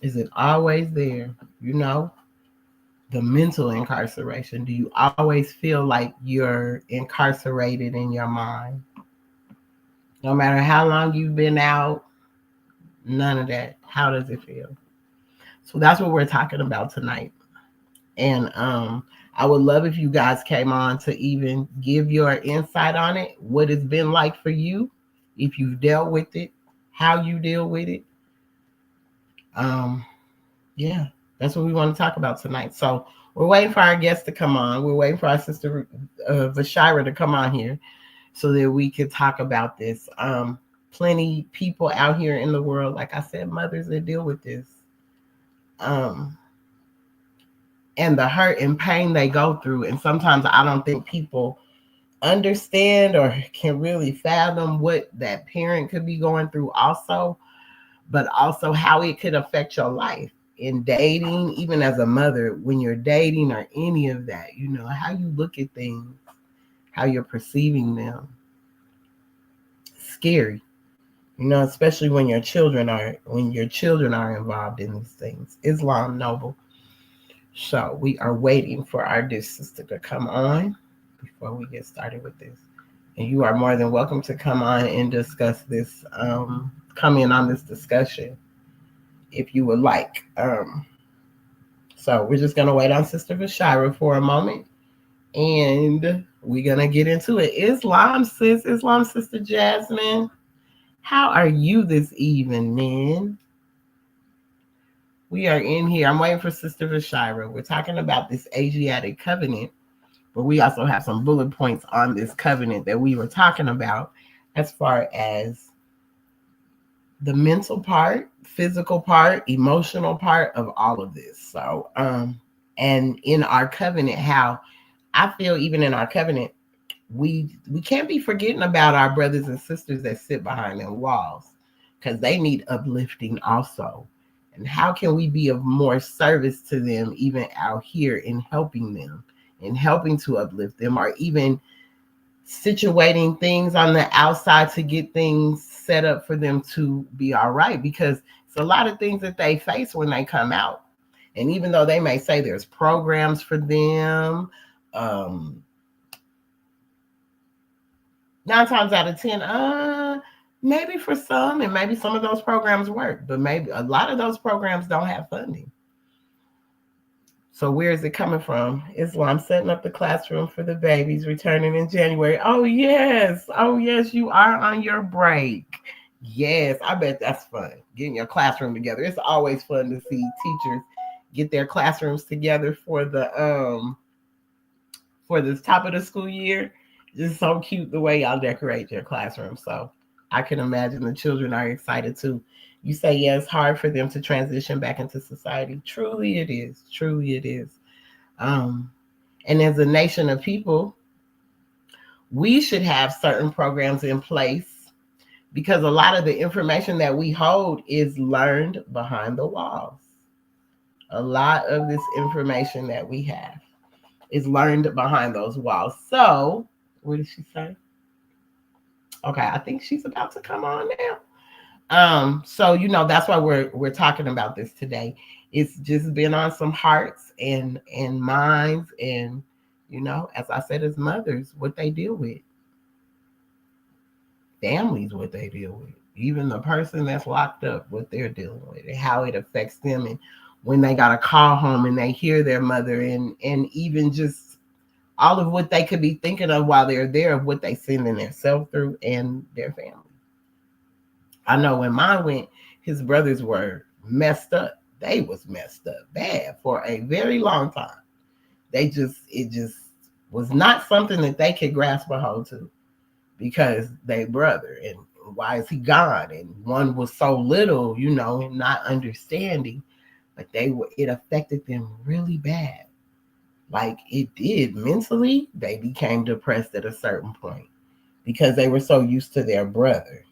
Is it always there? You know, the mental incarceration. Do you always feel like you're incarcerated in your mind? No matter how long you've been out, none of that. How does it feel? So that's what we're talking about tonight. And I would love if you guys came on to even give your insight on it, what it's been like for you, if you've dealt with it, how you deal with it. Um, yeah, that's what we want to talk about tonight. So we're waiting for our guests to come on. We're waiting for our sister Vashira to come on here so that we could talk about this. Plenty people out here in the world, like I said, mothers that deal with this. Um, and the hurt and pain they go through. And sometimes I don't think people understand or can really fathom what that parent could be going through, also, but also how it could affect your life in dating, even as a mother, when you're dating or any of that, how you look at things, how you're perceiving them. Scary, especially when your children are involved in these things. Islam noble. So we are waiting for our dear sister to come on before we get started with this. And you are more than welcome to come on and discuss this, come in on this discussion if you would like. So we're just going to wait on Sister Vashira for a moment and we're going to get into it. Islam Sister Jasmine, how are you this evening? We are in here. I'm waiting for Sister Vashira. We're talking about this Asiatic Covenant, but we also have some bullet points on this covenant that we were talking about as far as the mental part, physical part, emotional part of all of this. So, and in our covenant, how I feel even in our covenant, we can't be forgetting about our brothers and sisters that sit behind them walls because they need uplifting also. And how can we be of more service to them even out here in helping them and helping to uplift them, or even situating things on the outside to get things set up for them to be all right, because it's a lot of things that they face when they come out. And even though they may say there's programs for them, um, 9 times out of 10, maybe for some, and maybe some of those programs work, but maybe a lot of those programs don't have funding. So where is it coming from? Islam setting up the classroom for the babies returning in January. Oh yes. Oh yes, you are on your break. Yes, I bet that's fun. Getting your classroom together. It's always fun to see teachers get their classrooms together for the top of the school year. It's so cute the way y'all decorate your classroom. So I can imagine the children are excited too. You say, yeah, it's hard for them to transition back into society. Truly it is. Truly it is. Um, and as a nation of people, we should have certain programs in place because a lot of the information that we hold is learned behind the walls. A lot of this information that we have is learned behind those walls. So, what did she say? Okay, I think she's about to come on now. So that's why we're talking about this today. It's just been on some hearts and minds, and as I said, as mothers, what they deal with, families, what they deal with, even the person that's locked up, what they're dealing with, and how it affects them, and when they got to call home and they hear their mother, and even just all of what they could be thinking of while they're there, of what they sending themselves through and their family. I know when mine went, his brothers were messed up. They was messed up bad for a very long time. It just was not something that they could grasp a hold to because they brother, and why is he gone? And one was so little, and not understanding, but it affected them really bad. Like it did mentally, they became depressed at a certain point because they were so used to their brother.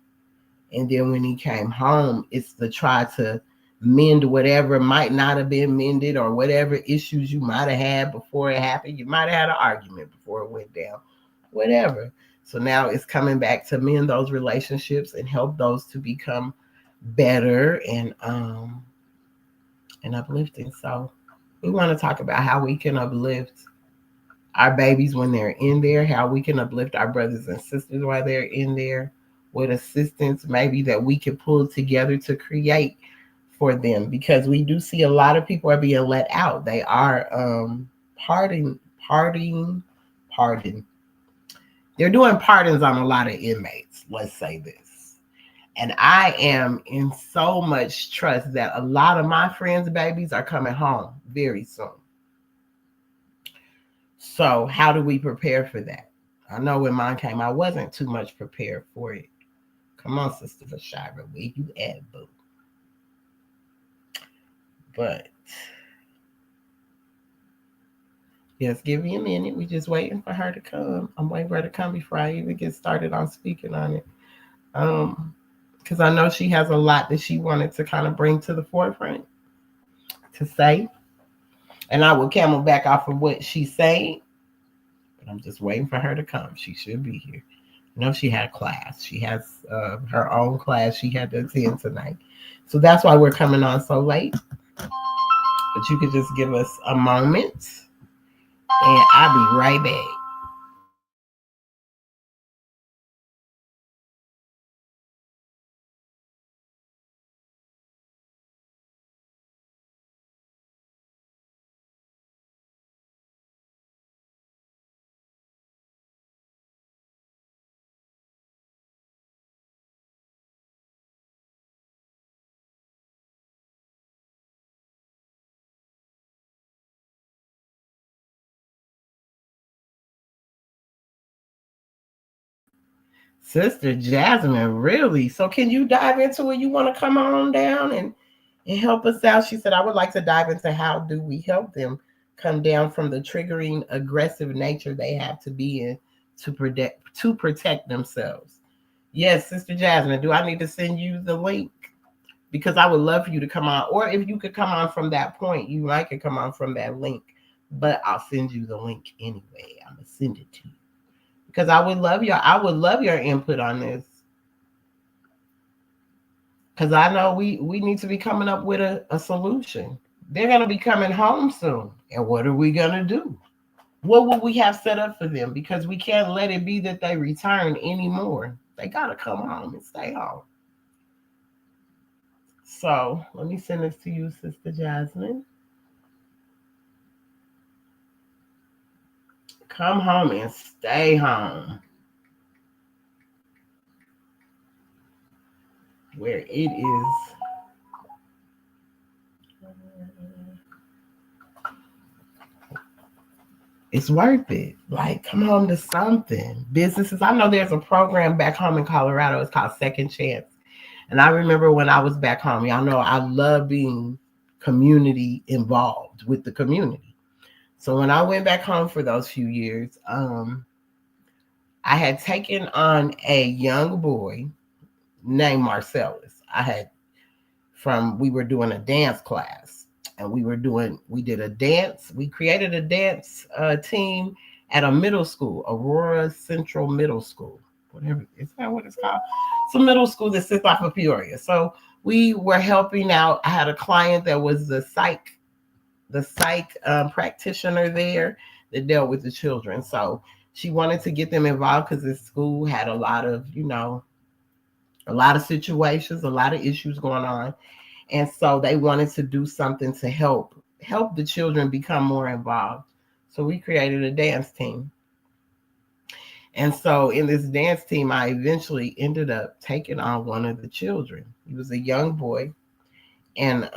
And then when he came home, it's to try to mend whatever might not have been mended, or whatever issues you might have had before it happened. You might have had an argument before it went down, whatever. So now it's coming back to mend those relationships and help those to become better. And and uplifting. So we want to talk about how we can uplift our babies when they're in there, how we can uplift our brothers and sisters while they're in there, with assistance maybe that we can pull together to create for them, because we do see a lot of people are being let out. They are pardoning, pardoning, pardon. They're doing pardons on a lot of inmates. Let's say this. And I am in so much trust that a lot of my friends' babies are coming home very soon. So how do we prepare for that? I know when mine came, I wasn't too much prepared for it. Come on, Sister Bashira, where you at, boo? But yes, give me a minute. We just waiting for her to come. I'm waiting for her to come before I even get started on speaking on it. Because I know she has a lot that she wanted to kind of bring to the forefront to say. And I will camel back off of what she's saying. But I'm just waiting for her to come. She should be here. I know she had a class. She has her own class she had to attend tonight. So that's why we're coming on so late. But you could just give us a moment and I'll be right back. Sister Jasmine, really? So can you dive into it? You want to come on down and help us out? She said, I would like to dive into how do we help them come down from the triggering aggressive nature they have to be in to protect themselves. Yes, Sister Jasmine, do I need to send you the link? Because I would love for you to come on. Or if you could come on from that point, you might could come on from that link. But I'll send you the link anyway. I'm gonna send it to you. Because I would love your input on this. Because I know we need to be coming up with a solution. They're gonna be coming home soon. And what are we gonna do? What will we have set up for them? Because we can't let it be that they return anymore. They gotta come home and stay home. So let me send this to you, Sister Jasmine. Come home and stay home. Where it is. It's worth it. Like, come home to something. Businesses. I know there's a program back home in Colorado. It's called Second Chance. And I remember when I was back home, y'all know I love being community involved with the community. So when I went back home for those few years, I had taken on a young boy named Marcellus. We were doing a dance class, and we did a dance. We created a dance team at a middle school, Aurora Central Middle School. Whatever, is that what it's called? It's a middle school that sits off of Peoria. So we were helping out. I had a client that was the psych practitioner there that dealt with the children. So she wanted to get them involved because this school had a lot of situations, a lot of issues going on. And so they wanted to do something to help the children become more involved. So we created a dance team. And so in this dance team, I eventually ended up taking on one of the children. He was a young boy. And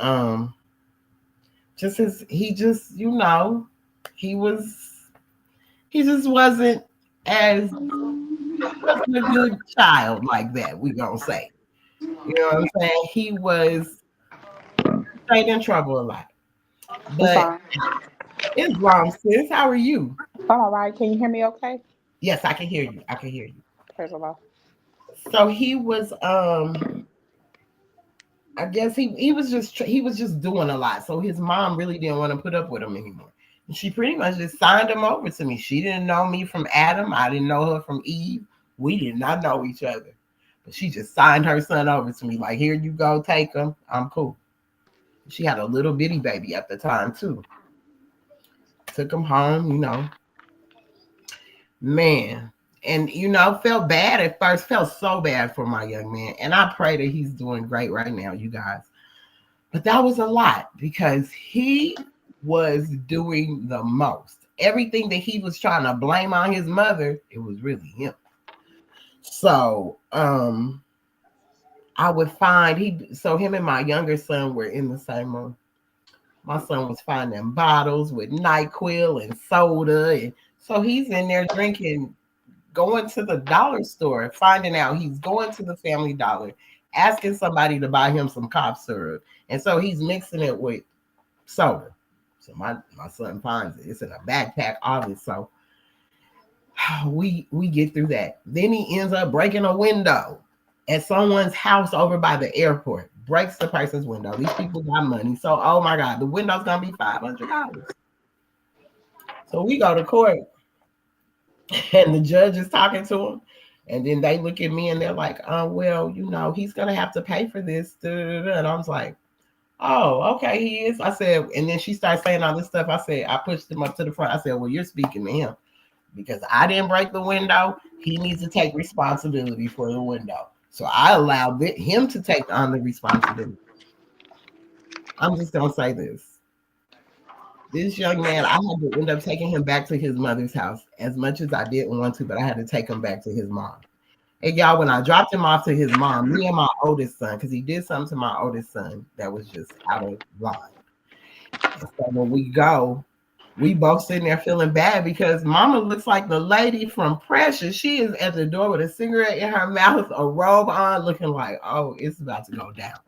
just as he just, he was he just wasn't a good child like that, we gonna say. You know what I'm saying? He stayed in trouble a lot. I'm But sorry. it's wrong, sis. How are you? I'm all right. Can you hear me okay? Yes, I can hear you. I can hear you. Praise the Lord. So he was I guess he was just doing a lot. So his mom really didn't want to put up with him anymore. And she pretty much just signed him over to me. She didn't know me from Adam. I didn't know her from Eve. We did not know each other. But she just signed her son over to me. Like, here you go, take him. I'm cool. She had a little bitty baby at the time too. Took him home, man. And felt bad at first, felt so bad for my young man. And I pray that he's doing great right now, you guys. But that was a lot because he was doing the most. Everything that he was trying to blame on his mother, it was really him. So I would find him and my younger son were in the same room. My son was finding bottles with NyQuil and soda. And so he's in there drinking, going to the dollar store, finding out he's going to the Family Dollar, asking somebody to buy him some cough syrup. And so he's mixing it with soda. So my son finds it. It's in a backpack, obviously. So we get through that. Then he ends up breaking a window at someone's house over by the airport. Breaks the person's window. These people got money. So, oh my God, the window's going to be $500. So we go to court and the judge is talking to him. And then they look at me and they're like, well, he's going to have to pay for this. And I was like, oh, okay, he is. I said, and then she started saying all this stuff. I said, I pushed him up to the front. I said, well, you're speaking to him because I didn't break the window. He needs to take responsibility for the window. So I allowed him to take on the responsibility. I'm just going to say this. This young man, I had to end up taking him back to his mother's house as much as I didn't want to, but I had to take him back to his mom. And y'all, when I dropped him off to his mom, me and my oldest son, because he did something to my oldest son that was just out of line. And so when we go, we both sitting there feeling bad because mama looks like the lady from Precious. She is at the door with a cigarette in her mouth, a robe on, looking like, oh, it's about to go down.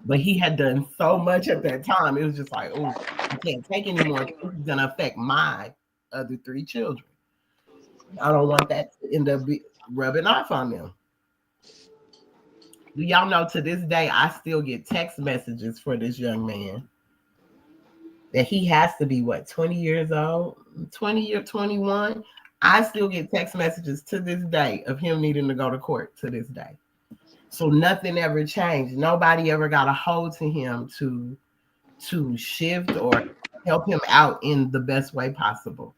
But he had done so much at that time. It was just like, oh, I can't take anymore. This is going to affect my other 3 children. I don't want that to end up rubbing off on them. Do y'all know to this day, I still get text messages for this young man that he has to be, 20 years old, 20 or 21. I still get text messages to this day of him needing to go to court to this day. So nothing ever changed. Nobody ever got a hold to him to shift or help him out in the best way possible.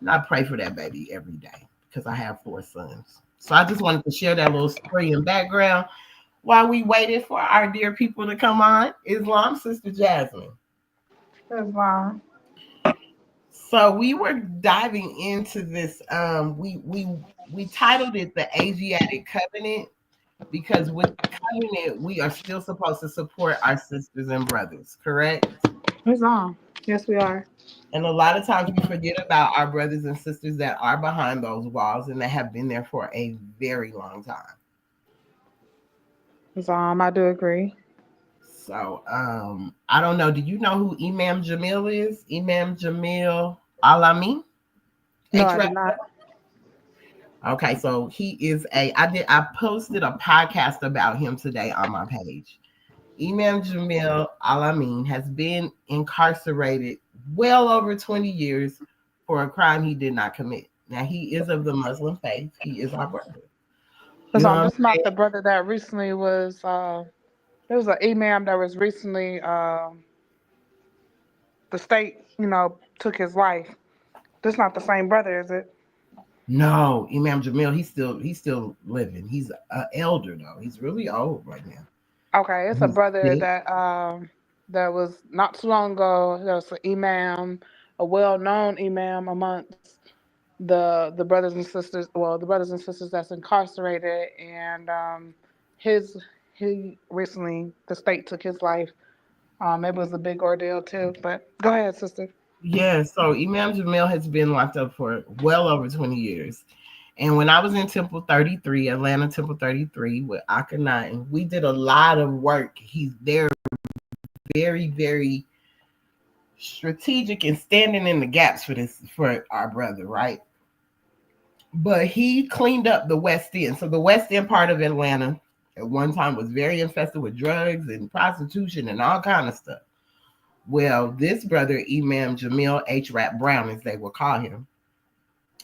And I pray for that baby every day because I have 4 sons. So I just wanted to share that little story and background while we waited for our dear people to come on. Islam, Sister Jasmine. Islam. So we were diving into this. We titled it the Asiatic Covenant because with the covenant, we are still supposed to support our sisters and brothers, correct? Islam. Yes, we are. And a lot of times we forget about our brothers and sisters that are behind those walls and that have been there for a very long time. Islam, I do agree. So I don't know. Do you know who Imam Jamil is? Imam Jamil Alami? No, I did not. Okay, so he is I posted a podcast about him today on my page. Imam Jamil Alamin has been incarcerated well over 20 years for a crime he did not commit. Now, he is of the Muslim faith. He is our brother. Islam, this is not the brother that recently was, there was an imam that was recently, the state, took his life. This is not the same brother, is it? No, Imam Jamil, he's still living. He's an elder, though. He's really old right now. Okay, it's a brother that was not too long ago. There was an imam, a well-known imam amongst the brothers and sisters. Well, the brothers and sisters that's incarcerated, and he recently the state took his life. It was a big ordeal too. But go ahead, sister. Yeah, so Imam Jamil has been locked up for well over 20 years. And when I was in Temple 33, Atlanta Temple 33 with Akhenaten, we did a lot of work. He's there very, very strategic and standing in the gaps for our brother, right? But he cleaned up the West End. So the West End part of Atlanta at one time was very infested with drugs and prostitution and all kind of stuff. Well, this brother, Imam Jamil H. Rap Brown, as they will call him,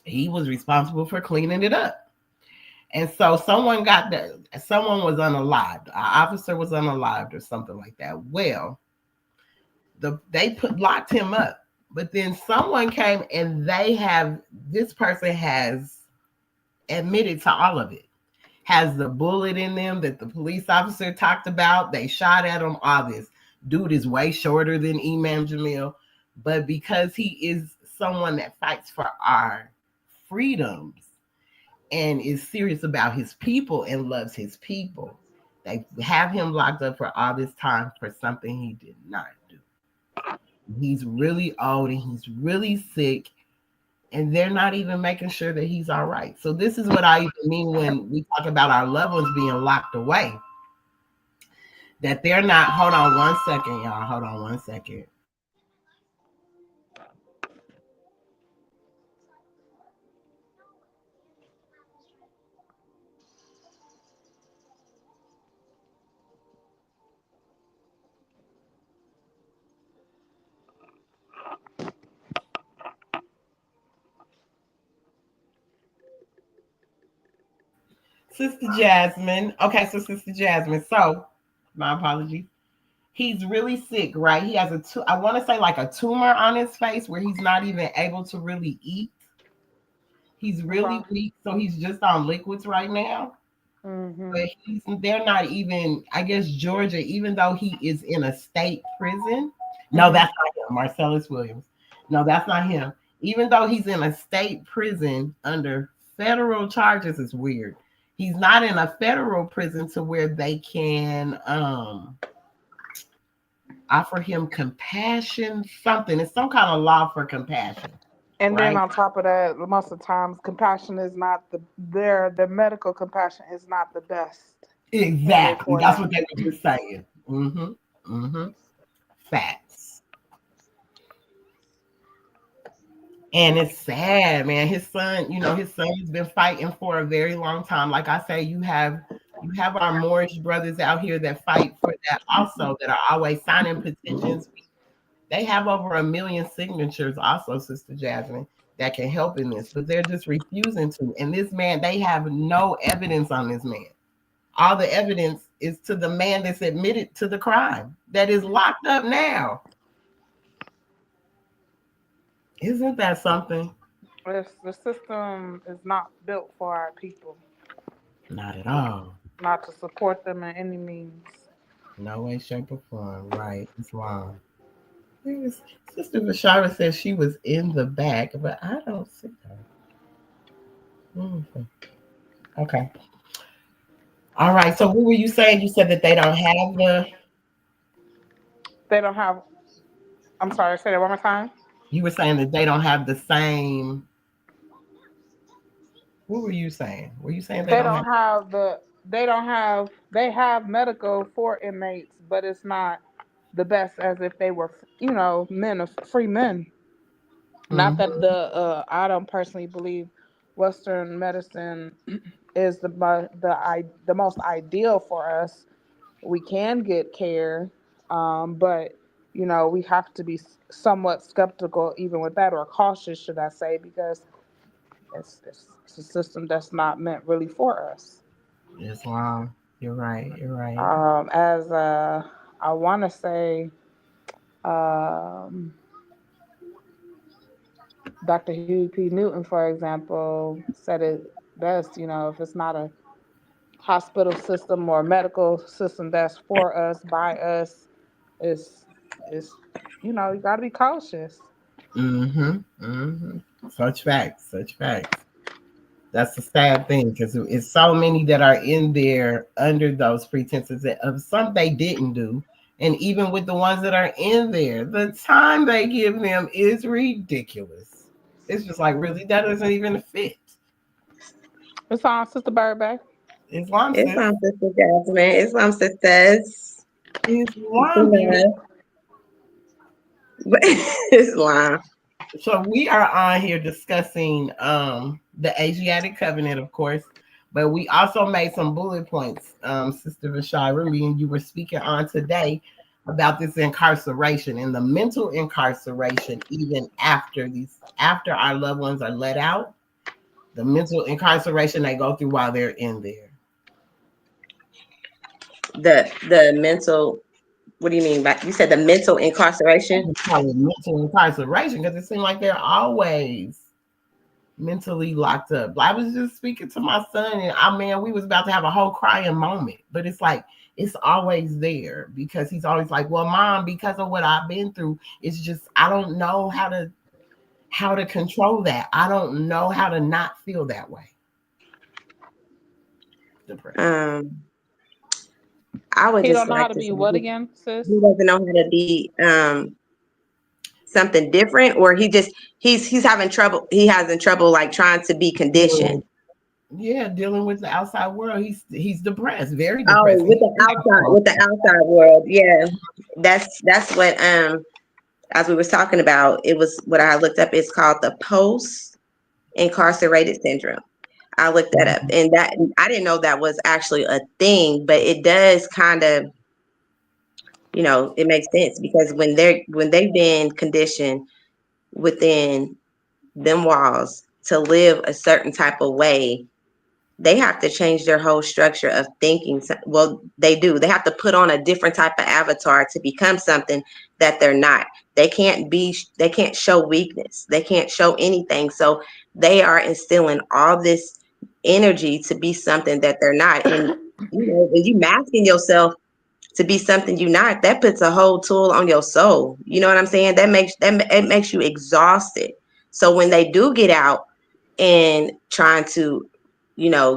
he was responsible for cleaning it up. And so someone was unalived. An officer was unalived or something like that. Well, they locked him up. But then someone came and this person has admitted to all of it. Has the bullet in them that the police officer talked about. They shot at him, all this. Dude is way shorter than Imam Jamil. But because he is someone that fights for our freedoms and is serious about his people and loves his people, they have him locked up for all this time for something he did not do. He's really old and he's really sick, and they're not even making sure that he's all right. So this is what I even mean when we talk about our loved ones being locked away. That they're not, hold on one second, y'all. Hold on one second. Sister Jasmine. Okay, so Sister Jasmine. So, my apologies. He's really sick, right? He has I want to say like a tumor on his face where he's not even able to really eat. He's really weak, so he's just on liquids right now. Mm-hmm. But they're not even, I guess, Georgia, even though he is in a state prison. No, that's not him, Marcellus Williams. No, that's not him. Even though he's in a state prison under federal charges, is weird. He's not in a federal prison to where they can offer him compassion, something. It's some kind of law for compassion. And Right? then on top of that, most of the times, compassion is not the medical compassion is not the best. Exactly. That's what they were just saying. Mm-hmm. Mm-hmm. Facts. And it's sad, man. His son, his son has been fighting for a very long time. Like I say, you have our Moorish brothers out here that fight for that also, that are always signing petitions. They have over 1 million signatures also, Sister Jasmine, that can help in this, but they're just refusing to. And this man, they have no evidence on this man. All the evidence is to the man that's admitted to the crime, that is locked up now. Isn't that something? The system is not built for our people. Not at all. Not to support them in any means. No way, shape, or form. Right. It's wrong. Sister Bashara says she was in the back, but I don't see her. Mm-hmm. Okay. All right. So what were you saying? You said that they don't have They don't have. I'm sorry. Say that one more time. You were saying that they don't have the same. What were you saying? Were you saying they don't have the? They don't have. They have medical for inmates, but it's not the best as if they were, men of free men. Not Mm-hmm. that I don't personally believe Western medicine is the most ideal for us. We can get care, but we have to be somewhat skeptical even with that, or cautious, should I say, because it's a system that's not meant really for us. Islam. You're right. You're right. As I want to say, um, Dr. Huey P. Newton, for example, said it best. If it's not a hospital system or medical system that's for us, by us, it's it's you got to be cautious. Mm-hmm. Mm-hmm. Such facts. Such facts. That's the sad thing, because it's so many that are in there under those pretenses of some they didn't do. And even with the ones that are in there, the time they give them is ridiculous. It's just like, really, that doesn't even fit. It's on, Sister Birdback. Islam, it's on, Sister Jasmine. It's on, sisters. Islam. Islam. So we are on here discussing the Asiatic Covenant, of course, but we also made some bullet points, Sister Vashira, me and you were speaking on today about this incarceration and the mental incarceration, even after our loved ones are let out, The mental incarceration they go through while they're in there. The mental. What do you mean by you said the mental I incarceration? just call it mental incarceration because it seems like they're always mentally locked up. I was just speaking to my son, and I mean, we was about to have a whole crying moment, but it's like it's always there because he's always like, "Well, mom, because of what I've been through, it's just I don't know how to control that. I don't know how to not feel that way." Depressed. Um, I would He just don't know how like to to be say what again, sis? he doesn't know how to be something different, or he's having trouble. He has in trouble like trying to be conditioned. Yeah, dealing with the outside world. He's depressed, very Oh, depressed. He, with the outside world, yeah. That's what as we was talking about, it was what I looked up. It's called the post incarcerated syndrome. I looked that up, and that I didn't know that was actually a thing, but it does kind of, it makes sense because when they've been conditioned within them walls to live a certain type of way, they have to change their whole structure of thinking. Well, they do. They have to put on a different type of avatar to become something that they're not. They can't show weakness. They can't show anything. So they are instilling all this energy to be something that they're not. And when you masking yourself to be something you're not, that puts a whole toll on your soul. You know what I'm saying? It makes you exhausted. So when they do get out and trying to,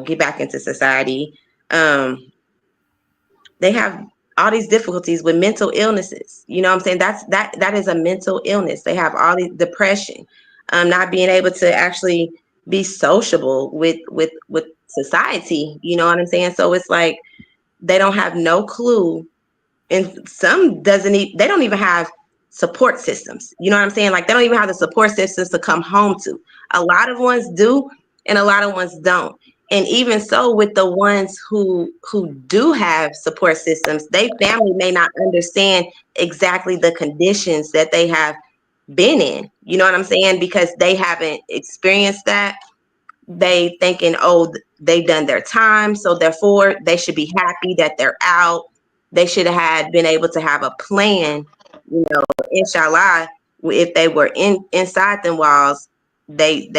get back into society, they have all these difficulties with mental illnesses. You know what I'm saying? That is a mental illness. They have all these depression, not being able to actually be sociable with society. You know what I'm saying? So it's like they don't have no clue, and some doesn't even they don't even have support systems. You know what I'm saying? Like they don't even have the support systems to come home to. A lot of ones do, and a lot of ones don't. And even so, with the ones who do have support systems, they family may not understand exactly the conditions that they have been in. You know what I'm saying? Because they haven't experienced that. They thinking, oh, they've done their time, so therefore they should be happy that they're out. They should have had been able to have a plan, inshallah. If they were inside them walls, they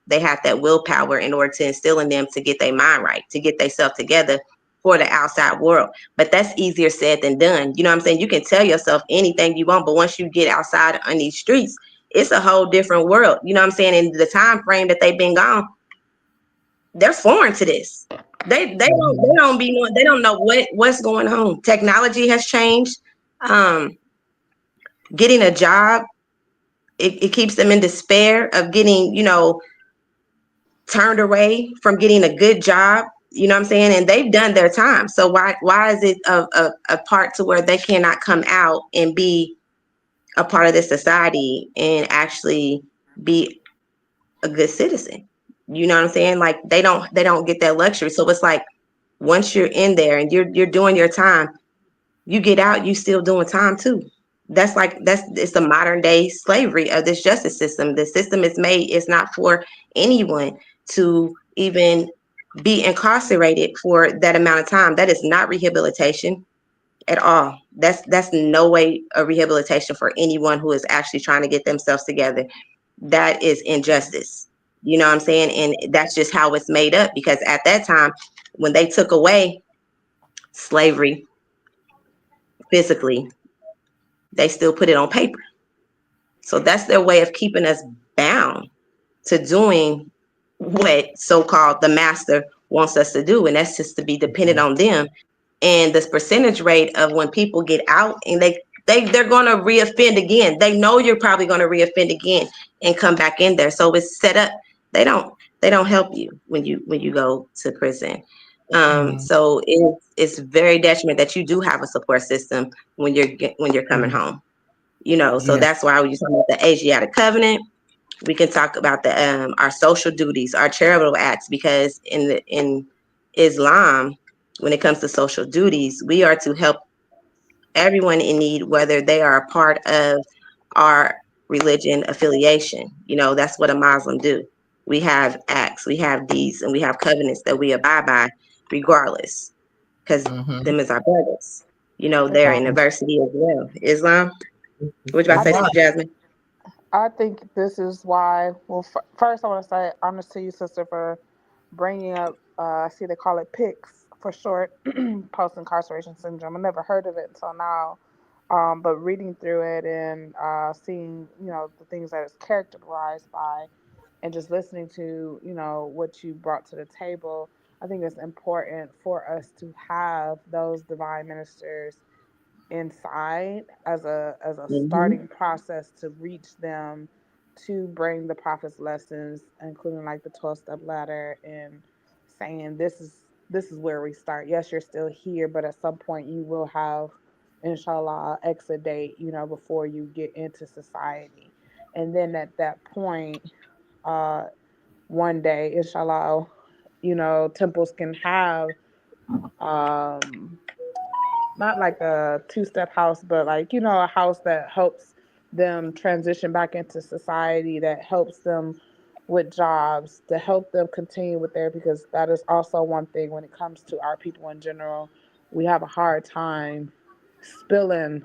had that willpower in order to instill in them to get their mind right, to get themselves together for the outside world. But that's easier said than done. You know what I'm saying? You can tell yourself anything you want, but once you get outside on these streets, it's a whole different world. You know what I'm saying? In the time frame that they've been gone, they're foreign to this. They don't know what's going on. Technology has changed. Um, Getting a job, it keeps them in despair of getting, turned away from getting a good job. You know what I'm saying? And they've done their time. So why is it a part to where they cannot come out and be a part of this society and actually be a good citizen? You know what I'm saying? Like they don't get that luxury. So it's like once you're in there and you're doing your time, you get out, you still doing time too. It's the modern day slavery of this justice system. The system is made, it's not for anyone to even be incarcerated for that amount of time. That is not rehabilitation at all. That's no way a rehabilitation for anyone who is actually trying to get themselves together. That is injustice. You know what I'm saying? And that's just how it's made up, because at that time when they took away slavery physically, they still put it on paper. So that's their way of keeping us bound to doing what so-called the master wants us to do. And that's just to be dependent on them. And this percentage rate of when people get out and they're going to reoffend again. They know you're probably going to reoffend again and come back in there. So it's set up. They don't help you when you go to prison. So it's very detriment that you do have a support system when you're coming home. So Yeah. that's why when you talk about the Asiatic Covenant, we can talk about the our social duties, our charitable acts, because in Islam, when it comes to social duties, we are to help everyone in need, whether they are a part of our religion affiliation. That's what a Muslim do. We have acts, we have deeds, and we have covenants that we abide by regardless, because Mm-hmm. them is our brothers. You know, they're in Exactly. diversity as well. Islam. What you about I to say, think Sister Jasmine? I think this is why. Well, first I want to say honest to you, sister, for bringing up. I see they call it PICS for short, post incarceration syndrome. I never heard of it until now, but reading through it and seeing, the things that it's characterized by, and just listening to, what you brought to the table. I think it's important for us to have those divine ministers inside as a Mm-hmm. starting process to reach them, to bring the prophet's lessons, including like the 12-step ladder, and saying this is where we start. Yes, you're still here, but at some point you will have, inshallah, exit date, before you get into society. And then at that point, uh one day, inshallah, temples can have um not like a two-step house, but like, a house that helps them transition back into society, that helps them with jobs, to help them continue with their, because that is also one thing when it comes to our people in general. We have a hard time spilling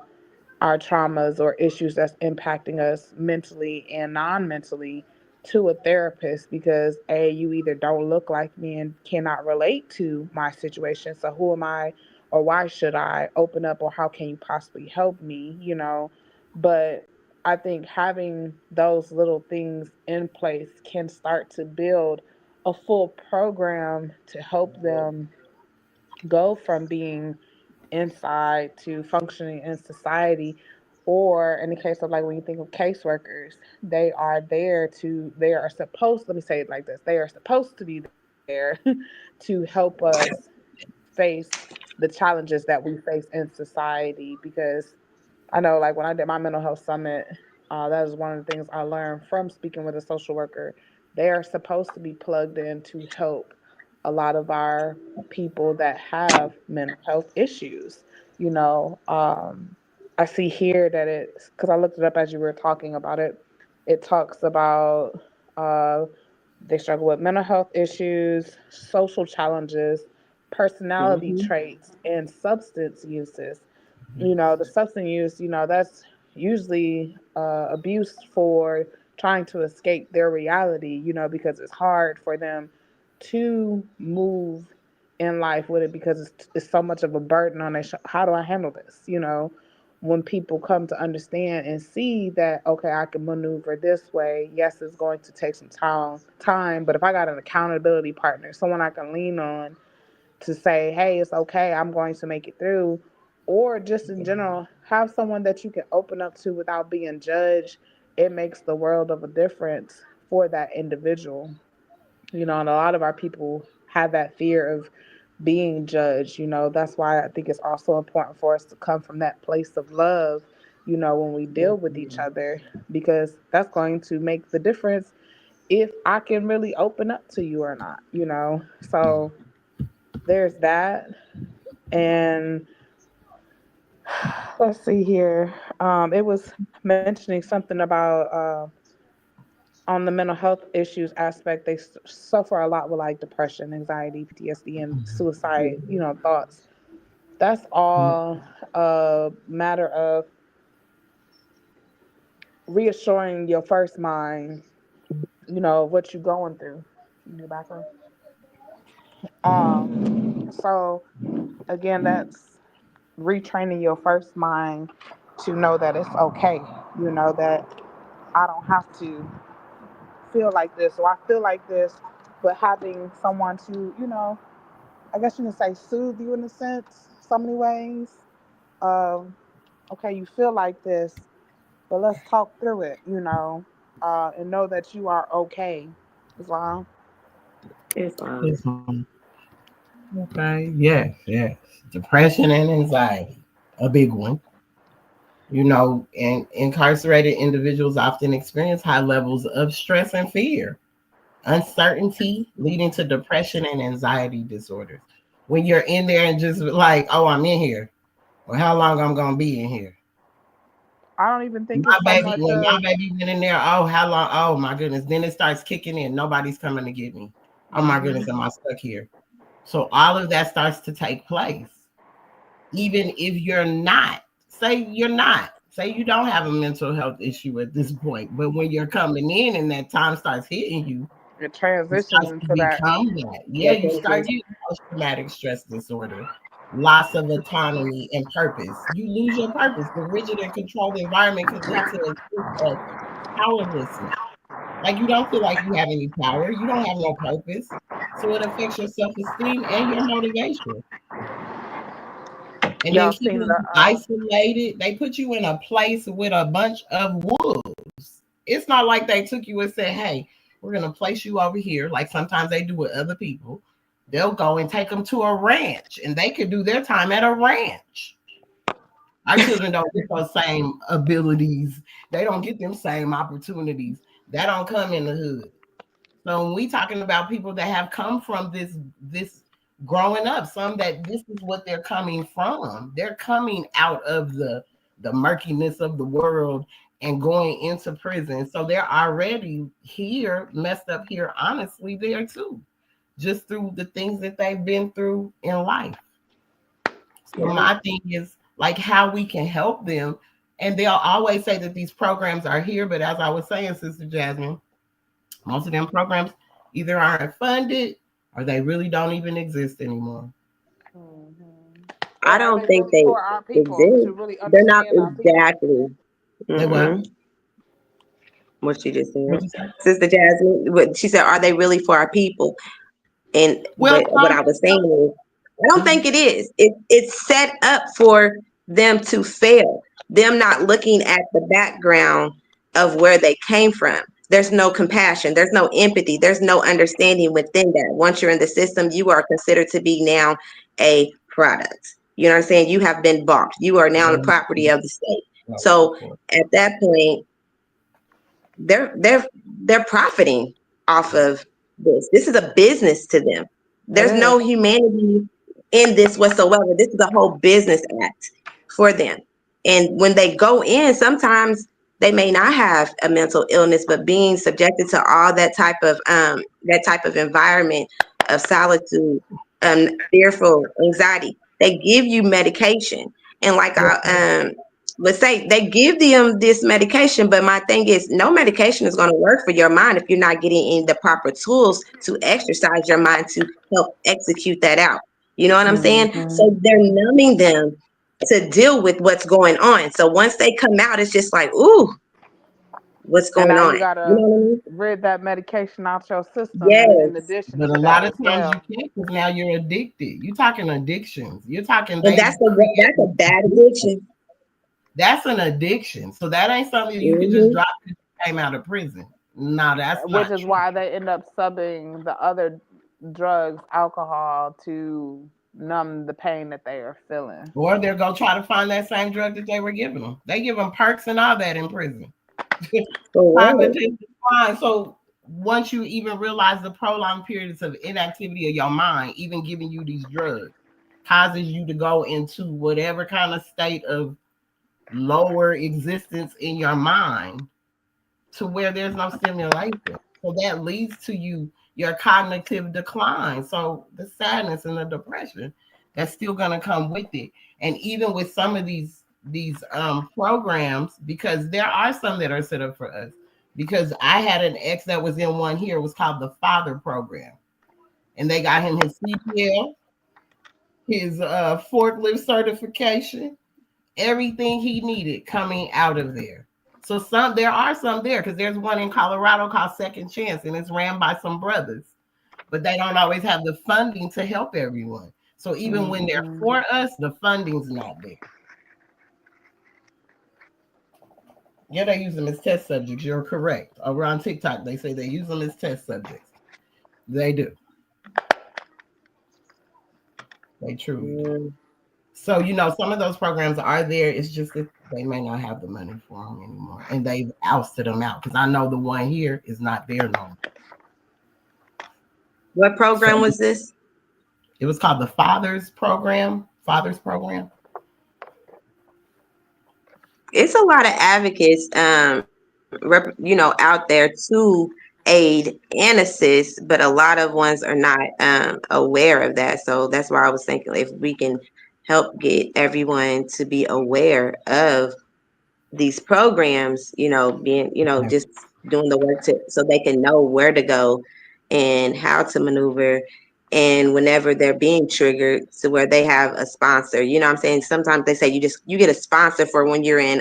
our traumas or issues that's impacting us mentally and non-mentally to a therapist, because you either don't look like me and cannot relate to my situation, so who am I, or why should I open up, or how can you possibly help me, but I think having those little things in place can start to build a full program to help them go from being inside to functioning in society. Or in the case of, like, when you think of caseworkers, they are supposed, let me say it like this, they are supposed to be there to help us face the challenges that we face in society. Because I know, like, when I did my mental health summit, that was one of the things I learned from speaking with a social worker. They are supposed to be plugged in to help a lot of our people that have mental health issues. You know, I see here that it's, because I looked it up as you were talking about it. It talks about uh, they struggle with mental health issues, social challenges, personality Mm-hmm. traits, and substance uses. The substance use, that's usually abuse for trying to escape their reality, because it's hard for them to move in life with it, because it's so much of a burden on their how do I handle this, when people come to understand and see that, okay, I can maneuver this way. Yes, it's going to take some time, but if I got an accountability partner, someone I can lean on to say, hey, it's okay, I'm going to make it through. Or just in general, have someone that you can open up to without being judged. It makes the world of a difference for that individual. And a lot of our people have that fear of being judged. That's why I think it's also important for us to come from that place of love, when we deal with each other, because that's going to make the difference if I can really open up to you or not, So there's that. And let's see here. It was mentioning something about on the mental health issues aspect, they suffer a lot with like depression, anxiety, PTSD, and suicide, thoughts. That's all a matter of reassuring your first mind, what you're going through. In your background. So again, that's retraining your first mind to know that it's okay. That I don't have to feel like this, or I feel like this, but having someone to, I guess you can say, soothe you in a sense, so many ways. Um, okay, you feel like this, but let's talk through it, and know that you are okay. Islam. Islam. Islam. Okay. Yes. Yes. Depression and anxiety, a big one. And incarcerated individuals often experience high levels of stress and fear, uncertainty, leading to depression and anxiety disorders. When you're in there and just like, oh, I'm in here, or how long I'm gonna be in here. I don't even think it's so much When my of. baby went in there, oh, how long? Oh my goodness. Then it starts kicking in. Nobody's coming to get me. Oh my goodness, am I stuck here? So all of that starts to take place. Even if you're not, say you don't have a mental health issue at this point, but when you're coming in and that time starts hitting you, It it transitions starts to into that. become that. Yeah, you start Definitely. getting post-traumatic stress disorder, loss of autonomy and purpose. You lose your purpose. The rigid and controlled environment can lead to a sense of powerlessness. Like you don't feel like you have any power. You don't have no purpose. So it affects your self-esteem and your motivation. And then Y'all seen keeping the you isolated, they put you in a place with a bunch of wolves. It's not like they took you and said, hey, we're going to place you over here. Like sometimes they do with other people. They'll go and take them to a ranch and they could do their time at a ranch. Our children don't get those same abilities. They don't get them same opportunities. That don't come in the hood. So when we talking about people that have come from this growing up, some that this is what they're coming from. They're coming out of the murkiness of the world and going into prison. So they're already here, messed up here, honestly, there too. Just through the things that they've been through in life. So Yeah. my thing is like how we can help them. And they'll always say that these programs are here, but as I was saying, Sister Jasmine, most of them programs either aren't funded or they really don't even exist anymore. or I are don't they think really they for our people exist. to really They're not understand our people? exactly. They what? What she just said, What you say? Sister Jasmine. What she said, are they really for our people? And Well, what I was saying is, I don't think it is. It's set up for them to fail. Them not looking at the background of where they came from. There's no compassion. There's no empathy. There's no understanding within that. Once you're in the system, you are considered to be now a product. You know what I'm saying? You have been bought. You are now the property of the state. So at that point, they're they're they're profiting off of this. This is a business to them. It There's is. no humanity in this whatsoever. This is a whole business act for them. And when they go in, sometimes they may not have a mental illness, but being subjected to all that type of environment of solitude, fearful, anxiety, they give you medication. And like I let's say they give them this medication, but my thing is no medication is going to work for your mind if you're not getting in the proper tools to exercise your mind to help execute that out. You know what I'm saying? So they're numbing them to deal with what's going on. So once they come out, it's just like, ooh, what's And going now you on? You gotta know what I mean? rid that medication out your system, and in Yes. addition but to a that lot of as times you well. can't because now you're addicted. You're talking addictions. You're talking And they create that's a bad addiction. that's an addiction. So that ain't something you can just Hmm. drop because you came out of prison. No, that's Which not is true. why they end up subbing the other drugs, alcohol, to numb the pain that they are feeling. Or they'll go try to find that same drug that they were giving them. They give them perks and all that in prison. For what? Cognitive decline. So once you even realize the prolonged periods of inactivity of your mind, even giving you these drugs, causes you to go into whatever kind of state of lower existence in your mind to where there's no stimulation. So that leads to your cognitive decline. So the sadness and the depression that's still gonna come with it. And even with some of these programs, because there are some that are set up for us. Because I had an ex that was in one here, it was called the Father Program. And they got him his CPL, his forklift certification, everything he needed coming out of there. So there are some there because there's one in Colorado called Second Chance, and it's ran by some brothers, but they don't always have the funding to help everyone. So even when they're for us, the funding's not there. Yeah, they use them as test subjects. You're correct. Over on TikTok, they say they use them as test subjects. They do. They truly do. Mm. So, some of those programs are there. It's just that they may not have the money for them anymore. And they've ousted them out because I know the one here is not there no more. What program So was this? it was called the Fathers Program. Fathers Program. it's a lot of advocates, out there to aid and assist, but a lot of ones are not aware of that. So that's why I was thinking if we can help get everyone to be aware of these programs, being, just doing the work so they can know where to go and how to maneuver. And whenever they're being triggered, to where they have a sponsor, what I'm saying? Sometimes they say you get a sponsor for when you're in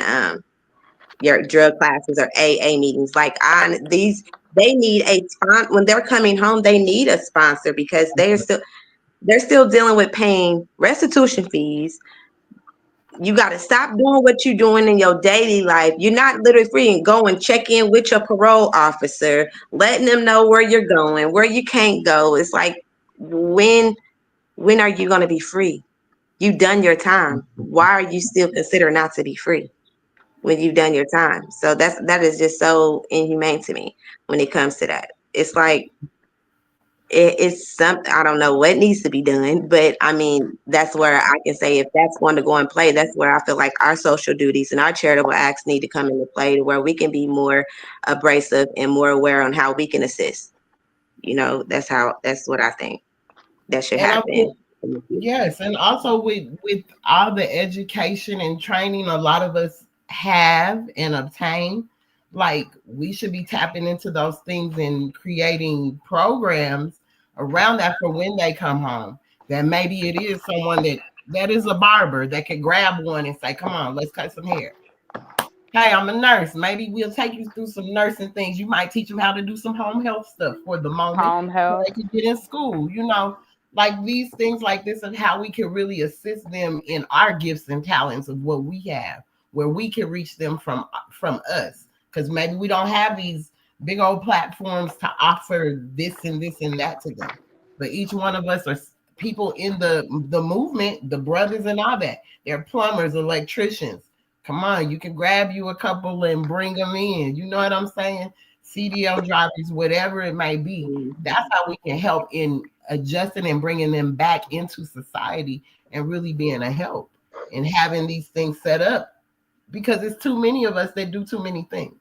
your drug classes or AA meetings. Like they need a when they're coming home, they need a sponsor because they're still dealing with paying restitution fees. You got to stop doing what you're doing in your daily life. You're not literally free, and go and check in with your parole officer, letting them know where you're going, where you can't go. It's like, when are you going to be free? You've done your time. Why are you still considered not to be free when you've done your time? So that is just so inhumane to me when it comes to that. It's like, it's something, I don't know what needs to be done, but I mean, that's where I can say, if that's going to go and play, that's where I feel like our social duties and our charitable acts need to come into play, to where we can be more abrasive and more aware on how we can assist. That's what I think that should And I'm happen. yes, and also with all the education and training a lot of us have and obtain, like we should be tapping into those things and creating programs around that for when they come home. That maybe it is someone that is a barber that could grab one and say, "Come on, let's cut some hair." Hey, I'm a nurse. Maybe we'll take you through some nursing things. You might teach them how to do some home health stuff for the moment Home so health. they can get in school. Like these things like this, and how we can really assist them in our gifts and talents of what we have, where we can reach them from us. Because maybe we don't have these big old platforms to offer this and this and that to them. But each one of us are people in the movement, the brothers and all that. They're plumbers, electricians. Come on, you can grab you a couple and bring them in. You know what I'm saying? CDL drivers, whatever it may be. That's how we can help in adjusting and bringing them back into society and really being a help and having these things set up, because it's too many of us that do too many things.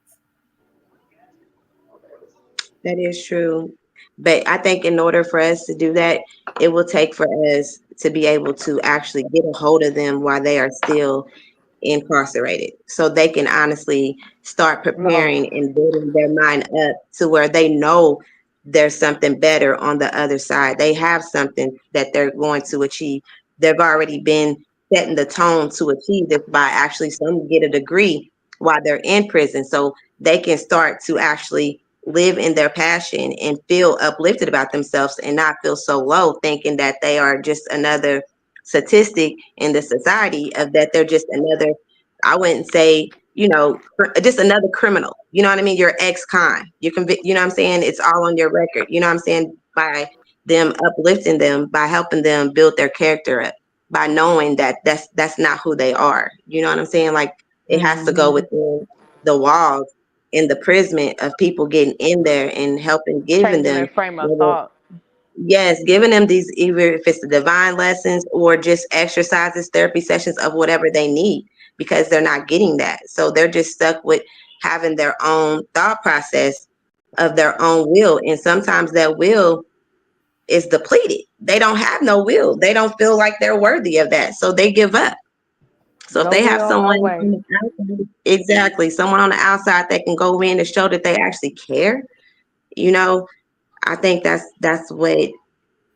That is true. But I think in order for us to do that, it will take for us to be able to actually get a hold of them while they are still incarcerated, so they can honestly start No. preparing and building their mind up to where they know there's something better on the other side. They have something that they're going to achieve. They've already been setting the tone to achieve this by actually some get a degree while they're in prison, so they can start to actually live in their passion and feel uplifted about themselves and not feel so low, thinking that they are just another statistic in the society, of that they're just another, I wouldn't say, just another criminal. You know what I mean? You're ex-con. You know what I'm saying? It's all on your record. You know what I'm saying? By them uplifting them, by helping them build their character up, by knowing that that's not who they are. You know what I'm saying? Like, it has to go Hmm. within the walls in the prison of people getting in there and helping, giving Changing them, their frame of whether, thought. yes, giving them these, either if it's the divine lessons or just exercises, therapy sessions of whatever they need, because they're not getting that. So they're just stuck with having their own thought process of their own will. And sometimes that will is depleted. They don't have no will. They don't feel like they're worthy of that. So they give up. So if No they have will, no someone way. on the outside, exactly, someone on the outside that can go in and show that they actually care, you know, I think that's what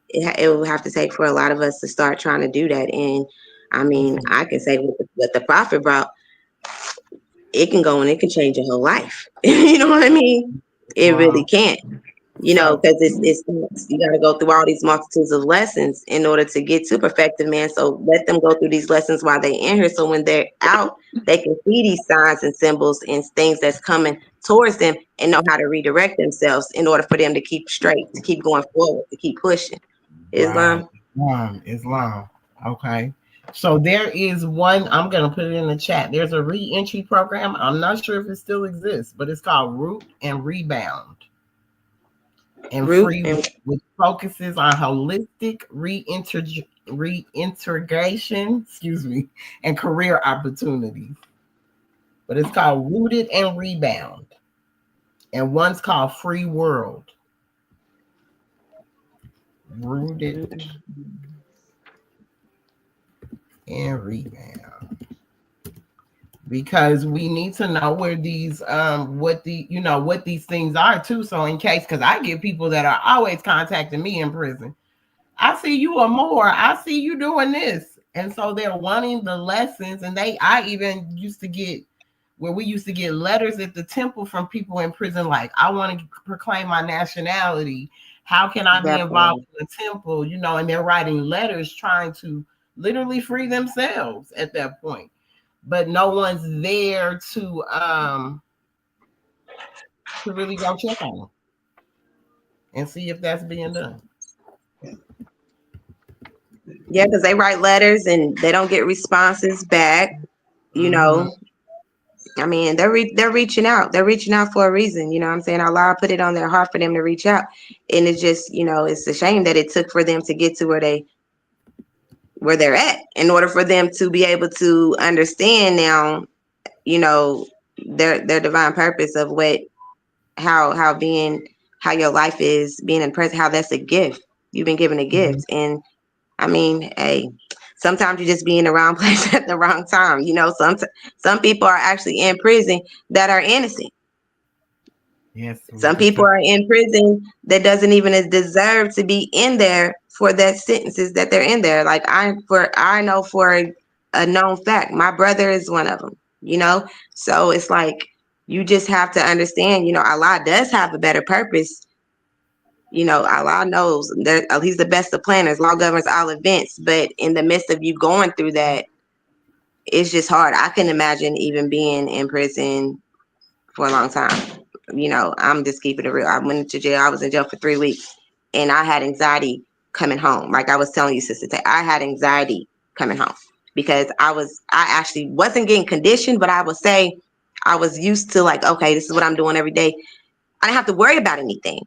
it will have to take for a lot of us to start trying to do that. And I mean, I can say what the prophet brought, it can go and it can change your whole life. You know what I mean? It really Wow. can. So Because it's you got to go through all these multitudes of lessons in order to get to perfected man. So let them go through these lessons while they're in here. So when they're out, they can see these signs and symbols and things that's coming towards them and know how to redirect themselves in order for them to keep straight, to keep going forward, to keep pushing. right. Islam. Islam. Okay. So there is one, I'm gonna put it in the chat. There's a re-entry program. I'm not sure if it still exists, but it's called Root and Rebound and Root Free and Will, which focuses on holistic reintegration, and career opportunities. but it's called Rooted and Rebound. And one's called Free World. Rooted and Rebound. Because we need to know where these what these things are too. So in case, because I get people that are always contacting me in prison. I see you or more. I see you doing this. And so they're wanting the lessons. And I even used to get where we used to get letters at the temple from people in prison, like, I want to proclaim my nationality. How can I be involved in the temple? And they're writing letters trying to literally free themselves at that point. But no one's there to really go check on them and see if that's being done. Yeah, because they write letters and they don't get responses back. I mean, they're reaching out. They're reaching out for a reason. You know what I'm saying? Allah put it on their heart for them to reach out. And it's just, it's a shame that it took for them to get to where they're at in order for them to be able to understand now, their divine purpose of how your life is being in present, how that's a gift. You've been given a gift. And I mean, hey, sometimes you just be in the wrong place at the wrong time. Some people are actually in prison that are innocent. Yes. Some people are in prison that doesn't even deserve to be in there for that sentences that they're in there. Like I know for a known fact, my brother is one of them. So it's like you just have to understand. Allah does have a better purpose. Allah knows that He's the best of planners. Law governs all events, but in the midst of you going through that, it's just hard. I can imagine even being in prison for a long time. I'm just keeping it real. I went to jail. I was in jail for 3 weeks, and I had anxiety coming home. Like I was telling you, Sister Tay, I had anxiety coming home because I actually wasn't getting conditioned, but I would say I was used to, like, okay, this is what I'm doing every day. I didn't have to worry about anything.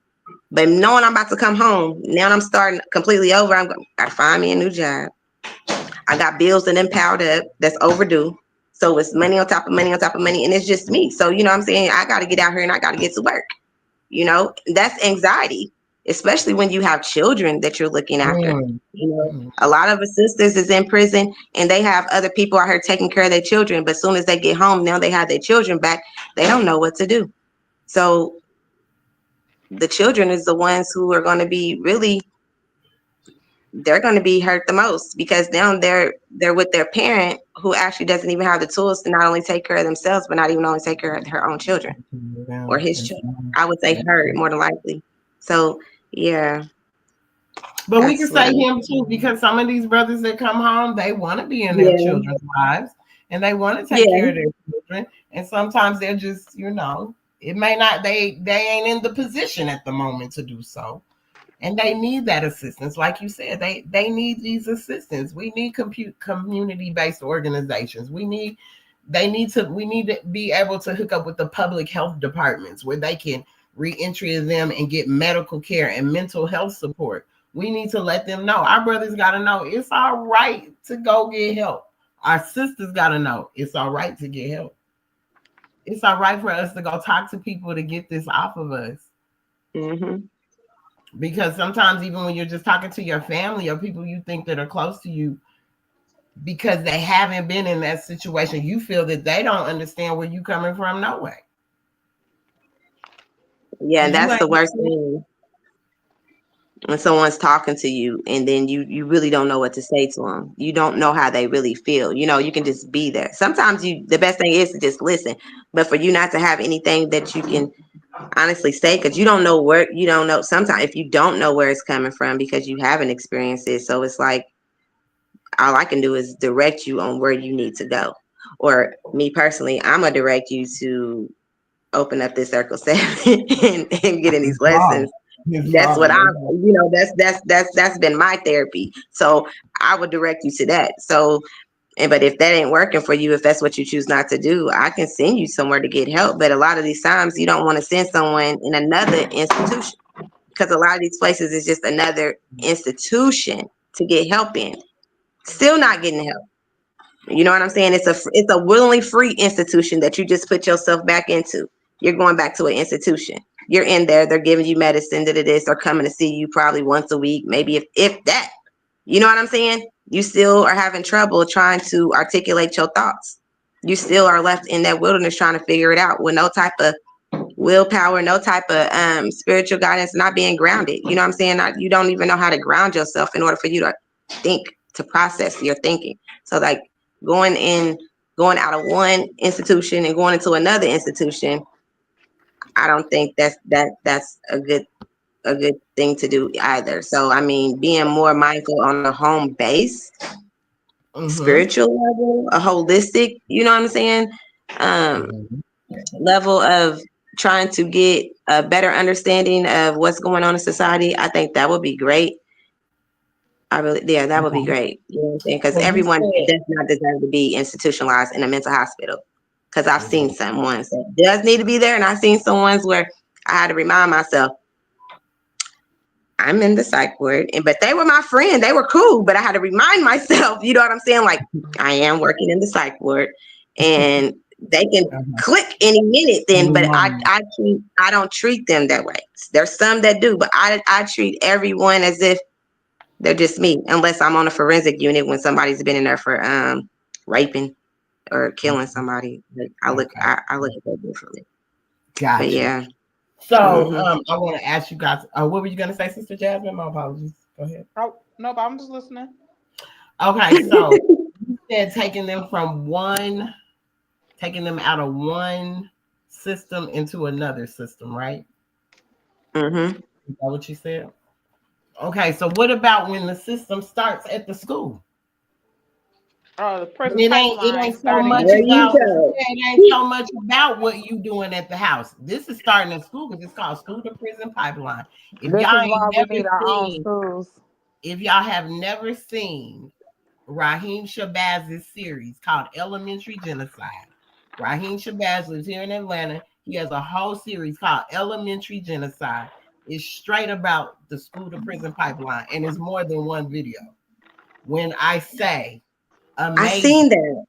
But knowing I'm about to come home, now I'm starting completely over. I'm going to find me a new job. I got bills and then piled up that's overdue. So it's money on top of money on top of money. And it's just me. So, what I'm saying? I got to get out here and I got to get to work. That's anxiety, especially when you have children that you're looking after. A lot of us sisters is in prison and they have other people out here taking care of their children. But as soon as they get home, now they have their children back. They don't know what to do. So the children is the ones who are going to be they're going to be hurt the most because now they're with their parent who actually doesn't even have the tools to not only take care of themselves, but not even only take care of her own children or his children. I would say her more than likely. So, yeah. But we can say him too, because some of these brothers that come home, they want to be in their children's lives and they want to take care of their children. And sometimes they're just, it may not, they ain't in the position at the moment to do so. And they need that assistance. Like you said, they need these assistants. We need community-based organizations. We need to be able to hook up with the public health departments where they can reentry them and get medical care and mental health support. We need to let them know. Our brothers got to know it's all right to go get help. Our sisters got to know it's all right to get help. It's all right for us to go talk to people to get this off of us. Mm-hmm. Because sometimes even when you're just talking to your family or people you think that are close to you, because they haven't been in that situation, you feel that they don't understand where you're coming from. No way. Yeah, that's the worst thing. When someone's talking to you and then you really don't know what to say to them. You don't know how they really feel. You can just be there. Sometimes the best thing is to just listen. But for you not to have anything that you can honestly say, because you don't know, sometimes if you don't know where it's coming from because you haven't experienced it. So it's like, all I can do is direct you on where you need to go. Or me personally, I'm going to direct you to open up this Circle 7 and get in these lessons. That's what that's been my therapy. So I would direct you to that. So, but if that ain't working for you, if that's what you choose not to do, I can send you somewhere to get help. But a lot of these times you don't want to send someone in another institution because a lot of these places is just another institution to get help in. Still not getting help. You know what I'm saying? It's a willingly free institution that you just put yourself back into. You're going back to an institution. You're in there. They're giving you medicine. This. They're coming to see you probably once a week, maybe if that. You know what I'm saying? You still are having trouble trying to articulate your thoughts. You still are left in that wilderness trying to figure it out with no type of willpower, no type of spiritual guidance, not being grounded. You know what I'm saying? You don't even know how to ground yourself in order for you to think, to process your thinking. So like going in, going out of one institution and going into another institution, I don't think that's a good thing to do either. So I mean, being more mindful on a home base, Mm-hmm. spiritual level, a holistic, you know what I'm saying? Um, Mm-hmm. level of trying to get a better understanding of what's going on in society, I think that would be great. I really, yeah, that would be Okay. great. You know what I'm saying? Because So you everyone said, does not deserve to be institutionalized in a mental hospital. Because I've seen exactly. some ones that does need to be there, and I've seen some ones where I had to remind myself, I'm in the psych ward, and but they were my friend. They were cool, but I had to remind myself, you know what I'm saying? Like I am working in the psych ward, and they can Uh-huh. click any minute. Then, Any but moment. I don't treat them that way. There's some that do, but I treat everyone as if they're just me, unless I'm on a forensic unit when somebody's been in there for raping or killing Okay. somebody. Like, Okay. I look at that differently. But Got you. yeah. So Hmm. I want to ask you guys, what were you going to say, Sister Jasmine? My apologies. Go ahead. Oh no, but I'm just listening. Okay. So you said taking them out of one system into another system, right? Hmm. Is that what you said? Okay. So what about when the system starts at the school? The And prison it pipeline ain't so starting much at There the you about school. go. it ain't so much about what you doing at the house. This is starting at school because it's called school to prison pipeline. If This y'all is ain't why we never need our own seen, schools. if y'all have never seen Raheem Shabazz's series called Elementary Genocide. Raheem Shabazz lives here in Atlanta. He has a whole series called Elementary Genocide. It's straight about the school to prison pipeline, and it's more than one video. When I say I amazing, seen that.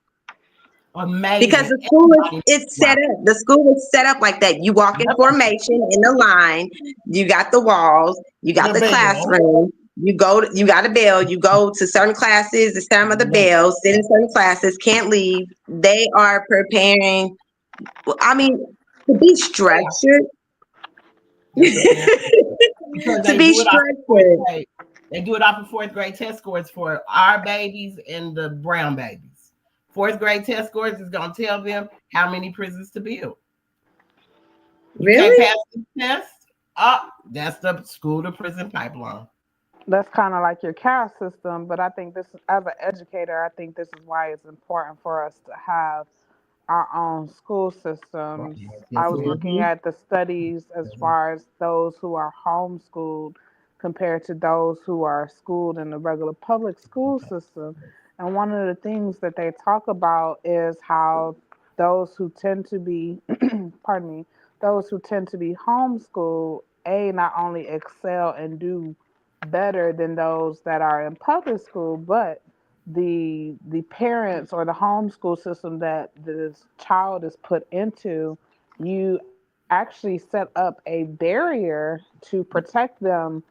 Because amazing, the school is everybody it's set watch. up. The school is set up like that. You walk in Yep. formation in the line. You got the walls. You got The the bell. classroom. You got a bell. You go to certain classes. The time of the Yep. bell. Sit in certain classes. Can't leave. They are preparing. I mean, to be Chaos. structured. They're preparing for chaos. Because To they be do it off of fourth structured. grade. They do it off of fourth grade test scores for our babies and the brown babies. Fourth grade test scores is going to tell them how many prisons to build. You can't Really? pass the test. That's the school to prison pipeline. That's kind of like your caste system, but I think this, as an educator, I think this is why it's important for us to have our own school Right. systems. Yes, I yes, was yes. looking at the studies as far as those who are homeschooled compared to those who are schooled in the regular public school system. And one of the things that they talk about is how those who tend to be, pardon me, those who tend to be homeschooled, not only excel and do better than those that are in public school, but the parents or the homeschool system that this child is put into, you actually set up a barrier to protect them,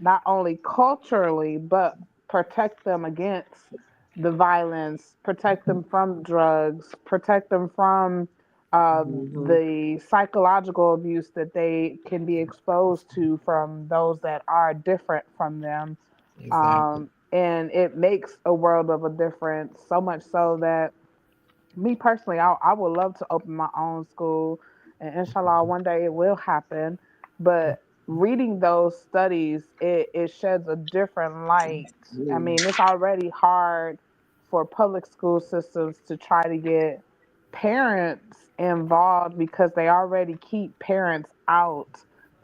not only culturally but protect them against the violence, protect them from drugs, protect them from Hmm. the psychological abuse that they can be exposed to from those that are different from them. Exactly. And it makes a world of a difference, so much so that me personally, I would love to open my own school, and inshallah, one day it will happen. But reading those studies, it sheds a different light. I mean, it's already hard for public school systems to try to get parents involved because they already keep parents out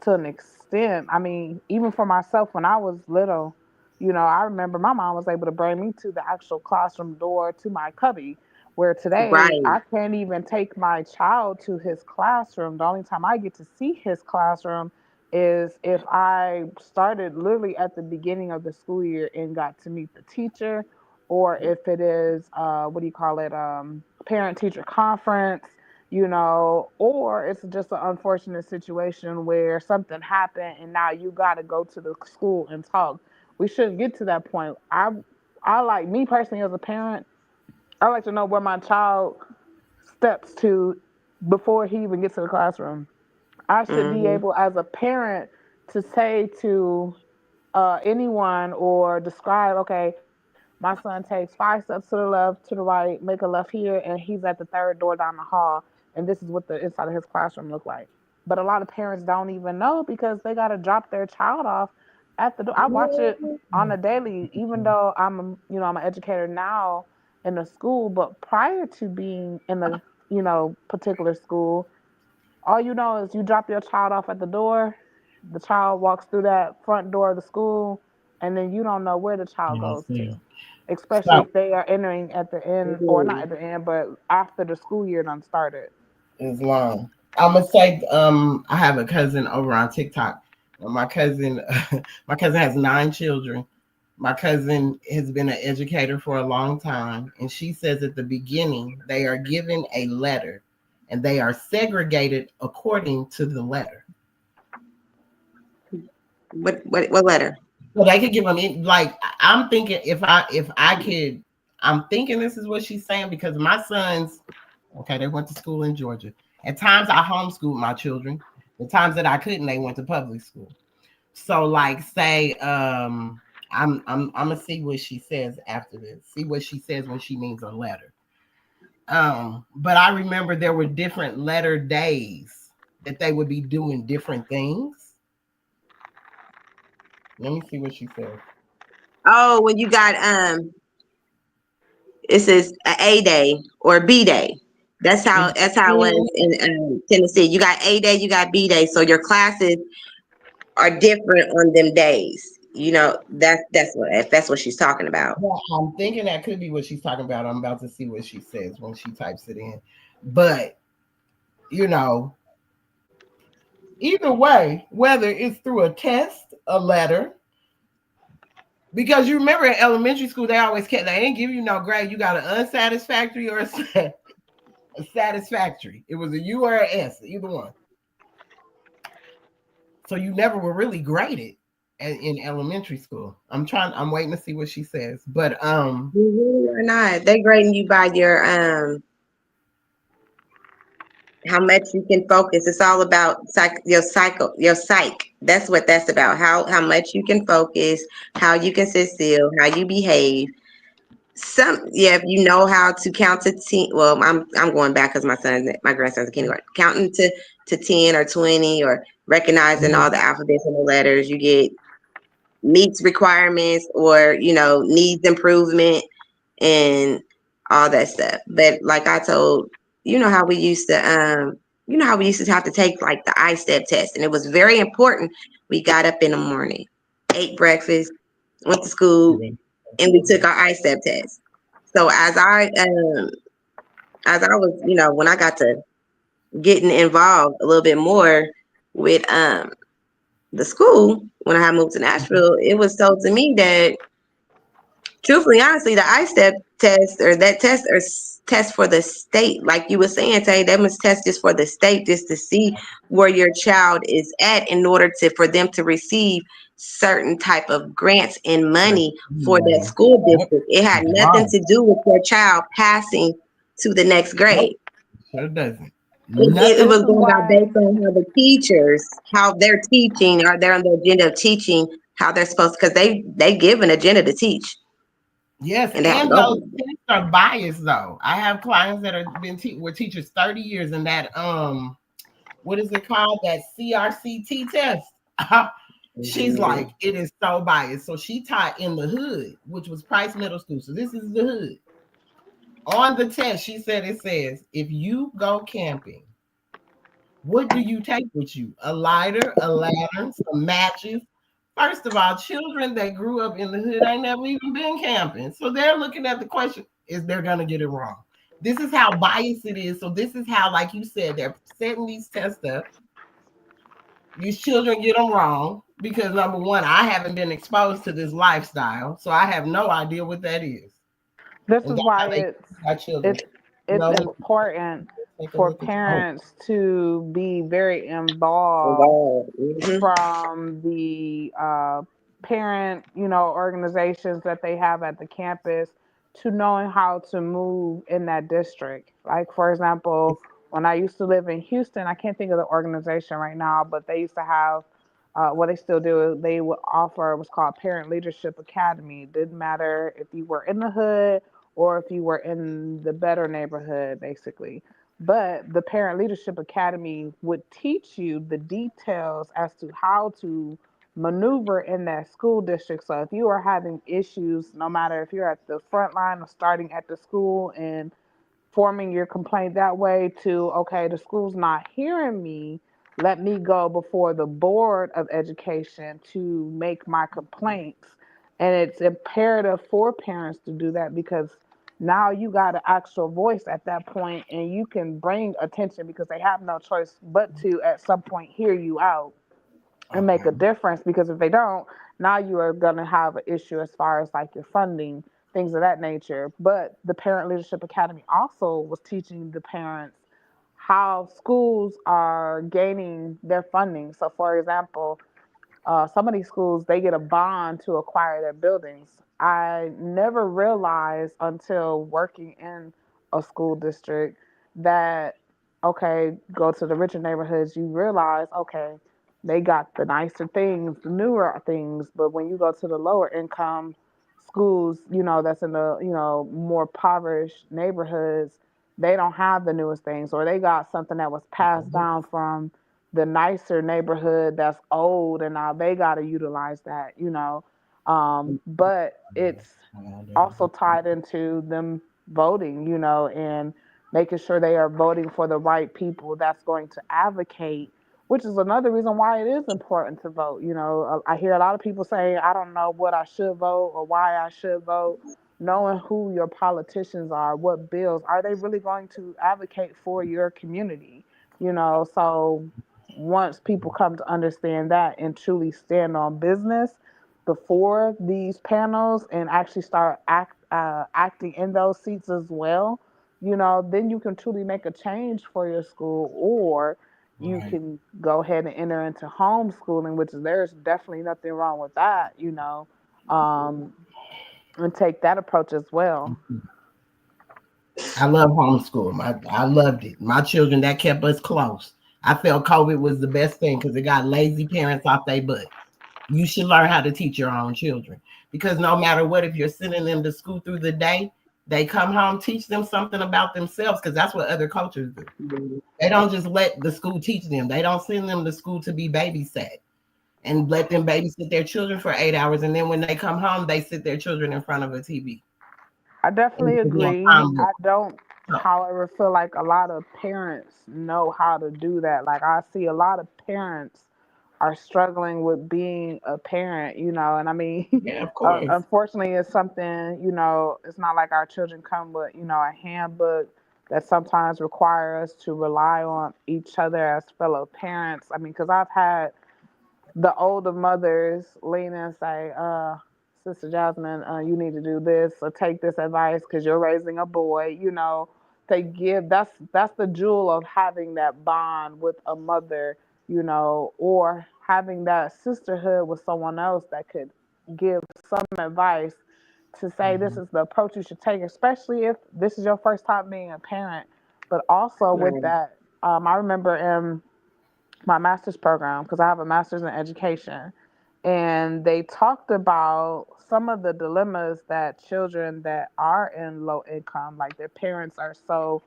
to an extent. I mean, even for myself, when I was little, I remember my mom was able to bring me to the actual classroom door to my cubby, where today Right. I can't even take my child to his classroom. The only time I get to see his classroom is if I started literally at the beginning of the school year and got to meet the teacher, or if it is what do you call it, parent teacher conference, or it's just an unfortunate situation where something happened and now you got to go to the school and talk. We shouldn't get to that point. I like, me personally as a parent, I like to know where my child steps to before he even gets to the classroom. I should be Mm-hmm. able, as a parent, to say to anyone or describe, okay, my son takes 5 steps to the left, to the right, make a left here, and he's at the third door down the hall, and this is what the inside of his classroom look like. But a lot of parents don't even know because they got to drop their child off at the door. I watch it on a daily, even though I'm an educator now in a school, but prior to being in a, particular school, all you know is you drop your child off at the door, the child walks through that front door of the school, and then you don't know where the child Yeah, goes see. to, especially So if they are entering at the end, or not at the end, but after the school year done started. it's long. I'm gonna say, I have a cousin over on TikTok. My cousin, my cousin has 9 children. My cousin has been an educator for a long time, and she says at the beginning they are given a letter, and they are segregated according to the letter. What letter? So they could give them like, I'm thinking, if I could, I'm thinking this is what she's saying, because my sons, okay, they went to school in Georgia. At times I homeschooled my children. The times that I couldn't, they went to public school. So like, say, I'm gonna see what she says after this. See what she says when she means a letter. But I remember there were different letter days that they would be doing different things. Let me see what she says. Oh, when you got it says a day or B day. That's how it was in Tennessee. You got A day, you got B day. So your classes are different on them days. That's what she's talking about. Yeah, I'm thinking that could be what she's talking about. I'm about to see what she says when she types it in. But, you know, either way, whether it's through a test, a letter, because you remember in elementary school, they didn't give you no grade. You got an unsatisfactory or a satisfactory. It was a U or an S, either one. So you never were really graded in elementary school. I'm waiting to see what she says. But You really are not. They're grading you by your how much you can focus. It's all about your psych. That's what that's about. How much you can focus, how you can sit still, how you behave. If you know how to count to 10. Well, I'm going back because my grandson's in kindergarten. Counting to 10 or 20, or recognizing all the alphabets and the letters. You get meets requirements, or needs improvement and all that stuff. But like I told, how we used to have to take like the I-step test, and it was very important. We got up in the morning, ate breakfast, went to school, and we took our I-step test. So as I was, when I got to getting involved a little bit more with the school, when I had moved to Nashville, it was told to me that, truthfully, honestly, the I-step test, or that test, or test for the state, like you were saying, Tay, that must test just for the state, just to see where your child is at, in order for them to receive certain type of grants and money for that school yep, district. It had it's nothing wrong. to do with your child passing to the next Nope, grade. sure doesn't. It Nothing. This was is going by why. based on how the teachers, how they're teaching, or they're on the agenda of teaching, how they're supposed, because they give an agenda to teach, Yes, and they have to and go those by it. tests are biased though. I have clients that have been were teachers 30 years, and that what is it called? That CRCT test. She's Mhm. like, it is so biased. So she taught in the hood, which was Price Middle School. So this is the hood. On the test, she said it says, if you go camping, what do you take with you? A lighter, a lantern, some matches. First of all, children that grew up in the hood ain't never even been camping. So they're looking at the question, is they're going to get it wrong? This is how biased it is. So this is how, like you said, they're setting these tests up. These children get them wrong because, number one, I haven't been exposed to this lifestyle. So I have no idea what that is. This and is that's why how they teach our children. it's You it's know, important take a for look at your own. parents to be very involved Involved. Hmm. from the parent, organizations that they have at the campus to knowing how to move in that district. Like, for example, when I used to live in Houston, I can't think of the organization right now, but they used to have, what they still do, they would offer what's called Parent Leadership Academy. It didn't matter if you were in the hood or if you were in the better neighborhood, basically. But the Parent Leadership Academy would teach you the details as to how to maneuver in that school district. So if you are having issues, no matter if you're at the front line or starting at the school and forming your complaint that way to, okay, the school's not hearing me, let me go before the board of education to make my complaints. And it's imperative for parents to do that because now you got an actual voice at that point and you can bring attention because they have no choice but to at some point hear you out and make Okay. a difference, because if they don't, now you are going to have an issue as far as like your funding, things of that nature. But the Parent Leadership Academy also was teaching the parents how schools are gaining their funding. So for example, some of these schools, they get a bond to acquire their buildings. I never realized until working in a school district that, okay, go to the richer neighborhoods, you realize, okay, they got the nicer things, the newer things, but when you go to the lower income schools, that's in the, more impoverished neighborhoods, they don't have the newest things, or they got something that was passed down from the nicer neighborhood that's old, and now they got to utilize that. But it's also tied into them voting, and making sure they are voting for the right people that's going to advocate, which is another reason why it is important to vote. I hear a lot of people say, I don't know what I should vote or why I should vote. Knowing who your politicians are, what bills are they really going to advocate for your community? So once people come to understand that and truly stand on business before these panels and actually start acting in those seats as well, then you can truly make a change for your school, or you Right. can go ahead and enter into homeschooling, which there's definitely nothing wrong with that, um, and take that approach as well. I love homeschool. I loved it. My children, that kept us close. I felt COVID was the best thing because it got lazy parents off their butt. You should learn how to teach your own children because no matter what, if you're sending them to school through the day, they come home, teach them something about themselves because that's what other cultures do. They don't just let the school teach them. They don't send them to school to be babysat and let them babysit their children for 8 hours. And then when they come home, they sit their children in front of a TV I and definitely give them agree. homework. I don't, So, however, feel like a lot of parents know how to do that. Like, I see a lot of parents are struggling with being a parent, and I mean, yeah, of course. unfortunately, it's something, it's not like our children come with, a handbook that sometimes require us to rely on each other as fellow parents. I mean, because I've had the older mothers lean and say, Sister Jasmine, you need to do this or take this advice because you're raising a boy. They give, that's the jewel of having that bond with a mother, or having that sisterhood with someone else that could give some advice to say this Mhm. is the approach you should take, especially if this is your first time being a parent. But also with Right. that, I remember in my master's program, because I have a master's in education, and they talked about some of the dilemmas that children that are in low income, like their parents are so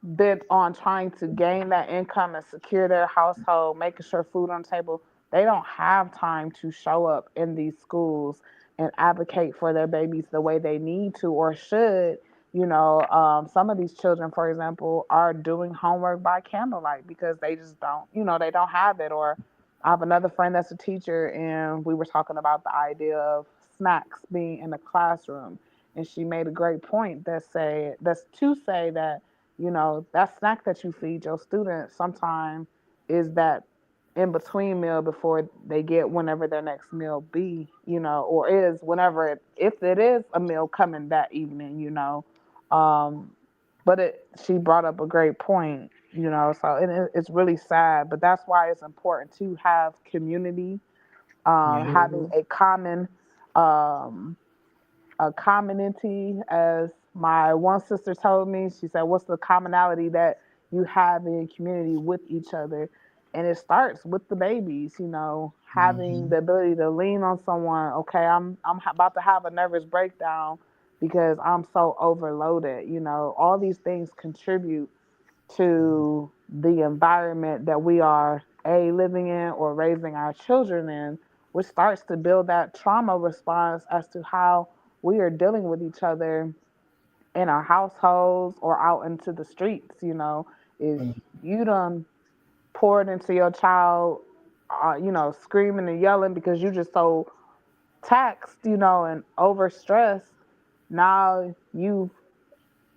bent on trying to gain that income and secure their household, making sure food on the table, they don't have time to show up in these schools and advocate for their babies the way they need to or should. Some of these children, for example, are doing homework by candlelight because they just don't, they don't have it. Or I have another friend that's a teacher, and we were talking about the idea of snacks being in the classroom. And she made a great point that's to say that that snack that you feed your students sometimes is that in between meal before they get whenever their next meal be, or is whenever if it is a meal coming that evening, Um, but she brought up a great point, so it's really sad, but that's why it's important to have community, Yeah. having um, a commonality, as my one sister told me. She said, "What's the commonality that you have in your community with each other?" And it starts with the babies, having Mm-hmm. the ability to lean on someone. Okay, I'm about to have a nervous breakdown because I'm so overloaded. All these things contribute to the environment that we are living in or raising our children in, which starts to build that trauma response as to how we are dealing with each other in our households or out into the streets. If you done poured into your child, screaming and yelling because you just so taxed, and overstressed, now you've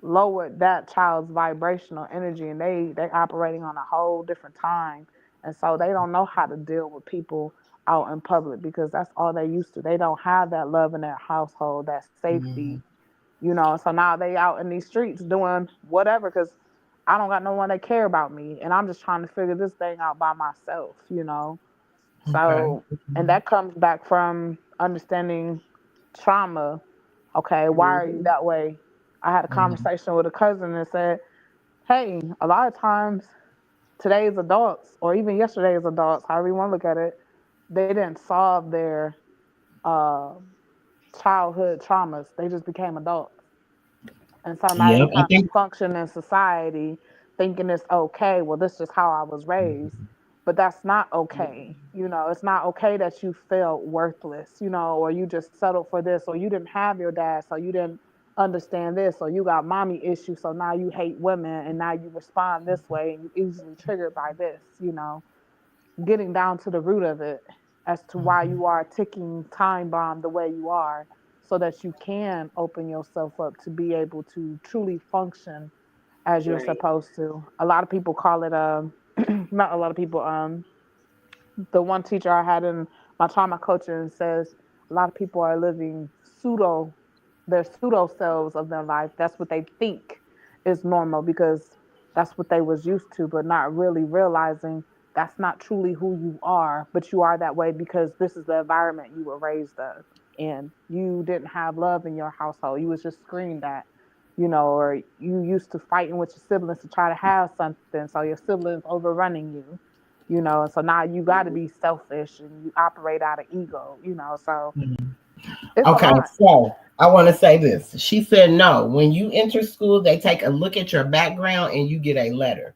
lowered that child's vibrational energy, and they operating on a whole different time, and so they don't know how to deal with people out in public because that's all they used to. They don't have that love in their household, that safety, Mm-hmm. so now they out in these streets doing whatever because I don't got no one that care about me, and I'm just trying to figure this thing out by myself. Okay. So, and that comes back from understanding trauma. Okay, why are you that way? I had a Mm-hmm. conversation with a cousin and said, "Hey, a lot of times today's adults, or even yesterday's adults, however you want to look at it, they didn't solve their uh, childhood traumas. They just became adults, and so now they Yep. I trying to think. function in society, thinking it's okay. Well, this is how I was raised." But that's not okay. It's not okay that you felt worthless, or you just settled for this, or you didn't have your dad, so you didn't understand this, or you got mommy issues, so now you hate women and now you respond this way and you easily triggered by this. Getting down to the root of it as to why Mhm. you are a ticking time bomb the way you are, so that you can open yourself up to be able to truly function as you're Right. supposed to. A lot of people call it not a lot of people, the one teacher I had in my trauma coaching says a lot of people are living their pseudo selves of their life. That's what they think is normal because that's what they was used to, but not really realizing that's not truly who you are, but you are that way because this is the environment you were raised in. You didn't have love in your household. You was just screamed at, or you used to fighting with your siblings to try to have something, so your siblings overrunning you. And so now you got to be selfish and you operate out of ego. So Mhm. it's a Okay, lot. so I want to say this. She said no. When you enter school, they take a look at your background and you get a letter.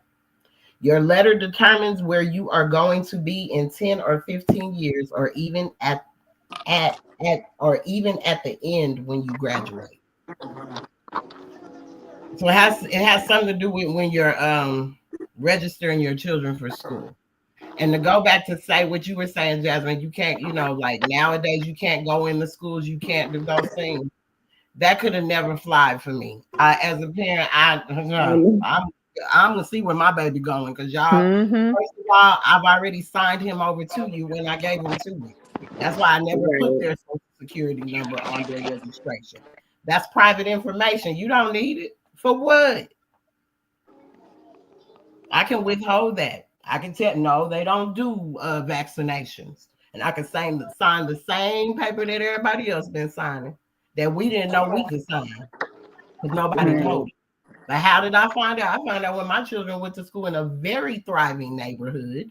Your letter determines where you are going to be in 10 or 15 years, or even at the end when you graduate. So it has something to do with when you're registering your children for school. And to go back to say what you were saying, Jasmine, you can't, like nowadays you can't go in the schools, you can't do those things. That could have never fly for me. As a parent, I'm gonna see where my baby going because y'all. Mm-hmm. First of all, I've already signed him over to you when I gave him to you. That's why I never put Right. their social security number on their registration. That's private information. You don't need it for what? I can withhold that. I can tell no, they don't do vaccinations, and I can sign the same paper that everybody else been signing that we didn't know we could sign because nobody Right. told us. But how did I find out? I found out when my children went to school in a very thriving neighborhood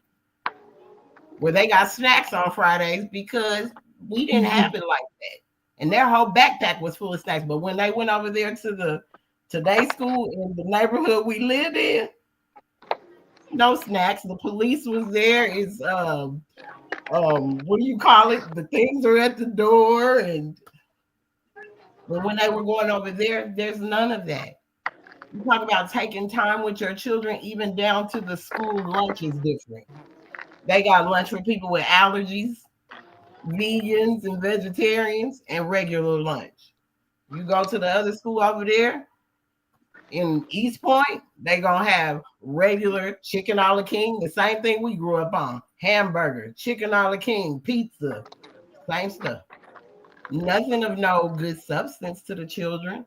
where they got snacks on Fridays because we didn't have it like that. And their whole backpack was full of snacks. But when they went over there to the today school in the neighborhood we lived in, no snacks. The police was there. It's what do you call it? The things are at the door. And but when they were going over there, there's none of that. You talk about taking time with your children, even down to the school lunch is different. They got lunch for people with allergies, vegans and vegetarians, and regular lunch. You go to the other school over there in East Point, they gonna have regular chicken a la king, the same thing we grew up on, hamburger, chicken a la king, pizza, same stuff. Nothing of no good substance to the children.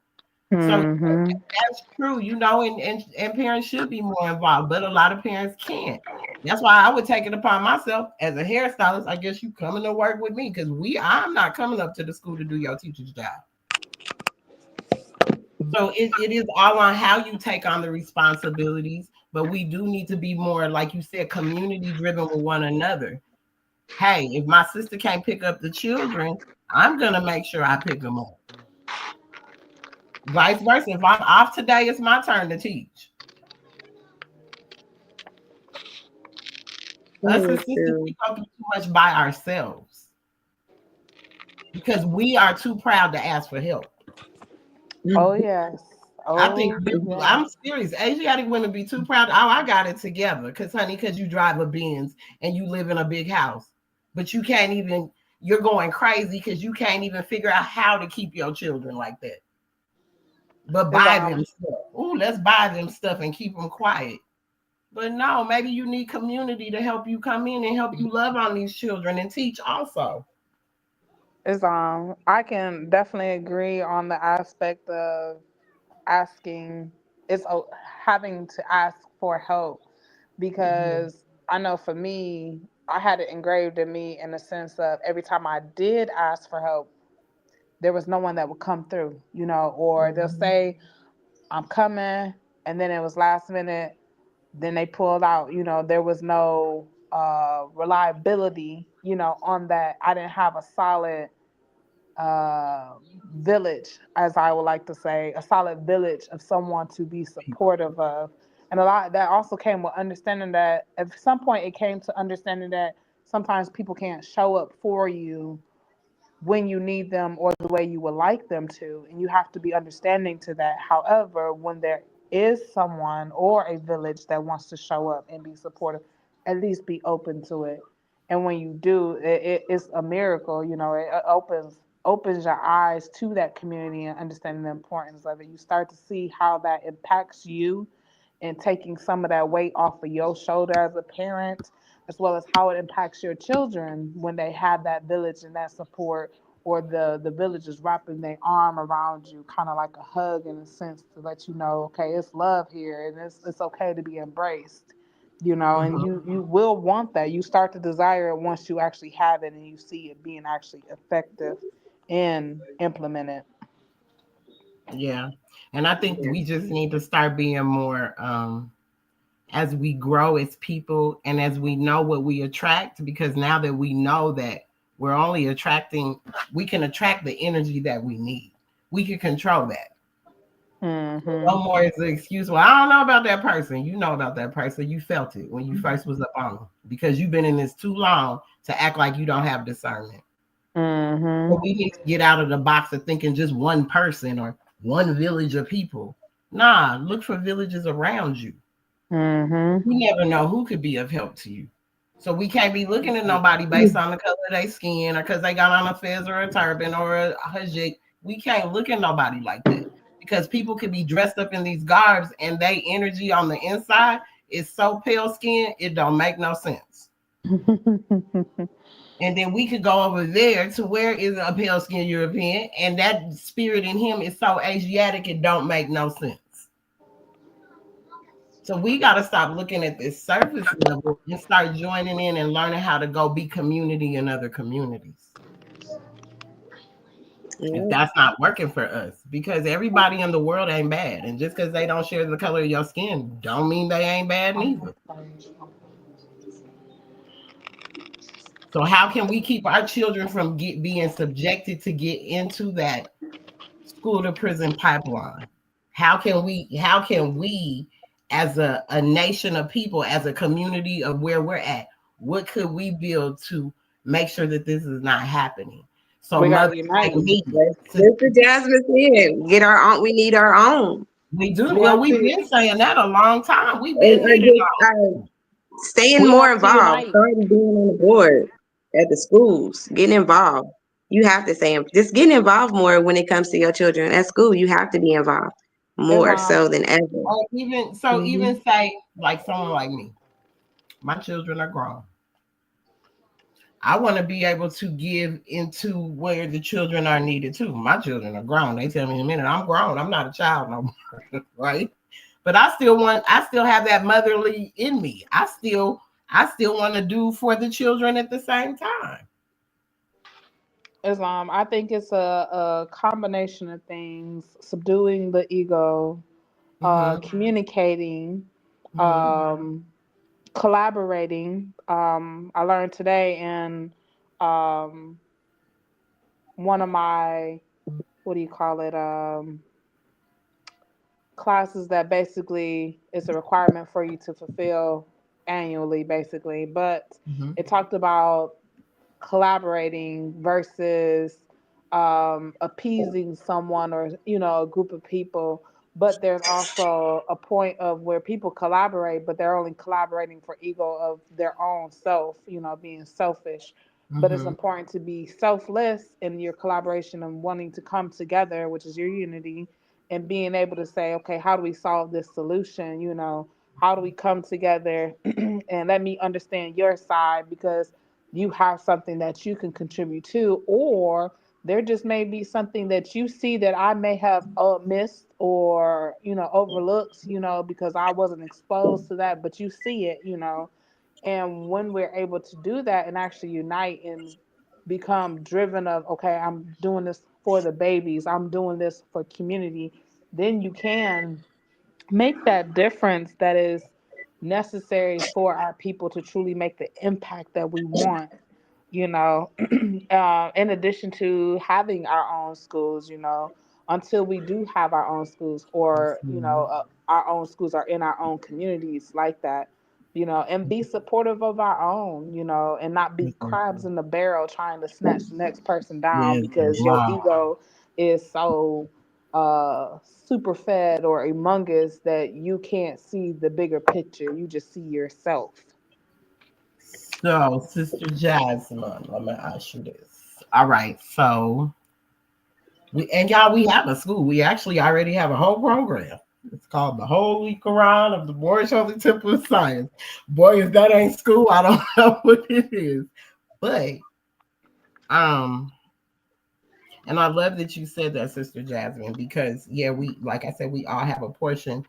So Mm-hmm. that's true, and parents should be more involved, but a lot of parents can't. That's why I would take it upon myself as a hairstylist. I guess you coming to work with me because I'm not coming up to the school to do your teacher's job. So it is all on how you take on the responsibilities, but we do need to be more, like you said, community driven with one another. Hey, if my sister can't pick up the children, I'm gonna make sure I pick them up. Vice versa. If I'm off today, it's my turn to teach. Us as sisters, we go through too much by ourselves because we are too proud to ask for help. Oh yes. I think Oh yes. I'm serious. Asiatic women be too proud. Oh, I got it together. Because you drive a Benz and you live in a big house, but you can't even. You're going crazy because you can't even figure out how to keep your children like that. But Is buy them stuff. Ooh, let's buy them stuff and keep them quiet. But no, maybe you need community to help you come in and help you love on these children and teach also. is I can definitely agree on the aspect of asking it's having to ask for help, because I know for me, I had it engraved in me in the sense of every time I did ask for help, there was no one that would come through, or they'll say, I'm coming, and then it was last minute, then they pulled out, there was no reliability, on that. I didn't have a solid uh, village, as I would like to say, a solid village of someone to be supportive of. And a lot that also came with understanding that at some point it came to understanding that sometimes people can't show up for you when you need them or the way you would like them to. And you have to be understanding to that. However, when there is someone or a village that wants to show up and be supportive, at least be open to it. And when you do, it's a miracle. It opens your eyes to that community and understanding the importance of it. You start to see how that impacts you and taking some of that weight off of your shoulder as a parent, as well as how it impacts your children when they have that village and that support, or the village is wrapping their arm around you, kind of like a hug in a sense, to let you know, okay, it's love here and it's okay to be embraced. And Mhm. you will want that. You start to desire it once you actually have it and you see it being actually effective and implemented. Yeah. And I think we just need to start being more as we grow as people and as we know what we attract, because now that we know that we're only attracting, we can attract the energy that we need. We can control that. No Mm-hmm. more is the excuse. Well, I don't know about that person. You know about that person. You felt it when you first was up on them because you've been in this too long to act like you don't have discernment. So Mm-hmm. we need to get out of the box of thinking just one person or one village of people. Nah, look for villages around you. Mm-hmm. You never know who could be of help to you. So we can't be looking at nobody based on the color of their skin or because they got on a fez or a turban or a hajik. We can't look at nobody like that because people could be dressed up in these garbs and they energy on the inside is so pale skin, it don't make no sense. And then we could go over there to where is a pale skin European, and that spirit in him is so Asiatic, it don't make no sense. So we got to stop looking at this surface level and start joining in and learning how to go be community in other communities. If that's not working for us, because everybody in the world ain't bad, and just because they don't share the color of your skin, don't mean they ain't bad neither. So how can we keep our children from being subjected to get into that school to prison pipeline? How can we as a nation of people, as a community of where we're at, what could we build to make sure that this is not happening? So We gotta mothers like unite. me, Mr. Jasmine said, get our own. We need our own. we do We well, have we've to. been saying that a long time. We've And been needing staying We more have to involved, unite. starting being on the board at the schools, getting involved. You have to say just getting involved more when it comes to your children at school. You have to be involved Is more so than ever. or even Hmm. say like someone like me. My children are grown. I want to be able to give into where the children are needed too. My children are grown. They tell me in a minute, I'm grown. I'm not a child no more, right? But I still have that motherly in me. I still want to do for the children at the same time. Islam, I think it's a combination of things: subduing the ego, Mm-hmm. communicating, Mm-hmm. um, collaborating. I learned today in um, one of my, what do you call it, classes that basically is a requirement for you to fulfill annually, basically. But Mm-hmm. it talked about collaborating versus appeasing someone, or a group of people. But there's also a point of where people collaborate, but they're only collaborating for ego of their own self, being selfish. But it's Mm-hmm. important to be selfless in your collaboration and wanting to come together, which is your unity, and being able to say, okay, how do we solve this solution? How do we come together and let me understand your side, because you have something that you can contribute to, or there just may be something that you see that I may have missed, or overlooked, because I wasn't exposed to that, but you see it, and when we're able to do that and actually unite and become driven of, okay, I'm doing this for the babies, I'm doing this for community, then you can make that difference that is necessary for our people to truly make the impact that we want, in addition to having our own schools, until we do have our own schools, or our own schools are in our own communities like that, and be supportive of our own, and not be crabs in the barrel trying to snatch the next person down Yes, because your wow. ego is so super fed or humongous that you can't see the bigger picture. You just see yourself. So, Sister Jasmine, let me ask you this. All right, so we have a school. We actually already have a whole program. It's called the Holy Quran of the Moorish Holy Temple of Science. Boy, if that ain't school, I don't know what it is. But um, and I love that you said that, Sister Jasmine, because yeah, we like I said, we all have a portion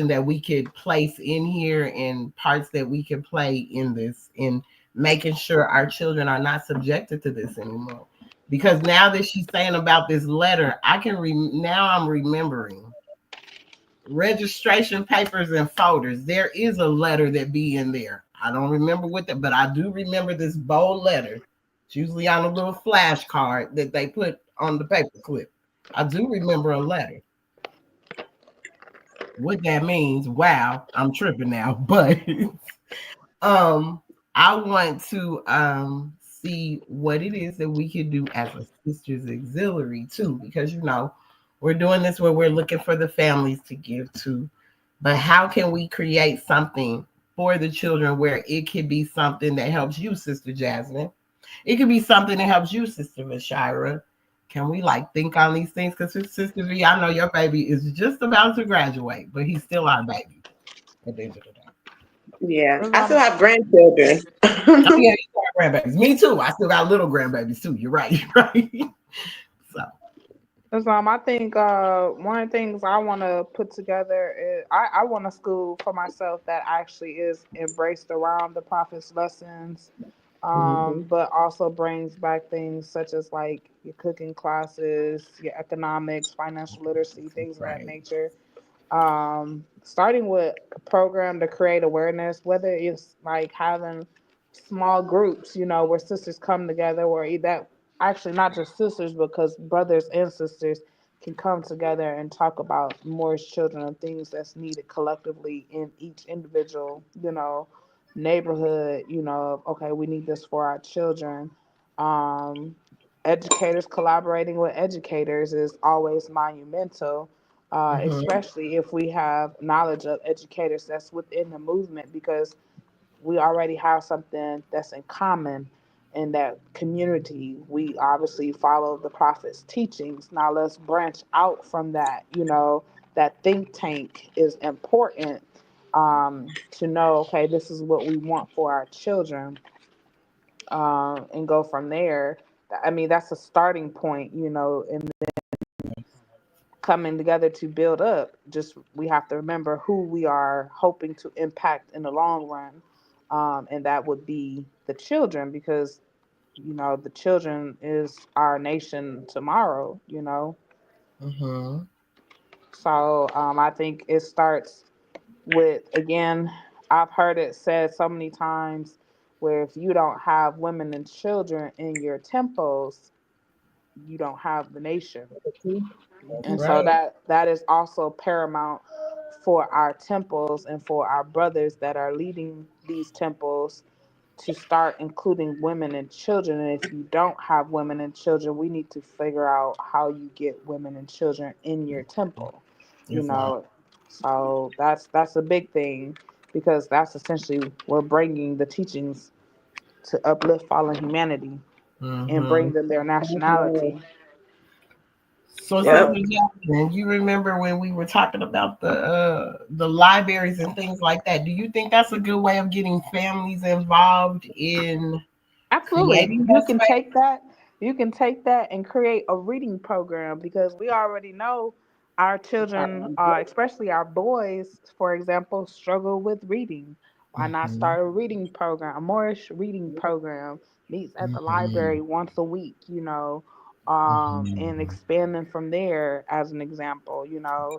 that we could place in here, and parts that we can play in this, in making sure our children are not subjected to this anymore. Because now that she's saying about this letter, now I'm remembering registration papers and folders. There is a letter that be in there. I don't remember what that, but I do remember this bold letter. It's usually on a little flashcard that they put on the paper clip. I do remember a letter. What that means, wow, I'm tripping now. But um I want to see what it is that we can do as a sisters auxiliary too, because we're doing this where we're looking for the families to give to, but how can we create something for the children where it could be something that helps you, Sister Jasmine? It could be something that helps you, Sister Vashira. Can we think on these things? Because Sister V, I know your baby is just about to graduate, but he's still our baby at the end of the day. Yeah, I still Islam, have grandchildren. Oh yeah, you got grandbabies. Me too. I still got little grandbabies too. You're right. You're right. So. I think one of the things I want to put together is I want a school for myself that actually is embraced around the prophet's lessons, Mhm. but also brings back things such as like your cooking classes, your economics, financial literacy, things of that Right. nature. Starting with a program to create awareness, whether it's like having small groups, where sisters come together, or that actually not just sisters, because brothers and sisters can come together and talk about Moorish children and things that's needed collectively in each individual, neighborhood, okay, we need this for our children. Um, Educators collaborating with educators is always monumental, Mhm. especially if we have knowledge of educators that's within the movement, because we already have something that's in common in that community. We obviously follow the prophet's teachings. Now let's branch out from that. That think tank is important, to know, okay, this is what we want for our children. and go from there. I mean, that's a starting point, and coming together to build up. Just we have to remember who we are hoping to impact in the long run, and that would be the children, because the children is our nation tomorrow. Mm-hmm. So I think it starts with, again, I've heard it said so many times, where if you don't have women and children in your temples, you don't have the nation. That's And so right. that is also paramount for our temples and for our brothers that are leading these temples, to start including women and children. And if you don't have women and children, we need to figure out how you get women and children in your temple. You That's right. know, so that's a big thing, because that's essentially, we're bringing the teachings to uplift fallen humanity and Mm-hmm. bring them their nationality. So, Yep. Sister Jasmine, you remember when we were talking about the libraries and things like that? Do you think that's a good way of getting families involved in Absolutely. creating that space? You can take that and create a reading program, because we already know our children, especially our boys, for example, struggle with reading. Why not Mm-hmm. start a reading program, a Moorish reading program, meets at the Mm-hmm. library once a week, and Mm-hmm. expanding from there, as an example,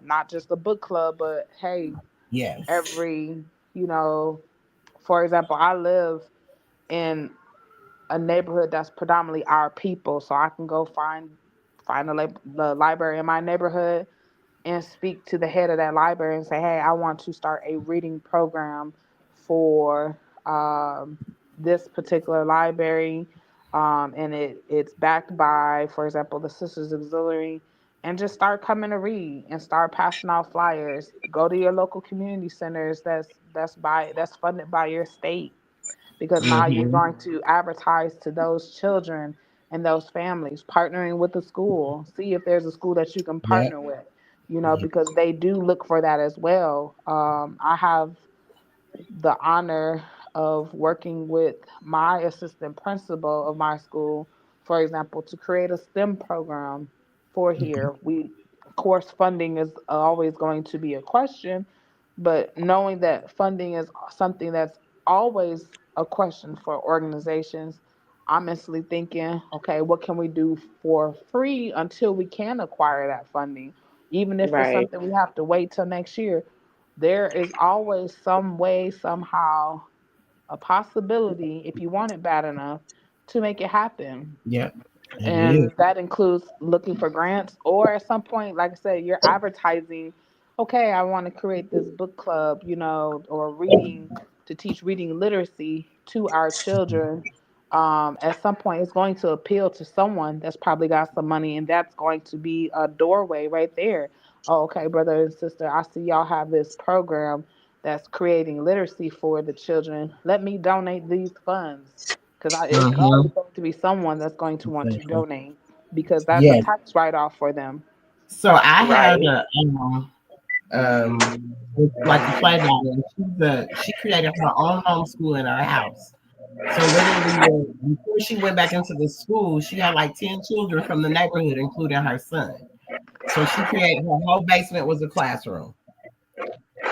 not just a book club, but hey, Yes. every, you know, for example, I live in a neighborhood that's predominantly our people, so I can go find the library in my neighborhood and speak to the head of that library and say, hey, I want to start a reading program for this particular library, and it's backed by, for example, the Sisters Auxiliary, and just start coming to read and start passing out flyers. Go to your local community centers that's funded by your state, because now you're Mm-hmm. going to advertise to those children and those families, partnering with the school. See if there's a school that you can Yep. partner with, Yep. because they do look for that as well. I have the honor of working with my assistant principal of my school, for example, to create a STEM program for Okay. here. Of course, funding is always going to be a question, but knowing that funding is something that's always a question for organizations, I'm instantly thinking, okay, what can we do for free until we can acquire that funding? Even if it's Right. something we have to wait till next year, there is always some way, somehow, a possibility, if you want it bad enough, to make it happen. Yep. It is. And that includes looking for grants, or at some point, like I said, you're advertising, okay, I want to create this book club, or reading, to teach reading literacy to our children. At some point, it's going to appeal to someone that's probably got some money, and that's going to be a doorway right there. Oh, okay, brother and sister, I see y'all have this program that's creating literacy for the children. Let me donate these funds, because it's Mm-hmm. always going to be someone that's going to want to Exactly. donate, because that's a Yes. tax write off for them. So I had Right. um like a play daughter, and she created her own homeschool in her house. So literally, before she went back into the school, she had like 10 children from the neighborhood, including her son. So she created her whole basement was a classroom.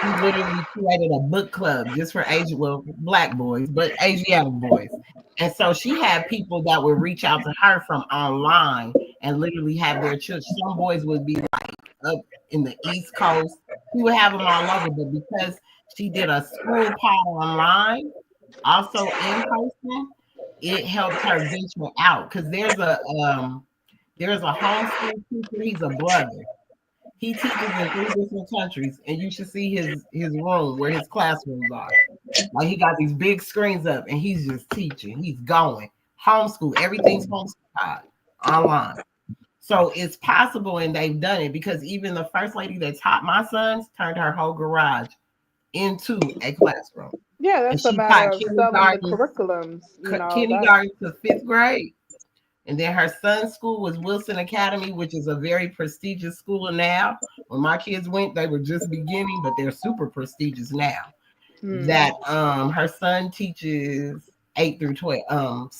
She literally created a book club just for Asian, well, black boys, but Asiatic boys. And so she had people that would reach out to her from online and literally have their children. Some boys would be up in the East Coast. She would have them all over, but because she did a school pod online, also in person, it helped her venture out. Because there's a homeschool teacher. He's a brother. He teaches in 3 different countries, and you should see his room where his classrooms are. Like he got these big screens up, and he's just teaching. He's going homeschool. Everything's homeschool online. So it's possible, and they've done it because even the first lady that taught my sons turned her whole garage into a classroom, Yeah, and that's a she matter taught of selling the curriculums. That. kindergarten to 5th grade. And then her son's school was Wilson Academy, which is a very prestigious school now. When my kids went, they were just beginning, but they're super prestigious now. Hmm. That her son teaches. 6 through 12.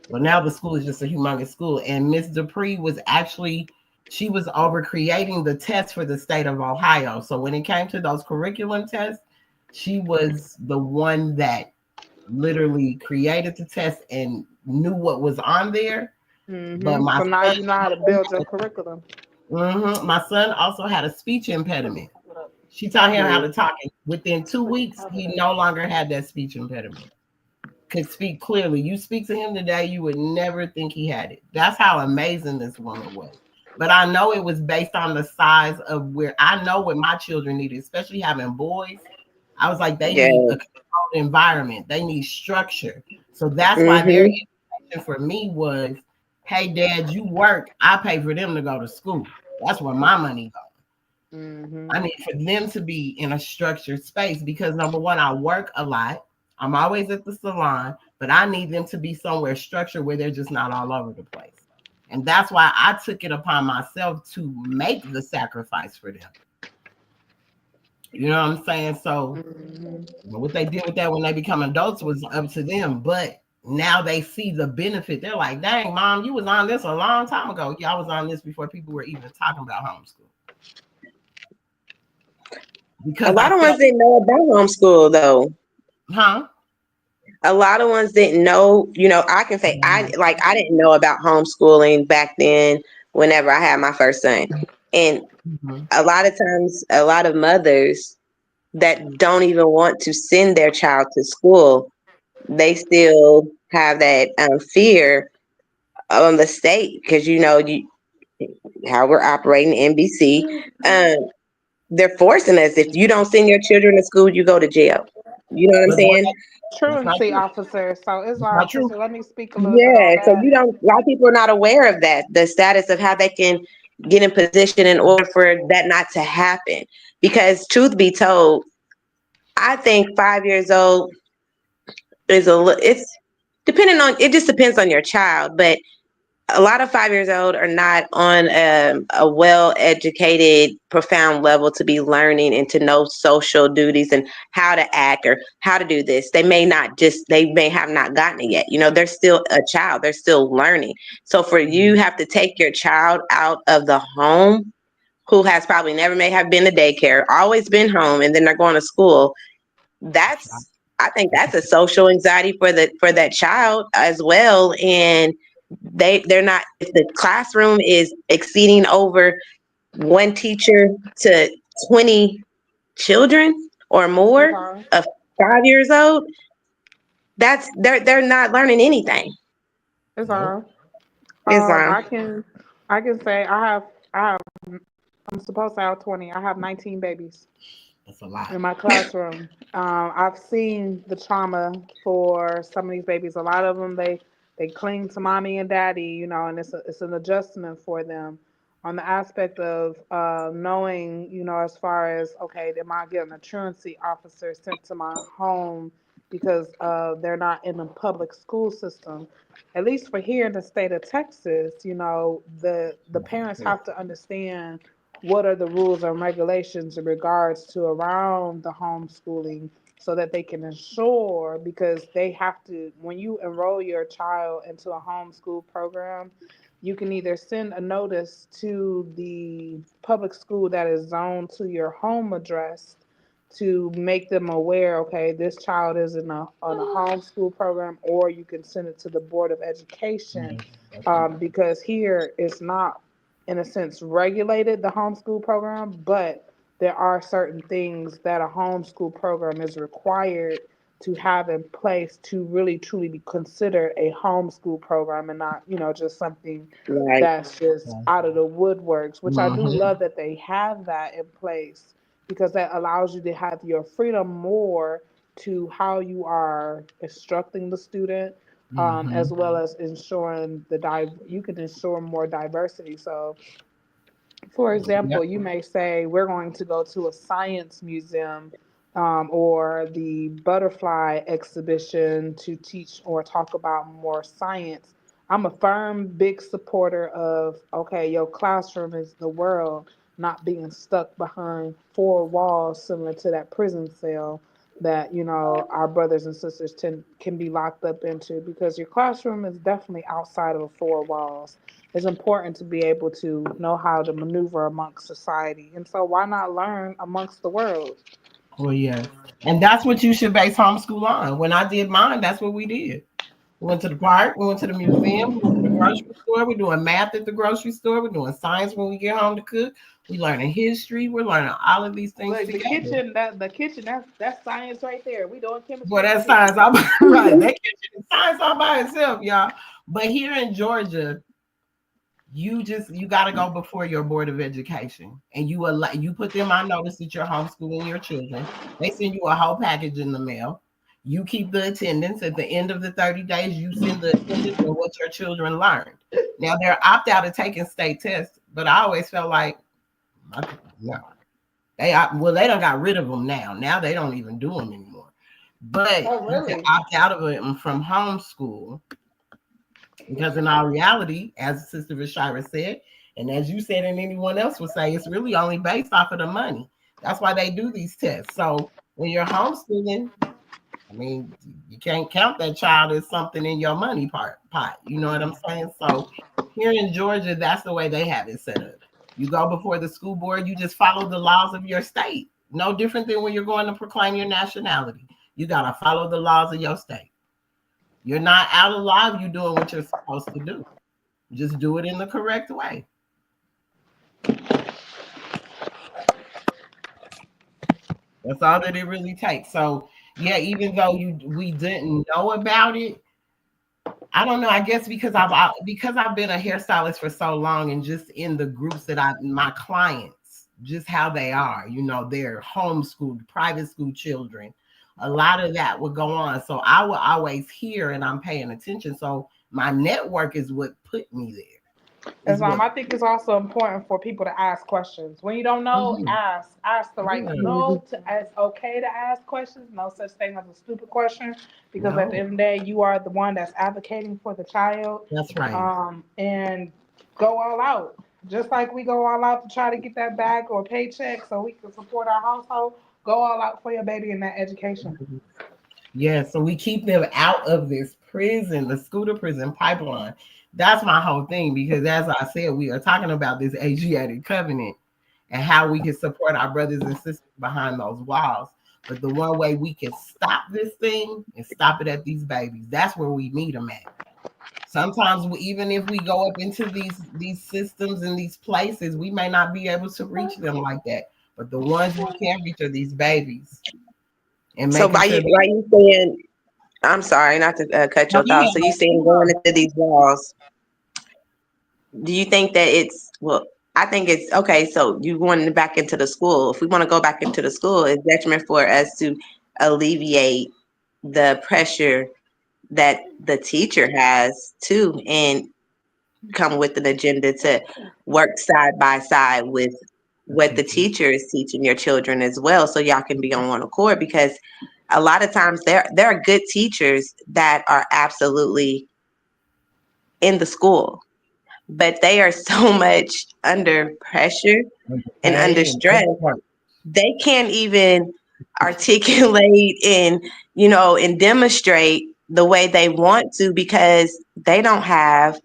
Well, now the school is just a humongous school. And Miss Dupree was actually, she was over creating the test for the state of Ohio. So when it came to those curriculum tests, she was the one that literally created the test and knew what was on there. But So my now son, you know how to build your curriculum. my son also had a speech impediment. She taught him how to talk. And within 2 weeks, he no longer had that speech impediment. Could speak clearly. You speak to him today, you would never think he had it. That's how amazing this woman was. But I know it was based on the size of where I know what my children needed, especially having boys. I was like, they Yeah. need a controlled environment. They need structure. So that's why their Mm-hmm. information for me was, hey, dad, you work. I pay for them to go to school. That's where my money goes. I need for them to be in a structured space because number one, I work a lot. I'm always at the salon, but I need them to be somewhere structured where they're just not all over the place. And that's why I took it upon myself to make the sacrifice for them. You know what I'm saying? So what they did with that when they become adults was up to them. But now they see the benefit. They're like, dang, mom, you was on this a long time ago. Yeah, I was on this before people were even talking about homeschool. A Because I lot of ones felt, didn't know about homeschool though. huh? A lot of ones didn't know, I can say I didn't know about homeschooling back then whenever I had my first son. And Mhm. a lot of times a lot of mothers that don't even want to send their child to school, they still have that fear on the state because how we're operating NBC. Um, they're forcing us. If you don't send your children to school, you go to jail. You know what I'm But saying? that's not Truancy true. officer. So That's not Islam, true. so let me speak a little bit on Yeah. So that. you don't. A lot of people are not aware of that. The status of how they can get in position in order for that not to happen. Because truth be told, I think 5 years old is it's depending on. It just depends on your child, but a lot of 5 years old are not on a well educated, profound level to be learning and to know social duties and how to act or how to do this. They may have not gotten it yet. They're still a child, they're still learning. So for you have to take your child out of the home who has probably never may have been to daycare, always been home, and then they're going to school. That's I think that's a social anxiety for that child as well. And they're not, if the classroom is exceeding over one teacher to 20 children or It's more all. of 5 years old, that's they're not learning anything. It's Nope. all. Islam. I can say I have I'm supposed to have 20. I have 19 babies That's a lot. in my classroom. I've seen the trauma for some of these babies. A lot of them they cling to mommy and daddy, and it's an adjustment for them. On the aspect of knowing, as far as okay, am I getting a truancy officer sent to my home because they're not in the public school system? At least for here in the state of Texas, the parents have to understand what are the rules and regulations in regards to around the homeschooling so that they can ensure, because they have to, when you enroll your child into a homeschool program, you can either send a notice to the public school that is zoned to your home address to make them aware, okay, this child is in on a homeschool program, or you can send it to the Board of Education, That's right. because here it's not, in a sense, regulated, the homeschool program, but there are certain things that a homeschool program is required to have in place to really truly be considered a homeschool program and not, just something Right. that's just out of the woodworks, which I do Mm-hmm. love that they have that in place because that allows you to have your freedom more to how you are instructing the student, Mm-hmm. as well as ensuring you can ensure more diversity. So, for example, Yep. you may say we're going to go to a science museum, or the butterfly exhibition to teach or talk about more science. I'm a firm, big supporter of okay, your classroom is the world, not being stuck behind four walls similar to that prison cell. that our brothers and sisters can be locked up into, because your classroom is definitely outside of the four walls. It's important to be able to know how to maneuver amongst society, and so why not learn amongst the world? Well, yes. And that's what you should base homeschool on. When I did mine, that's what we did. We went to the park, we went to the museum, we went to the grocery store. We're doing math at the grocery store. We're doing science when we get home to cook. We learning history. We're learning all of these things Like together. the kitchen, that's science right there. We doing Boy, chemistry in the that's kitchen. science all by right. That kitchen is science all by itself, y'all. But here in Georgia, you got to go before your board of education, and you put them on notice that you're homeschooling your children. They send you a whole package in the mail. You keep the attendance. At the end of the 30 days, you send the attendance and what your children learned. Now they're opt out of taking state tests, but I always felt like no, they don't got rid of them now. Now they don't even do them anymore. But Oh, you can really? opt out of it from homeschool, because in our reality, as Sister Rashira said, and as you said, and anyone else would say, it's really only based off of the money. That's why they do these tests. So when you're homeschooling, I mean, you can't count that child as something in your money pot. You know what I'm saying? So here in Georgia, that's the way they have it set up. You go before the school board, you just follow the laws of your state. No different than when you're going to proclaim your nationality. You got to follow the laws of your state. You're not out of line. You're doing what you're supposed to do. Just do it in the correct way. That's all that it really takes. So yeah, even though we didn't know about it, I don't know. I guess because I've been a hairstylist for so long, and just in the groups that my clients, just how they are, they're homeschooled, private school children. A lot of that would go on. So I will always hear, and I'm paying attention. So my network is what put me there. As Is what. I think it's also important for people to ask questions. When you don't know, Mhm. ask the right. Yeah. No, it's okay to ask questions. No such thing as a stupid question, because at the No, end of the day, you are the one that's advocating for the child, that's right. and go all out. Just like we go all out to try to get that bag or paycheck so we can support our household. Go all out for your baby in that education. Yeah, so we keep them out of this prison, the school to prison pipeline. That's my whole thing, because as I said, we are talking about this Asiatic Covenant and how we can support our brothers and sisters behind those walls. But the one way we can stop this thing is stop it at these babies. That's where we meet them at. Sometimes even if we go up into these systems and these places, we may not be able to reach them like that. But the ones we can reach are these babies, and So making by sure you, that. by you saying, I'm sorry, not to cut No, your you thoughts. So you have saying going into these walls, do you think that it's, well, I think it's okay. So you going back into the school. If we want to go back into the school, it's detriment for us to alleviate the pressure that the teacher has too, and come with an agenda to work side by side with the what the teachers. teacher is teaching your children as well, so y'all can be on one accord. Because a lot of times there are good teachers that are absolutely in the school, but they are so much under pressure and under Underpaid and stress, overworked. they can't even articulate and and demonstrate the way they want to, because they don't have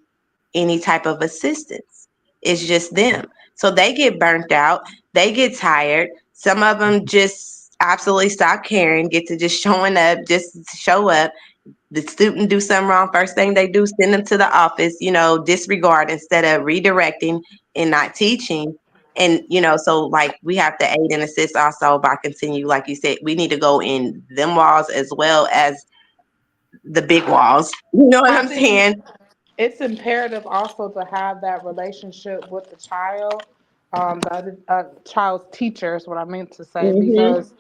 any type of assistance. It's just them. So they get burnt out, they get tired. Some of them just absolutely stop caring, get to just showing up, just show up. The student do something wrong, first thing they do, send them to the office, disregard instead of redirecting and not teaching. And so like we have to aid and assist also by continue, like you said, we need to go in them walls as well as the big walls. You know what I I'm think saying? it's imperative also to have that relationship with the child, the other, child's teacher is what I meant to say, Hmm. because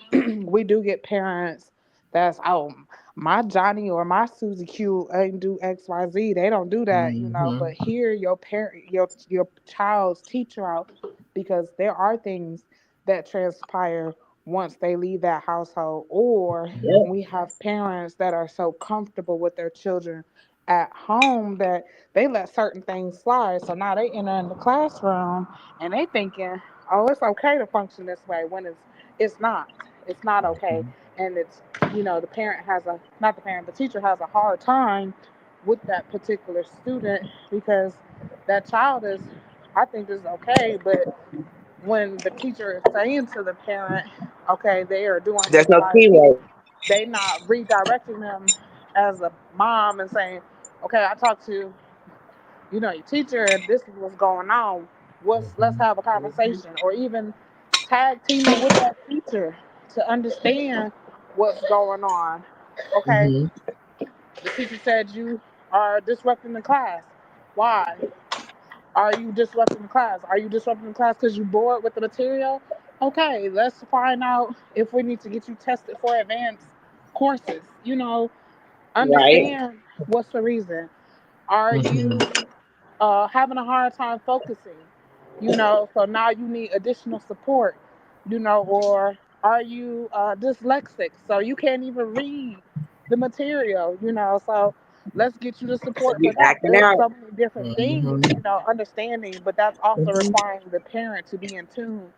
we do get parents that's, oh, my Johnny or my Susie Q ain't do XYZ. They don't do that, Mm-hmm. but hear your parent, your child's teacher out, because there are things that transpire once they leave that household, or we have parents that are so comfortable with their children at home that they let certain things slide. So now they enter in the classroom and they thinking, oh, it's okay to function this way, when it's not. It's not okay. and it's, the parent has a not the parent, the teacher has a hard time with that particular student because that child is, I think this is okay, but when the teacher is saying to the parent, okay, they are doing There's X, no Y, Z, keyword. they not redirecting them as a mom and saying, okay, I talked to, your teacher and this is what's going on. Let's have a conversation, or even tag teaming with that teacher to understand what's going on. Okay, Mm-hmm. the teacher said you are disrupting the class. Why? Are you disrupting the class? Are you disrupting the class because you're bored with the material? Okay, let's find out if we need to get you tested for advanced courses. Right. Understand what's the reason. Are Mm-hmm. you having a hard time focusing? So now you need additional support. Or are you dyslexic so you can't even read the material? So let's get you the support for You that. acting There's out. so many different things, Mm-hmm. understanding, but that's also requiring the parent to be in tune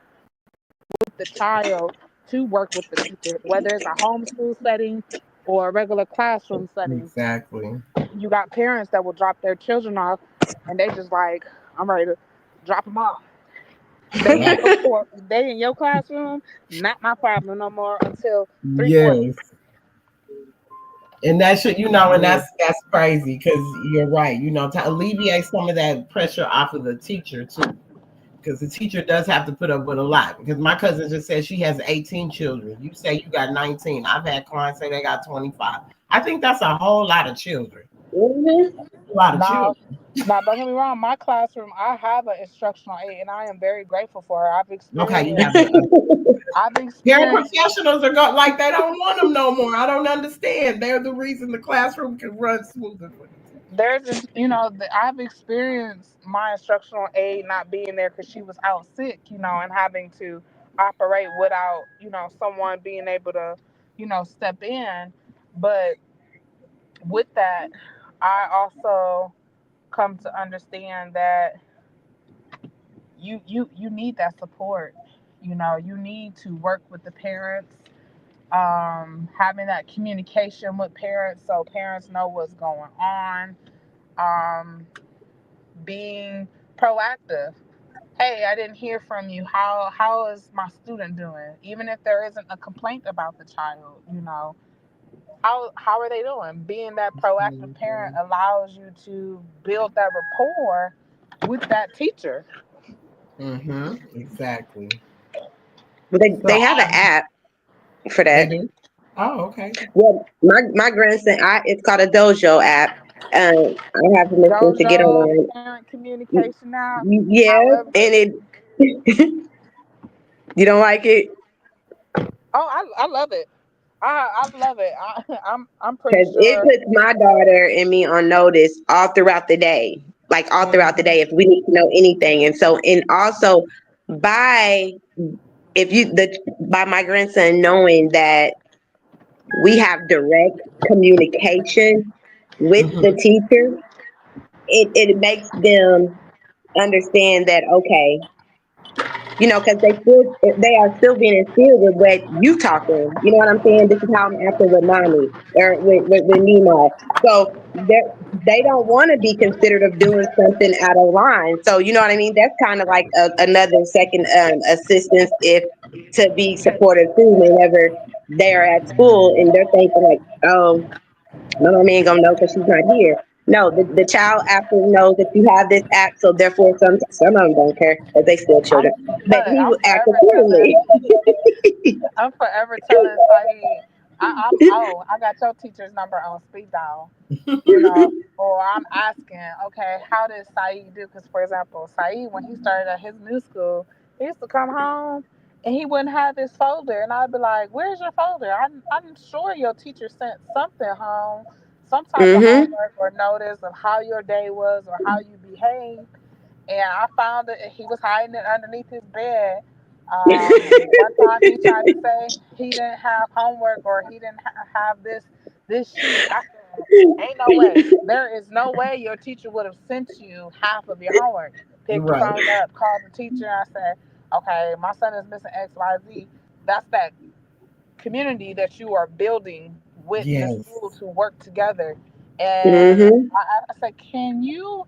with the child to work with the teacher, whether it's a homeschool setting or a regular classroom setting. Exactly. You got parents that will drop their children off and they just like, I'm ready to drop them off. They in Right. your court, they in your classroom, not my problem no more until 3 4 years. Yes. And that should, and that's crazy because you're right. To alleviate some of that pressure off of the teacher too, because the teacher does have to put up with a lot. Because my cousin just said she has 18 children. You say you got 19. I've had clients say they got 25. I think that's a whole lot of children. Hmm. A lot of Now, children. now don't get me wrong, my classroom, I have an instructional aide and I am very grateful for her. Okay, you have a I've experienced paraprofessionals are going like they don't want them no more. I don't understand. They're the reason the classroom can run smoother for the teacher. there's this, I've experienced my instructional aide not being there because she was out sick, and having to operate without, someone being able to, step in. But with that, I also come to understand that you need that support. You need to work with the parents, having that communication with parents so parents know what's going on, um, being proactive. Hey, I didn't hear from you. How is my student doing? Even if there isn't a complaint about the child, how are they doing? Being that proactive parent allows you to build that rapport with that teacher. Mm-hmm. Exactly. But So they have an app for they that. do. Oh, okay. Well, my grandson, it's called a Dojo app. I have permission to get Dojo online. parent communication app. Yeah, However, and it you don't like it oh, I love it. I love it. I'm pretty because it sure. puts my daughter and me on notice all throughout the day, like all throughout the Mhm. day, if we need to know anything. And so, and also by if you the by my grandson knowing that we have direct communication with the Mm-hmm. teacher, it makes them understand that okay, because they are still being instilled with what you talking. You know what I'm saying? This is how I'm acting with mommy or with Nemo. So they don't want to be considered of doing something out of line. So you know what I mean? That's kind of like another second assistance if to be supportive too whenever they are at school and they're thinking like, oh, my mom ain't gonna know because she's not here. No, the child absolutely knows that you have this app, so therefore some of them don't care because they still I'm children. But he I'm will act forever accordingly. telling I'm forever telling Saeed, I got your teacher's number on speed dial, or I'm asking, okay, how did Saeed do? Because, for example, Saeed, when he started at his new school, he used to come home and he wouldn't have his folder. And I'd be like, where's your folder? I'm sure your teacher sent something home, some type of Mm-hmm. homework or notice of how your day was or how you behaved. And I found it. He was hiding it underneath his bed. One time he tried to say he didn't have homework or he didn't have this sheet. I said, "Ain't no way. There is no way your teacher would have sent you half of your homework." Picked the Right. phone up, called the teacher. I said, "Okay, my son is missing X, Y, Z." That's that community that you are building with the school Yes. to work together. And Mm-hmm. I said, can you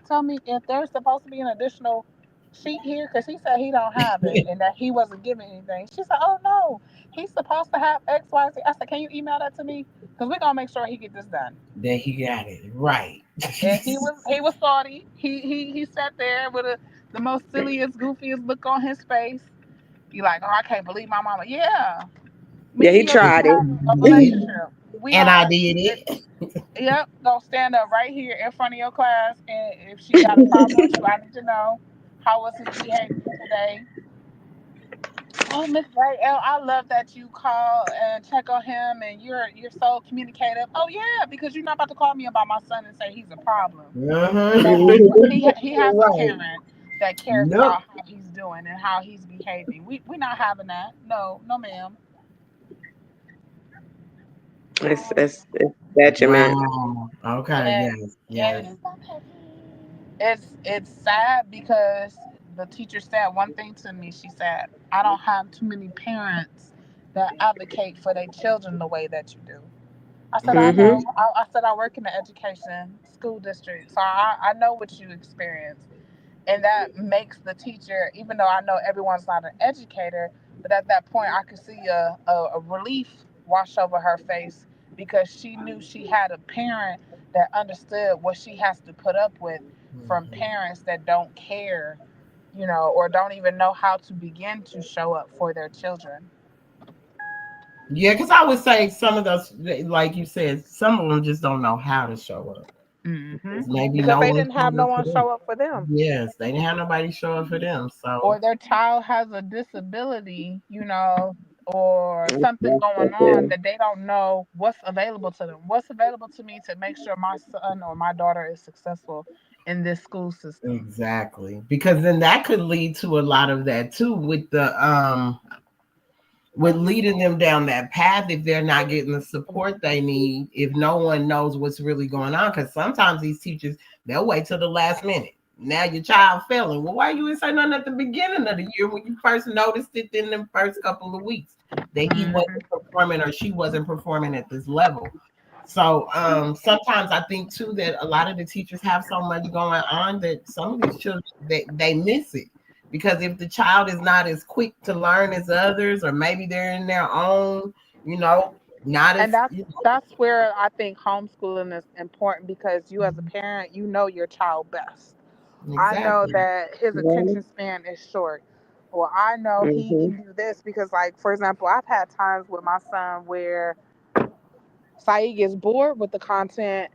tell me if there's supposed to be an additional sheet here? Because he said he don't have it and that he wasn't given anything. She said, oh no, he's supposed to have X, Y, Z. I said, can you email that to me? Because we're gonna make sure he get this done. That he got it right. And he was salty. He sat there with the most silliest, goofiest look on his face. You like, oh, I can't believe my mama. Yeah, Yeah, me he and your tried sister it. have a relationship. We And don't. I did If, it. yep, gonna stand up right here in front of your class, and if she got a problem with you, I need to know how was his behavior today. Oh, Miss Ray L, I love that you call and check on him, and you're so communicative. Oh yeah, because you're not about to call me about my son and say he's a problem. Uh-huh. No, he has a Right. parent that cares Nope. about how he's doing and how he's behaving. We're not having that. No, no, ma'am. It's detriment. Wow. Okay. And Yes. Yes. and it's sad because the teacher said one thing to me. She said, "I don't have too many parents that advocate for their children the way that you do." I said, "I Mm-hmm. know." I said, "I work in the education school district, so I know what you experience." And that makes the teacher, even though I know everyone's not an educator, but at that point I could see a relief wash over her face because she knew she had a parent that understood what she has to put up with from Mhm. parents that don't care, or don't even know how to begin to show up for their children. Yeah, because I would say some of those, like you said, some of them just don't know how to show up. Hmm. Because maybe Because no they one didn't have showed no up for one them. show up for them. Yes, they didn't have nobody show up for them. So Or their child has a disability, or something going on Exactly. that they don't know what's available to them. What's available to me to make sure my son or my daughter is successful in this school system? exactly. Because then that could lead to a lot of that too with leading them down that path if they're not getting the support they need, if no one knows what's really going on. Because sometimes these teachers, they'll wait till the last minute. Now your child failing. Well, why you didn't say nothing at the beginning of the year when you first noticed it in the first couple of weeks that he Hmm. wasn't performing or she wasn't performing at this level? So sometimes I think too that a lot of the teachers have so much going on that some of these children they miss it because if the child is not as quick to learn as others, or maybe they're in their own, you know, not And as that's where I think homeschooling is important because you as a parent, you know your child best. I know exactly. that his attention span is short. Well, I know he Mm-hmm. can do this because, like, for example, I've had times with my son where Saeed gets bored with the content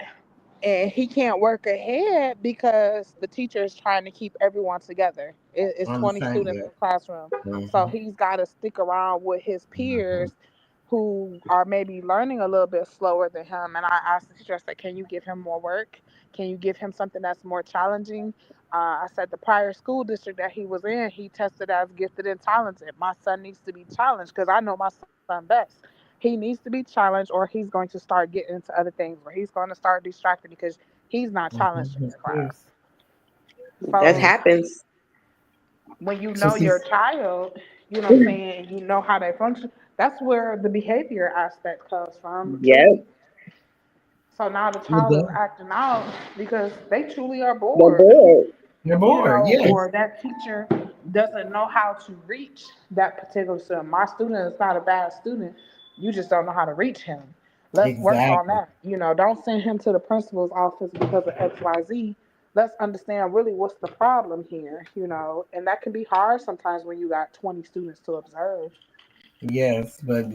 and he can't work ahead because the teacher is trying to keep everyone together. It's On the 20 same, students yeah. in the classroom. So Hmm. he's got to stick around with his Hmm. peers who are maybe learning a little bit slower than him. And I asked the teacher, I said, can you give him more work? Can you give him something that's more challenging? I said the prior school district that he was in, he tested as gifted and talented. My son needs to be challenged because I know my son best. He needs to be challenged or he's going to start getting into other things where he's going to start distracted because he's not challenged in Hmm. your class. That So happens. when you So know see, your child, you know what I'm saying, you know how they function, that's where the behavior aspect comes from, truly. Yep. So now the with child is that, acting out because they truly are They're bored, bored. they're bored. Yes, or that teacher doesn't know how to reach that particular student. My student is not a bad student. You just don't know how to reach him. Let's work on exactly. that. Don't send him to the principal's office because of XYZ. Let's understand really what's the problem here. And that can be hard sometimes when you got 20 students to observe. Yes, but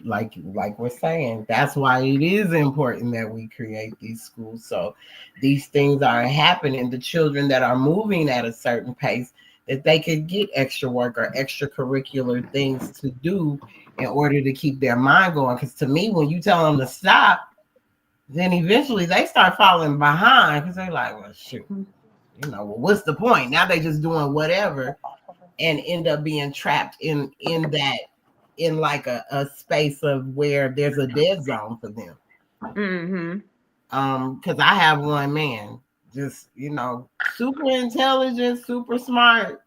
like we're saying, that's why it is important that we create these schools. So these things are happening. The children that are moving at a certain pace, that they could get extra work or extracurricular things to do in order to keep their mind going. Because to me, when you tell them to stop, then eventually they start falling behind because they're like, well, shoot, well, what's the point? Now they just doing whatever and end up being trapped in that in like a space of where there's a dead zone for them. Mm-hmm. Because I have one man, just super intelligent, super smart,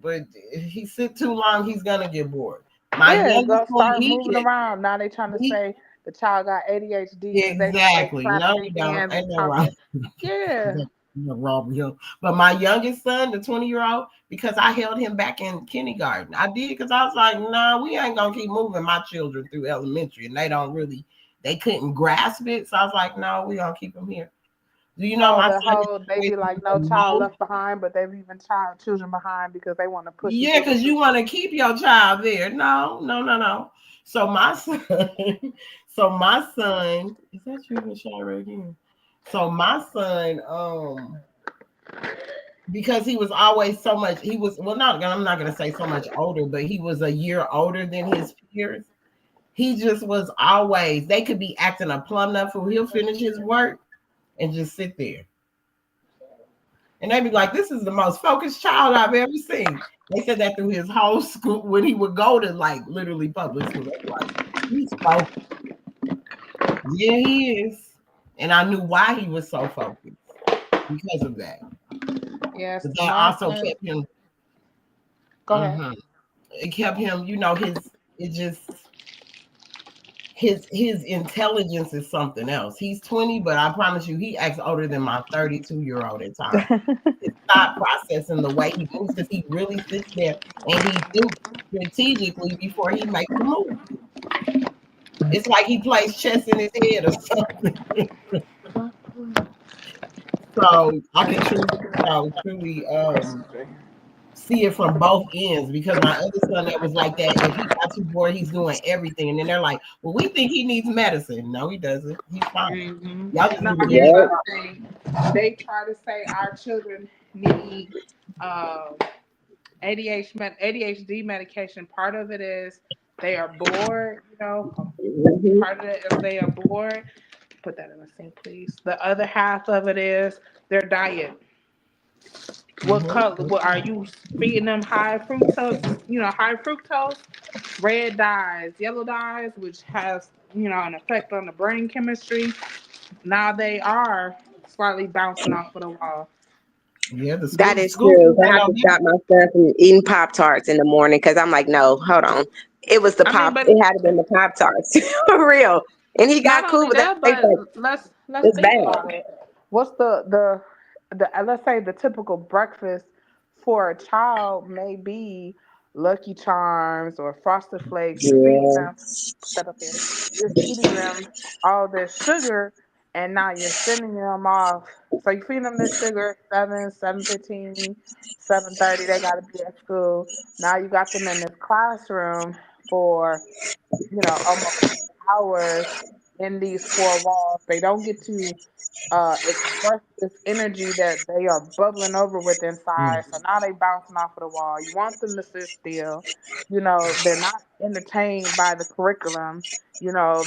but if he sit too long, he's gonna get bored. My Yeah, youngest go one, start moving around. Now they trying to he say the child got ADHD because they like exactly. clapping No, their we don't. hands Ain't and no wrong. talking. Yeah. No wrong with him. But my youngest son, the 20-year-old, because I held him back in kindergarten. I did because I was like, no, we ain't gonna keep moving my children through elementary, and they couldn't grasp it. So I was like, no, we gonna keep them here. Do you know Oh, my the son whole they is be like no the child most? left behind, but they leaving children behind because they want to push each Yeah, other because you through. want to keep your child there. No, no, no, no. So my son, so my son, is that you in the shower again? So my son, because he was always so much, he was well, not I'm not gonna say so much older, but he was a year older than his peers. He just was always, they could be acting a plum nut fool. He'll finish his work and just sit there. And they'd be like, this is the most focused child I've ever seen. They said that through his whole school when he would go to like literally public school. They were like, he's focused. Yeah, he is. And I knew why he was so focused because of that. Yes, But that my also son. kept him, Go ahead. it kept him, it just his intelligence is something else. He's 20, but I promise you, he acts older than my 32-year-old at times. His thought process and the way he moves, because he really sits there and he thinks strategically before he makes a move. It's like he plays chess in his head or something. So I can truly see it from both ends because my other son that was like that, if he got too bored, he's doing everything. And then they're like, well, we think he needs medicine. No, he doesn't. He's fine. Y'all just Now, need to give here's him the Yep. other thing. They try to say our children need um, ADHD medication. Part of it is they are bored. Mhm. Part of it is they are bored. Put that in the sink, please. The other half of it is their diet. What color? What are you feeding them? High fructose, high fructose, red dyes, yellow dyes, which has an effect on the brain chemistry. Now they are slightly bouncing off of the wall. Yeah, the That school is school true. food I ain't have no to different. stop my son from eating Pop Tarts in the morning because I'm like, no, hold on. It was the I mean, pop. but It had to been the Pop Tarts for real. And he not got cool, only but that that, tastes but like let's it's think bad. about it. What's the let's say the typical breakfast for a child may be Lucky Charms or Frosted Flakes. You're feeding Yeah. them. Put that up here. You're feeding them all this sugar, and now you're sending them off. So you feed them this sugar 7:15, 7:30. They got to be at school. Now you got them in this classroom for almost 2 hours in these four walls. They don't get to express this energy that they are bubbling over with inside. So now they bouncing off of the wall. You want them to sit still. They're not entertained by the curriculum.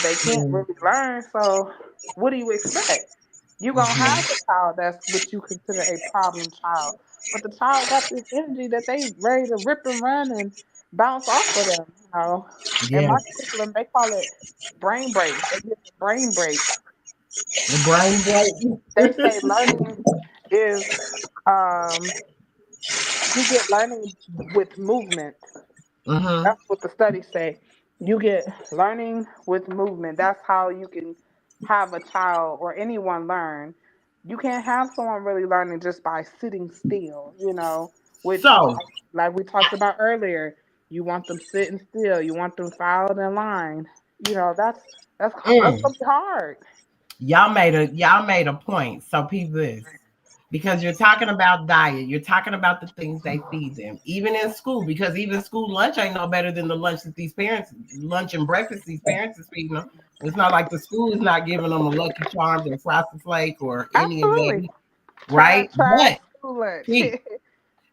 They can't really learn. So what do you expect? You're gonna have a child that's what you consider a problem child. But the child got this energy that they ready to rip and run and bounce off of them. In Yeah, my curriculum, they call it brain breaks. They give them brain breaks. the brain They break. say learning is um, you get learning with movement. Mm-hmm. That's what the studies say. You get learning with movement. That's how you can have a child or anyone learn. You can't have someone really learning just by sitting still, which So, like we talked about earlier, you want them sitting still, you want them filed in line. That's mm, gonna be hard. y'all made a point. So, people, this because you're talking about diet, you're talking about the things they feed them, even in school. Because even school lunch ain't no better than the lunch that these parents, lunch and breakfast these parents is feeding them. It's not like the school is not giving them a Lucky Charms or Frosted Flake or any of Absolutely. that, Trash, right? trash But school lunch. people,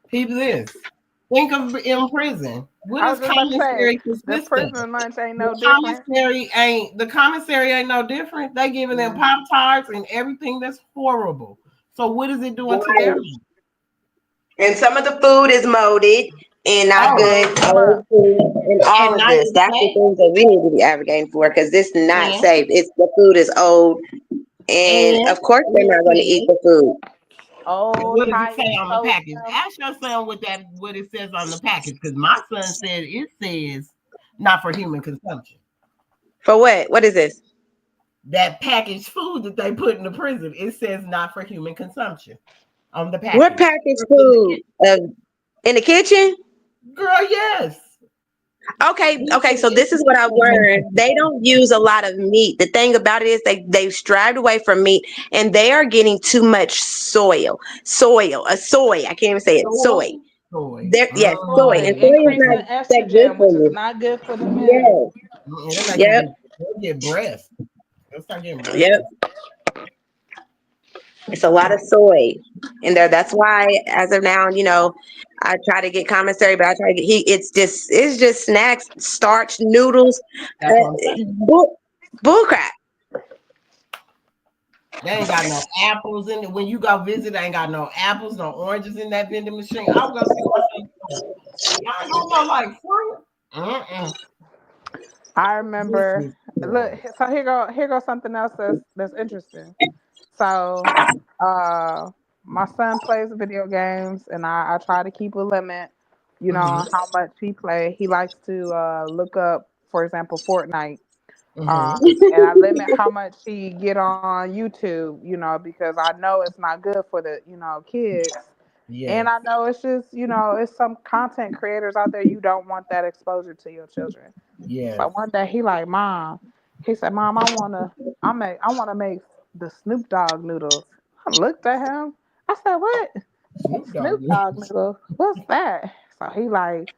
people, this think of in prison. What I is was just about to say commissary the consist of? prison lunch ain't The no different. commissary ain't no different. They giving them Mm. Pop Tarts and everything that's horrible. So what is it doing to their Right. life? And some of the food is molded and not Oh, good, Mold them old up. food, and and all of not this. just That's the that, things that we need to be advocating for because it's not and safe. It's the food is old, and and of course they're it not going to eat says, the food. Old what does it high say end on the package? sodium. Ask your son what it says on the package, because my son said it says Not for human consumption. For what? What is this? That packaged food that they put in the prison, it says not for human consumption on the What package. packaged food? In the kitchen? Girl, yes. Okay, It okay. said So this is what I learned. They don't use a lot of meat. The thing about it is they've strived away from meat, and they are getting too much soy. I can't even say it. Soy. soy. There, yes, soy, Soy, and soy is not increasing that good estrogen, for which is you. not good for the men. Yes, It'll make them yep, get breast. They'll start getting yep. breast. It's a lot of soy in there. That's why, as of now, I try to get commissary, but I try to get it's just snacks, starch, noodles, That's what I'm saying. bull crap. They ain't got no apples in it. When you go visit, they ain't got no apples, no oranges in that vending machine. I was gonna see my son. Y'all don't know like fruit. I This remember. is Look, horrible. so here goes something else that's interesting. So, uh, my son plays video games, and I try to keep a limit. Mm-hmm. On how much he play. He likes to look up, for example, Fortnite. Mm-hmm. And I limit how much he get on YouTube, because I know it's not good for the, kids. And Yes. I know it's just, it's some content creators out there you don't want that exposure to your children. So Yes. one day he like, Mom, he said, Mom, I wanna make the Snoop Dogg noodles. I looked at him. I said, What? Snoop Dogg. Snoop Dogg noodles? What's that? So he like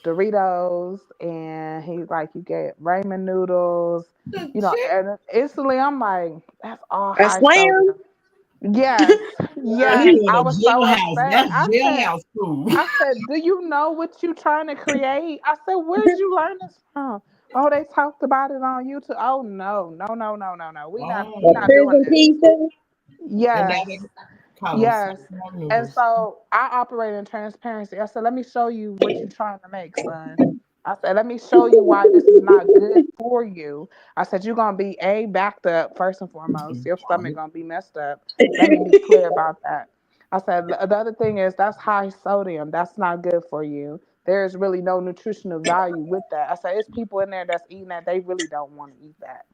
Doritos, and he's like, you get ramen noodles, The chick. and instantly I'm like, that's all A high slam? sodium. Yes, He yes. want I a was so jailhouse. upset. That's I said, jailhouse food. I said, do you know what you trying to create? I said, where'd you learn this from? Oh, they talked about it on YouTube. Oh no, no, no, no, no, no. We A Oh. not doing prison this. pizza? And now they Yes. call them Yes. Snoop And noodles. so I operate in transparency. I said, let me show you what you're trying to make, son. I said, let me show you why this is not good for you. I said, you're gonna be backed up first and foremost. Your stomach gonna be messed up. Let me be clear about that. I said the other thing is that's high sodium. That's not good for you. There is really no nutritional value with that. I said it's people in there that's eating that they really don't want to eat that.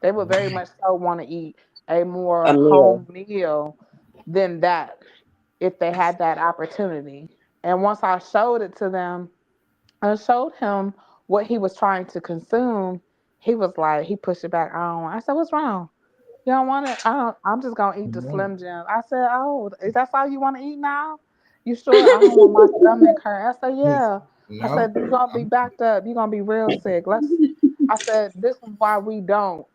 They would very much so want to eat a A more meal. home meal than that if they had that opportunity. And once I showed it to them, I showed him what he was trying to consume. He was like, he pushed it back. I don't want. I said, what's wrong? You don't want it? I don't. I'm just gonna eat the Slim Jim. I said, oh, is that all you want to eat now? You sure? I don't want my stomach hurt. I said, yeah. I No. said, you're gonna be backed up. You're gonna be real sick. I said, this is why we don't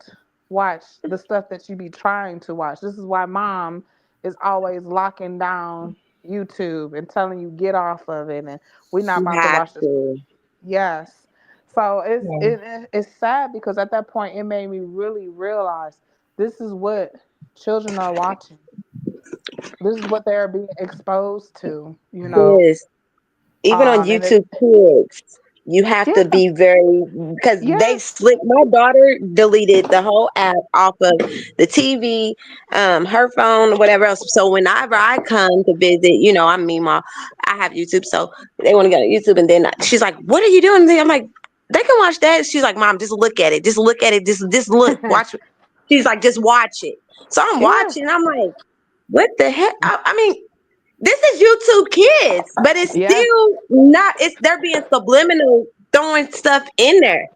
watch the stuff that you be trying to watch. This is why mom is always locking down YouTube and telling you get off of it, and we're not You about to have watch this. to. Yes. So Yeah. it's sad because at that point it made me really realize this is what children are watching. This is what they're being exposed to. Yes. Even on And it YouTube Kids, you have to yeah, be very, because they yes. slick. My daughter deleted the whole app off of the TV, her phone, whatever else. So whenever I come to visit, I mean, I have YouTube, so they want to go to YouTube, and then she's like, "What are you doing?" I'm like, "They can watch that." She's like, "Mom, just look at it. Just look at it. Just look, watch." She's like, "Just watch it." So I'm Yeah. watching. I'm like, "What the heck?" I mean, this is YouTube Kids, but it's Yeah. still not. It's they're being subliminal, throwing stuff in there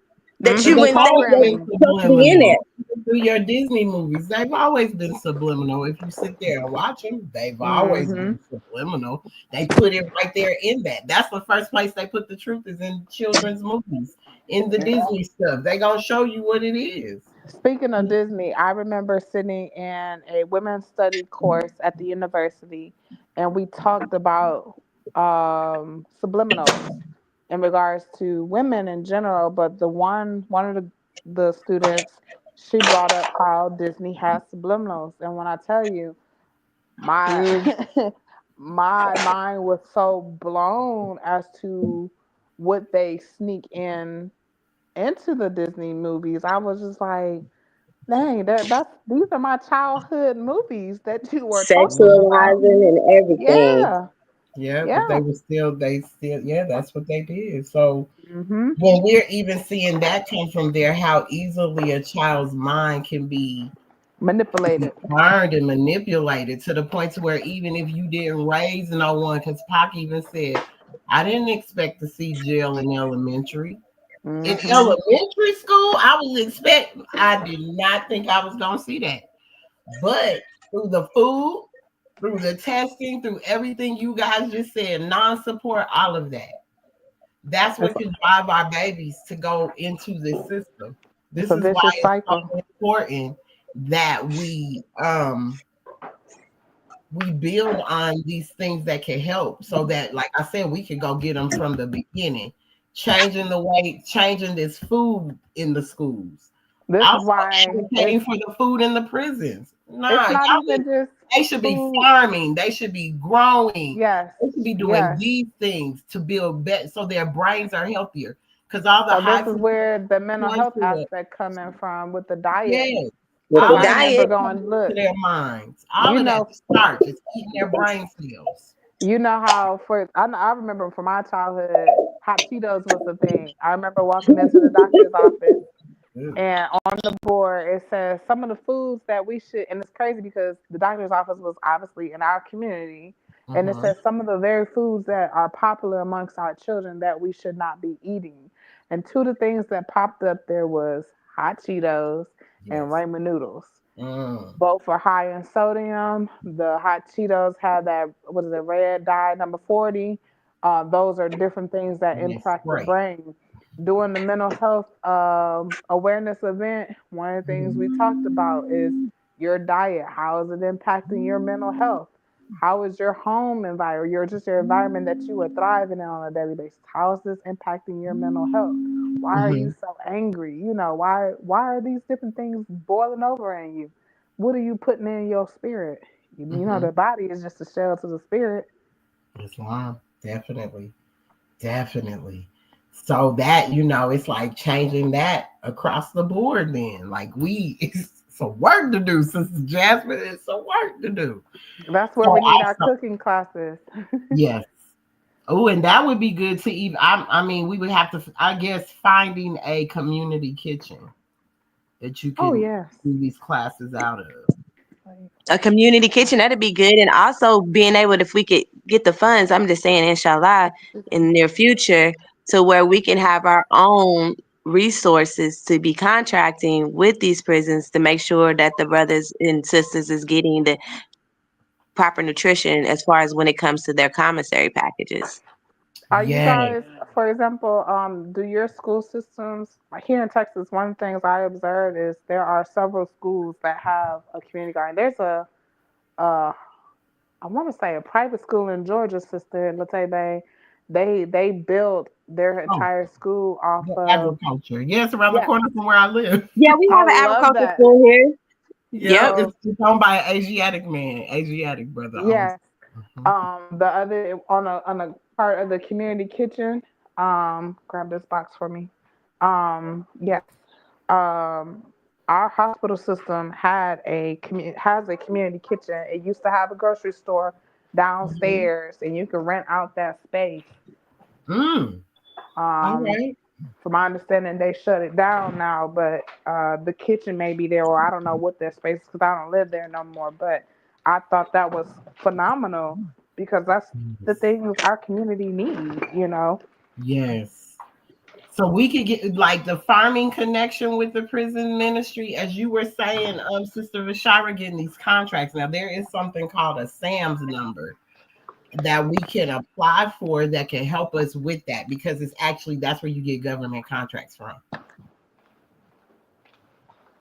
that But you Mm-hmm. they've wouldn't think always was been Programming. supposed to be in subliminal. there. Through your Disney movies, they've always been subliminal. If you sit there and watch them, they've always Mm-hmm. been subliminal. They put it right there in that. That's the first place they put the truth is in children's movies, in the Yeah. Disney stuff. They gonna show you what it is. Speaking of Disney, I remember sitting in a women's study course at the university, and we talked about subliminals in regards to women in general. But one of the students, she brought up how Disney has subliminals, and when I tell you, my Mm, my mind was so blown as to what they sneak in into the Disney movies. I was just like, dang, that's these are my childhood movies that you were talking about. sexualizing and everything. Yeah. Yeah, but Yeah. yeah, that's what they did. So Mm-hmm. when we're even seeing that come from there, how easily a child's mind can be Manipulated. learned and manipulated to the point to where even if you didn't raise no one, because Pac even said, I didn't expect to see jail in elementary. In Mm-hmm. elementary school, I did not think I was gonna see that. But through the food, through the testing, through everything you guys just said, non-support, all of that. That's what can drive our babies to go into this system. It's This a is why vicious it's cycle. so important that we build on these things that can help so that, like I said, we can go get them from the beginning, changing this food in the schools, This is also why advocating for the food in the prisons. it's Nah, not even just they should be food. farming, they should be growing, Yes. they should be doing Yes. these things to build better so their brains are healthier, because all the So high this is fructose where the mental corn health syrup, aspect coming from with the diet. yes, With Because the all I of that diet, remember is coming going, to look, their minds. All you of that, know, the starch is eating their brain cells. you know how I remember from my childhood, hot Cheetos was the thing. I remember walking into the doctor's office Ooh. and on the board it says some of the foods that we should, and it's crazy because the doctor's office was obviously in our community, and it Mm-hmm. says some of the very foods that are popular amongst our children that we should not be eating. And two of the things that popped up there was hot Cheetos and Yes. ramen noodles. Mm. Both are high in sodium. The hot Cheetos have that, what is it, red dye number 40. Those are different things that And they impact the spray. brain. During the mental health awareness event, one of the things we talked about is your diet. How is it impacting your mental health? How is your home environment, your environment that you are thriving in on a daily basis? How is this impacting your mental health? Why are you Mm-hmm. so angry? Why are these different things boiling over in you? What are you putting in your spirit? You know, Mm-hmm. the body is just a shell to the spirit. Islam, definitely, definitely. So that it's like changing that across the board. Then, like it's some work to do, Sister Jasmine. It's some work to do. That's where So we need our also, cooking classes. yes. Oh, and that would be good to even. I mean, we would have to, I guess, finding a community kitchen that you Oh can yes. do these classes out of. a community kitchen, that'd be good. And also being able, if we could get the funds, I'm just saying, inshallah, in the near future, to where we can have our own resources to be contracting with these prisons to make sure that the brothers and sisters is getting the proper nutrition as far as when it comes to their commissary packages. Are you Yes. guys, for example, do your school systems, like here in Texas, one of the things I observed is there are several schools that have a community garden. There's uh, I want to say a private school in Georgia, Sister Latebe. They built their Oh, entire school off the of, agriculture. Yes, around the yeah, corner from where I live. Yeah, we I have an love agricultural that. school here. Yep, Yep. So it's owned by an Asiatic man, Asiatic brother owns. yes. Mhm. The other on a part of the community kitchen. Grab this box for me. Yes. Um, our hospital system has a community kitchen. It used to have a grocery store Mhm. downstairs, and you can rent out that space. Mm. All Um, right. from my understanding, they shut it down now, but the kitchen may be there, or I don't know what that space is because I don't live there no more. But I thought that was phenomenal because that's the Yes. things our community needs, you know. Yes. So we could get like the farming connection with the prison ministry, as you were saying, Sister Vashara getting these contracts. Now there is something called a SAMS number that we can apply for that can help us with that, because it's actually that's where you get government contracts from.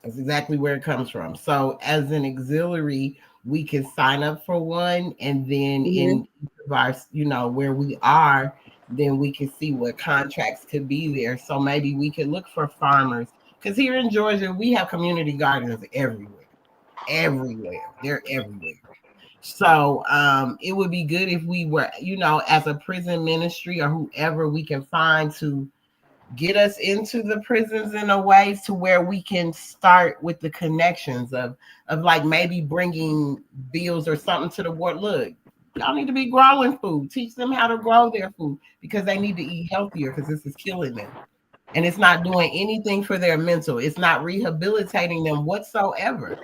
That's exactly where it comes from. So as an auxiliary, we can sign up for one, and then Hmm. in each of our, where we are, then we can see what contracts could be there. So maybe we could look for farmers, because here in Georgia we have community gardens everywhere. Everywhere. They're everywhere. So it would be good if we were, as a prison ministry or whoever we can find to get us into the prisons in a way to where we can start with the connections of like maybe bringing bills or something to the board. Look, Y'all need to be growing food. Teach them how to grow their food because they need to eat healthier because this is killing them. And it's not doing anything for their mental. It's not rehabilitating them whatsoever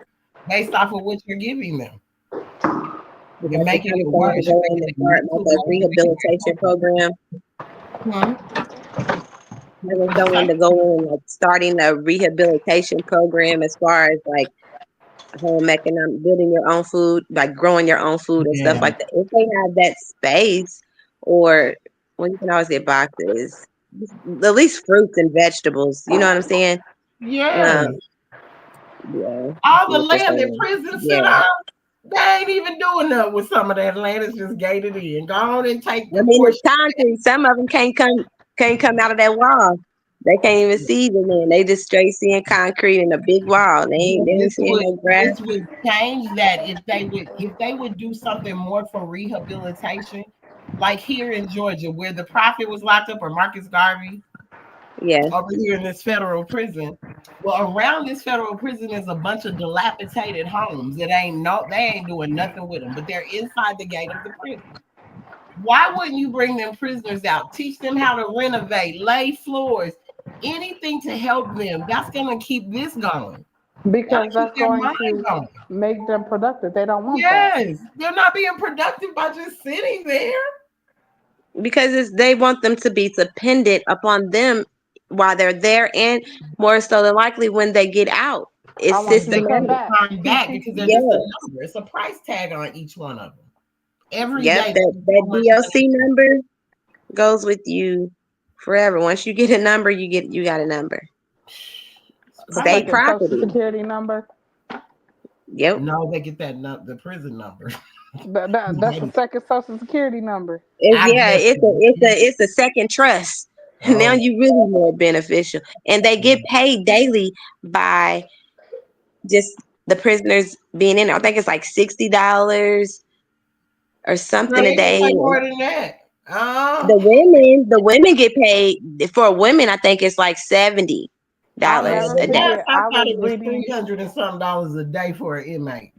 based off of what you're giving them. You're Because the making it Taliban worse. to You're go in making and it start like a mental rehabilitation program. There's someone to go in like starting a rehabilitation program as far as like home economic, building your own food, like growing your own food and stuff Yeah. like that. If they have that space, or well, you can always get boxes, at least fruits and vegetables. You know what I'm saying? Yes. Yeah, All the what you're land that saying. prisons sit Yeah. on, they ain't even doing nothing with some of that land. It's just gated in. Go on and take I a mean, it's portion. concrete. Some of them can't come out of that wall. They can't even see the land. They just straight seeing concrete and a big wall. They ain't This seeing would no grass. this would change that if they would do something more for rehabilitation, like here in Georgia, where the prophet was locked up, or Marcus Garvey Yeah. over here in this federal prison. Well, around this federal prison is a bunch of dilapidated homes that they ain't doing nothing with them, but they're inside the gate of the prison. Why wouldn't you bring them prisoners out? Teach them how to renovate, lay floors, anything to help them. That's gonna keep this going. That'll Because keep that's their going mind to going. make them productive. They don't want that. Yes, they're not being productive by just sitting there. Because they want them to be dependent upon them while they're there, and more so than likely when they get out. I It's want you They to come systematic. can't back. turn back because they're just a Yeah. number. It's a price tag on each one of them. Every Yep. day, That so much money. DOC number goes with you forever. Once you get a number, you got a number. It's The State crazy. second social property. security number. Yep. No, they get that the prison number. That's the second social security number. I Yeah, guess. it's a second trust. Now Oh, you really more beneficial. And they get paid daily by just the prisoners being in there. I think it's like $60 or girl, something a they get day. way more than that. The women get paid for women. I think it's like $70 I'll Yeah, never the a day. last forget. I I thought was it was reading. $300 and something a day for an inmate.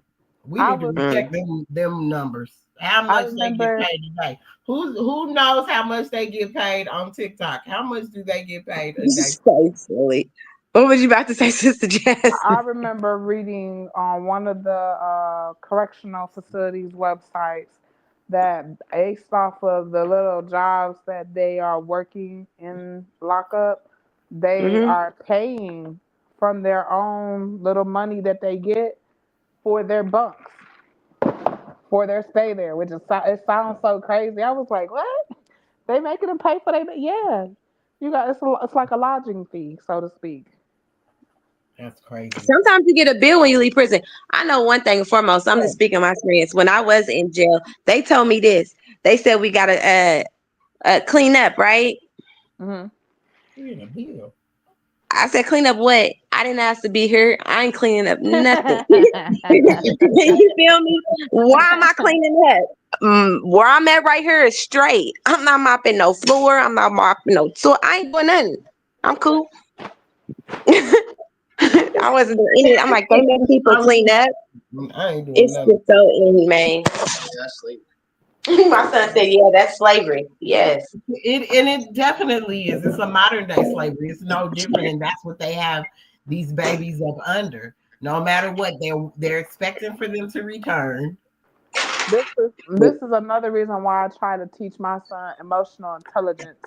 We I need to was. Mm. recheck them numbers. How I much they get remember. paid a day? Who knows how much they get paid on TikTok? How much do they get paid a day? So silly. What was you about to say, Sister I Jasmine? remember reading on one of the correctional facilities websites that based off of the little jobs that they are working in lockup, they Hmm. are paying from their own little money that they get for their bunks, for their stay there, which is it sounds so crazy. I was like, what? They making them pay for their yeah. You got it's like a lodging fee, so to speak. That's crazy. Sometimes you get a bill when you leave prison. I know one thing and foremost. I'm just What? speaking my experience. When I was in jail, they told me this. They said we got to clean up, right? Hmm. You get a bill. I said, clean up what? I didn't ask to be here. I ain't cleaning up nothing. You feel me? Why am I cleaning up? Where I'm at right here is straight. I'm not mopping no floor. I'm not mopping no tool. I ain't doing nothing. I'm cool. I wasn't doing any. I'm like, they make people clean up. I ain't doing It's nothing. just so inhumane. My son said, yeah, that's slavery. Yes. It definitely is. It's a modern day slavery. It's no different, and that's what they have these babies up under. No matter what, they're expecting for them to return. This is another reason why I try to teach my son emotional intelligence.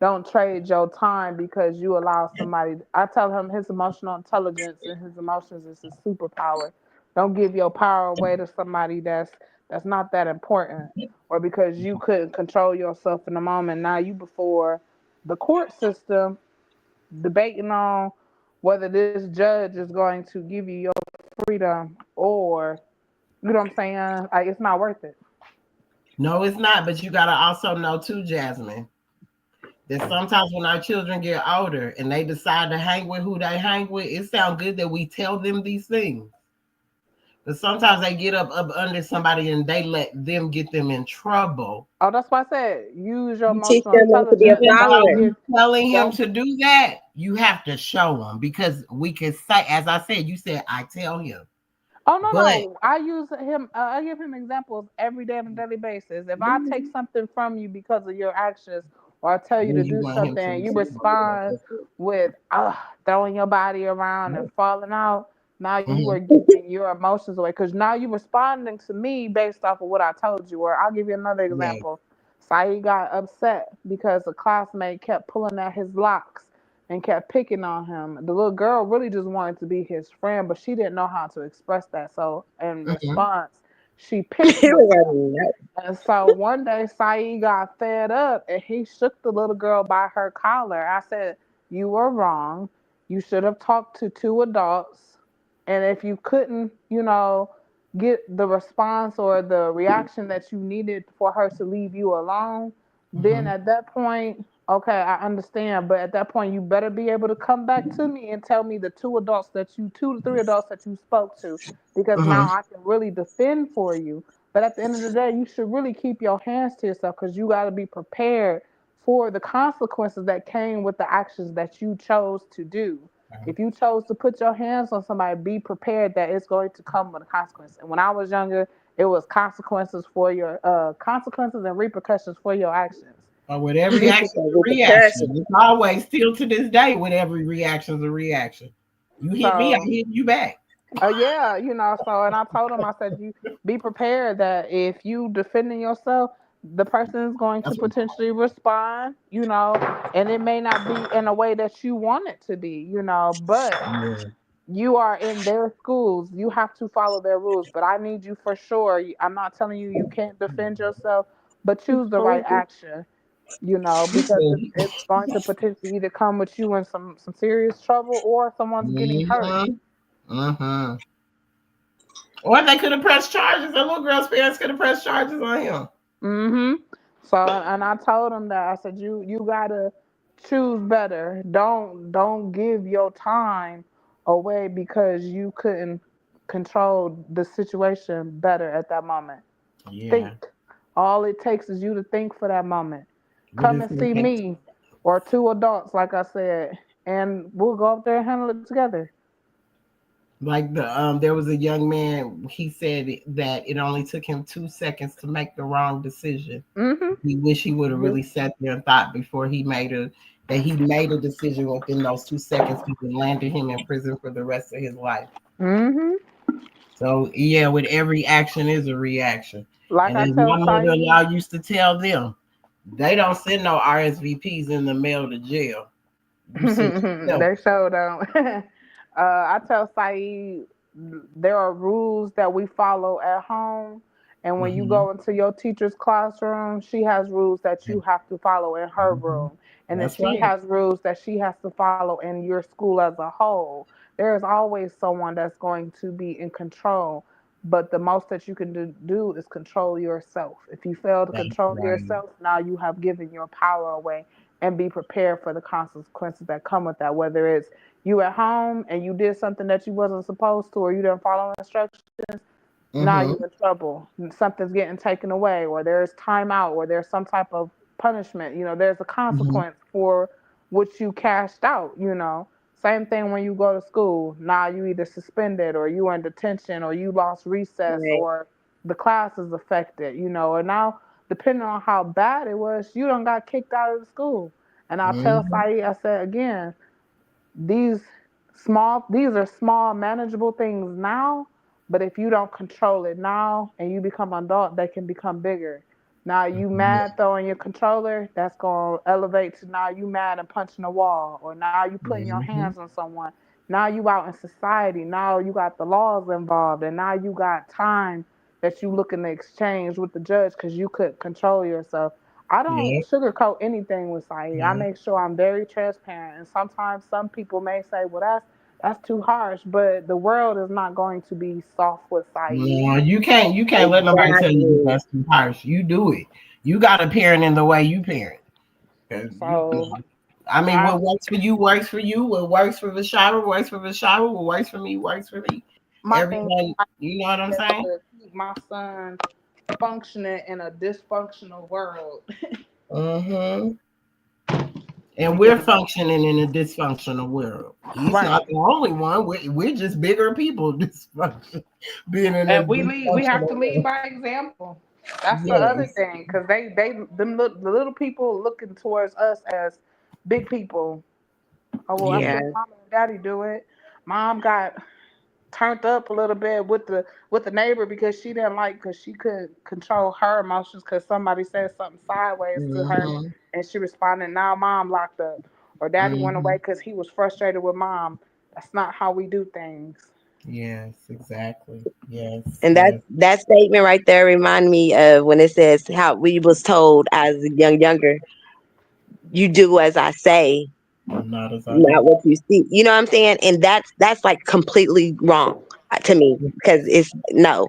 Don't trade your time because you allow somebody. I tell him his emotional intelligence and his emotions is his superpower. Don't give your power away to somebody that's not that important, or because you couldn't control yourself in the moment. Now you before the court system debating on whether this judge is going to give you your freedom, or you know what I'm saying. Like it's not worth it. No, it's not. But you gotta also know too, Jasmine, that sometimes when our children get older and they decide to hang with who they hang with, it sounds good that we tell them these things. But sometimes they get up under somebody and they let them get them in trouble. Oh, that's why I said use your You teach emotional them not to be a intelligence. Even though Don't follower. you give telling him don't to do that, you have to show him because we can say, as I said, you said I tell him. Oh no, But no! I use him. I give him examples every day on a daily basis. If I take something from you because of your actions, or I tell you then to you do want him something, to and you reciprocate. respond That's it. with throwing your body around and falling out. Now you are Mm-hmm. giving your emotions away because now you're responding to me based off of what I told you. Or I'll give you another Yeah. example. Saeed got upset because a classmate kept pulling at his locks and kept picking on him. The little girl really just wanted to be his friend, but she didn't know how to express that. So in Mm-hmm. response, she picked with him. Right. And so one day Saeed got fed up and he shook the little girl by her collar. I said, "You were wrong. You should have talked to two adults. And if you couldn't, get the response or the reaction that you needed for her to leave you alone, then Mm-hmm. at that point, okay, I understand. But at that point, you better be able to come back to me and tell me the two to three adults that you spoke to, because now Mm-hmm. I can really defend for you. But at the end of the day, you should really keep your hands to yourself because you got to be prepared for the consequences that came with the actions that you chose to do. If you chose to put your hands on somebody, be prepared that it's going to come with a consequence." And when I was younger, it was consequences and repercussions for your actions. But with every She said action is a reaction. repercussions. It's always still to this day with every reaction is a reaction. You hit me, I So hit you back. yeah, so and I told him, I said, you be prepared that if you defending yourself, the person is going to That's what, potentially respond, and it may not be in a way that you want it to be, but yeah. you are in their schools. You have to follow their rules. But I need you for sure. I'm not telling you you can't defend yourself, but choose the right action. Because it's going to potentially either come with you in some serious trouble or someone's getting hurt. Mm-hmm. Mm-hmm. Or they could have pressed charges. The little girl's parents could have pressed charges on him. Mm-hmm. So, and I told him that I said you gotta choose better. Don't give your time away because you couldn't control the situation better at that moment. Yeah. Think. All it takes is you to think for that moment. What Come is and it see take? me or two adults, like I said, and we'll go up there and handle it together. Like there was a young man. He said that it only took him 2 seconds to make the wrong decision. Mm-hmm. He wish he would have really sat there and thought before he made a decision within those 2 seconds. He would landed him in prison for the rest of his life. Mm-hmm. So yeah, with every action is a reaction. Like And I as tell my Saeed, mother-in-law used to tell them, they don't send no RSVPs in the mail to jail. You send yourself. they sure don't. I tell Saeed there are rules that we follow at home, and when you Hmm. go into your teacher's classroom, she has rules that you have to follow in her Hmm. room, and then That's she right. has rules that she has to follow in your school as a whole. There is always someone that's going to be in control. But the most that you can do is control yourself. If you fail to That's control right. yourself, now you have given your power away, and be prepared for the consequences that come with that. Whether it's you at home and you did something that you wasn't supposed to, or you didn't follow instructions, now Hmm. you're in trouble. Something's getting taken away, or there's timeout, or there's some type of punishment. There's a Hmm. consequence for what you cashed out. Same thing when you go to school. Now you either suspended, or you in detention, or you lost recess, Right. or the class is affected. And now depending on how bad it was, you don't got kicked out of the school. And I tell Hmm. Saeed, I said again, these these are small manageable things now, but if you don't control it now and you become an adult, they can become bigger. Now you mad throwing your controller, that's gonna elevate to now you mad and punching a wall, or now you putting your Hmm. hands on someone. Now you out in society, now you got the laws involved, and now you got time that you looking to exchange with the judge because you couldn't control yourself. I don't Yeah. sugarcoat anything with Saeed. I Yeah. make sure I'm very transparent. And sometimes some people may say, "Well, that's too harsh," but the world is not going to be soft with Saeed. No, you can't let nobody tell you that Exactly. that's too harsh. You do it. You got to parent in the way you parent. 'Cause So I mean, I, what works for you works for you. What works for Vishara works for Vishara. What works for me works for me. my thing Everyone, you know what I'm is saying? to keep my son functioning in a dysfunctional world. Mm-hmm. And we're functioning in a dysfunctional world. He's not Right. the only one. We're just bigger people dysfunction, being in a And we have dysfunctional to lead world. by example. That's the other Yes. thing, because the little people looking towards us as big people. Oh well, I Yeah. seen mom and daddy do it. Mom got turned up a little bit with the neighbor because she didn't like, because she could control her emotions because somebody said something sideways to her Mm-hmm. and she responded. Now mom locked up, or daddy went away Mm-hmm. because he was frustrated with mom. That's not how we do things. Yes, exactly. Yes, And yes. that statement right there remind me of when it says how we was told as a younger, you do as I say, Not as I not do. what you see. You know what I'm saying? And that's like completely wrong to me, because it's no.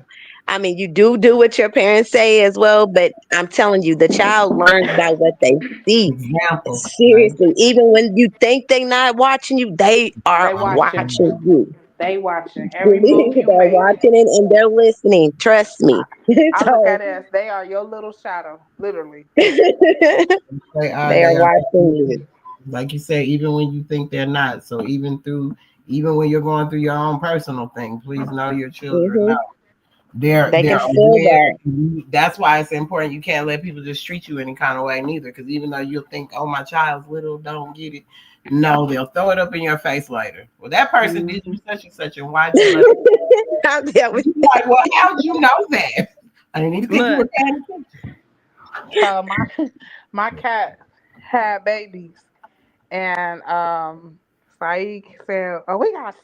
I mean, you do what your parents say as well, but I'm telling you, the child learns by what they see. Example, right? Seriously, even when you think they not watching you, they are They watching. watching you. They watching every move They're you make. watching it and they're listening. Trust me. I look So at it as they are your little shadow, literally. They are. they are They are. watching you. Like you said, even when you think they're not. So even when you're going through your own personal thing, please know your children know. Hmm. They They're can feel aware. that. That's why it's important. You can't let people just treat you any kind of way neither. Because even though you'll think, "Oh, my child's little, don't get it," no, they'll throw it up in your face later. Well, that person did you Mhm. such and such, and why'd you let? I'm there with You like, well, how'd you know that? I didn't even think you were Look, paying attention. so my my cat had babies, and Saeed said, "Oh, we got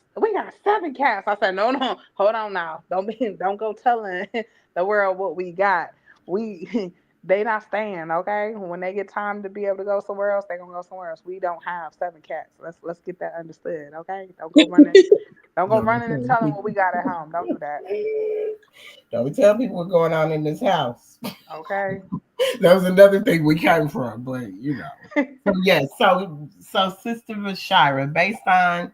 7 cats." I said, "No, hold on now. Don't go telling the world what we got. We they not staying, okay? When they get time to be able to go somewhere else, they gonna go somewhere else. We don't have 7 cats. Let's get that understood, okay? Don't go Don't running and tell telling what people. we got at home. Don't do that, Don't tell people what's going on in this house. okay?" That was another thing we came from, but you know. So yes, so Sister Bashira, based on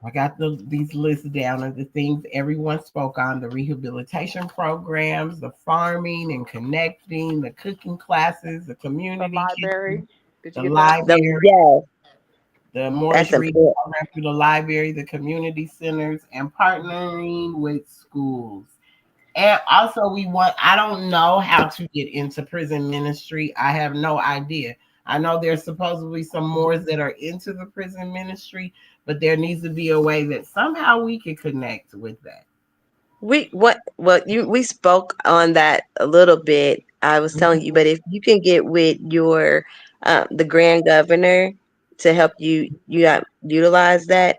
I got these lists down of the things everyone spoke on: the rehabilitation programs, the farming and connecting, the cooking classes, the The community kitchen, library. Did you the get that? them. library, Yeah, the Morris that's Reed important. program through the library, the community centers, and partnering with schools. And also, I don't know how to get into prison ministry. I have no idea. I know there's supposedly some more that are into the prison ministry, but there needs to be a way that somehow we could connect with that. We spoke on that a little bit. I was telling you, but if you can get with your the grand governor to help you utilize that,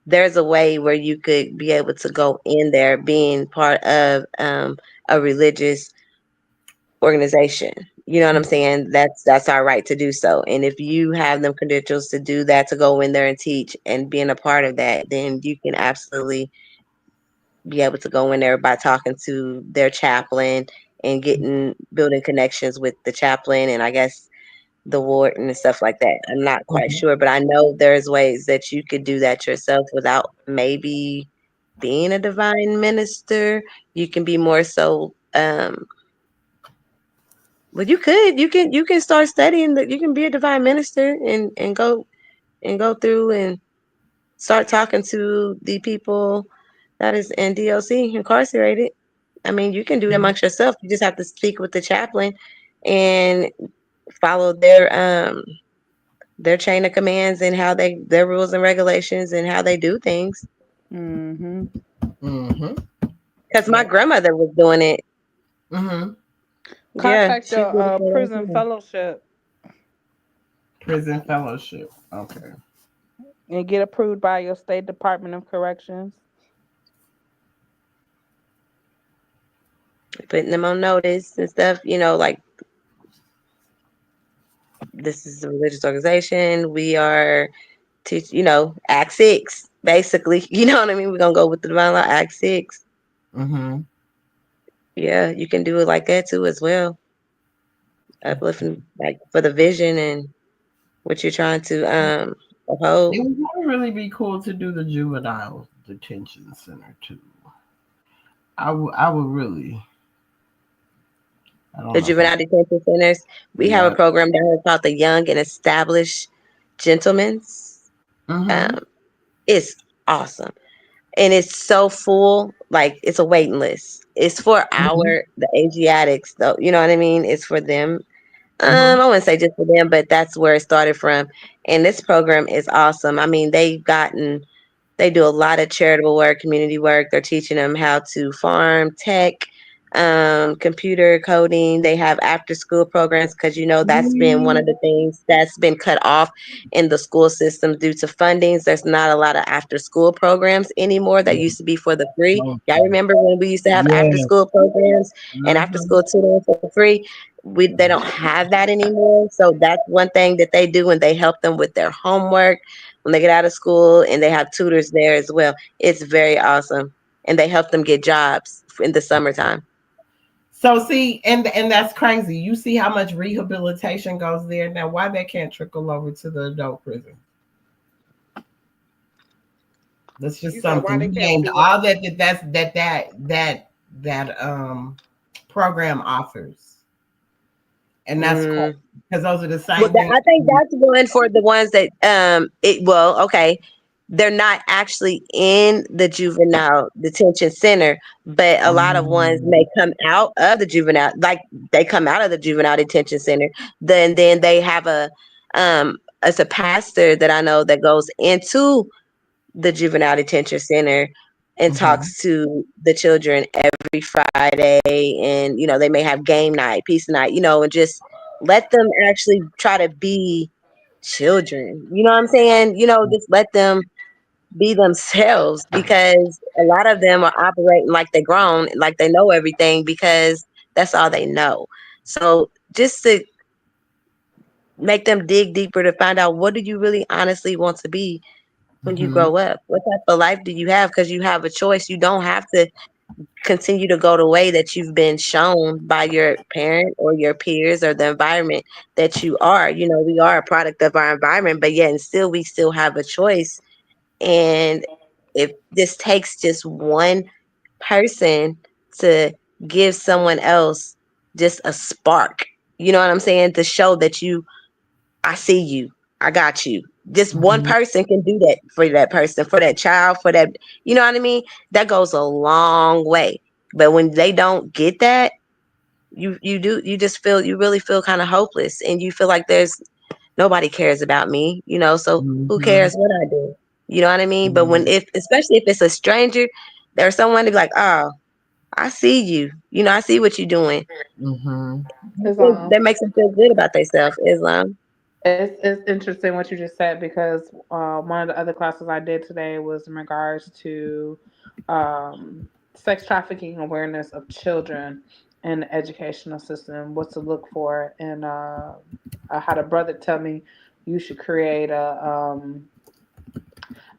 there's a way where you could be able to go in there being part of a religious organization. You know what I'm saying? That's our right to do so. And if you have them credentials to do that, to go in there and teach and being a part of that, then you can absolutely be able to go in there by talking to their chaplain and getting building connections with the chaplain and I guess the warden and stuff like that. I'm not quite Mhm. sure, but I know there's ways that you could do that yourself without maybe being a divine minister. You can be more so well you can start studying that you can be a divine minister and go through and start talking to the people that is in DOC incarcerated. I mean, you can do it amongst yourself. You just have to speak with the chaplain and follow their chain of commands and how their rules and regulations and how they do things. Mm-hmm. Mhm. Because my Yeah. grandmother was doing it. Mhm. Yeah, Contact she did your it for a long prison time. fellowship Prison fellowship. Okay. and get approved by your state Department of Corrections. Putting them on notice and stuff. Like this is a religious organization. We are teach. Act 6 basically. You know what I mean? We're gonna go with the divine law, Act 6. Mhm. Yeah, you can do it like that too as well. Uplifting like for the vision and what you're trying to uphold. It would really be cool to do the juvenile detention center too. I would really I don't The know about. juvenile detention centers. We have a Yeah. program down here called the Young and Established Gentlemen's. Mhm. Um, it's awesome. And it's so full, like it's a waiting list. It's for Mhm. the Asiatics, though. You know what I mean? It's for them. Mhm. I wouldn't say just for them, but that's where it started from. And this program is awesome. I mean, they do a lot of charitable work, community work. They're teaching them how to farm, tech, computer coding. They have after school programs because that's been one of the things that's been cut off in the school system due to fundings. There's not a lot of after school programs anymore that used to be for the free. Y'all Okay. remember when we used to have after Yes. school programs and after Mhm. school tutoring for free? They don't have that anymore. So that's one thing that they do, and they help them with their homework when they get out of school, and they have tutors there as well. It's very awesome, and they help them get jobs in the summertime. So see, and that's crazy. You see how much rehabilitation goes there. Now, why that can't trickle over to the adult prison? That's just You said why something they you can't named do what? all that program offers, and that's cool Mm. because those are the Well, same things. I think that's one for the ones that okay, they're not actually in the juvenile detention center, but a lot of ones Um, may come out of the juvenile, like they come out of the juvenile detention center. Then they have as a pastor that I know that goes into the juvenile detention center and mhm, talks to the children every Friday, and they may have game night, peace night, and just let them actually try to be children. You know what I'm saying? Just let them be themselves, because a lot of them are operating like they're grown, like they know everything, because that's all they know. So just to make them dig deeper to find out, what do you really honestly want to be when you mhm, grow up? What type of life do you have? Because you have a choice. You don't have to continue to go the way that you've been shown by your parent or your peers or the environment that you are. We are a product of our environment, but yet and still we still have a choice. And if this takes just one person to give someone else just a spark, you know what I'm saying? To show that I see you. I got you. Just one mhm, person can do that for that person, for that child, for that, you know what I mean? That goes a long way. But when they don't get that, you just you really feel kind of hopeless, and you feel like there's nobody cares about me, so who mhm, cares what I do? You know what I mean? But mhm, especially if it's a stranger, there's someone to be like, oh, I see you. I see what you're doing. mhm, That makes them feel good about themselves. Islam. It's interesting what you just said because one of the other classes I did today was in regards to sex trafficking awareness of children in the educational system, what to look for, and I had a brother tell me you should create a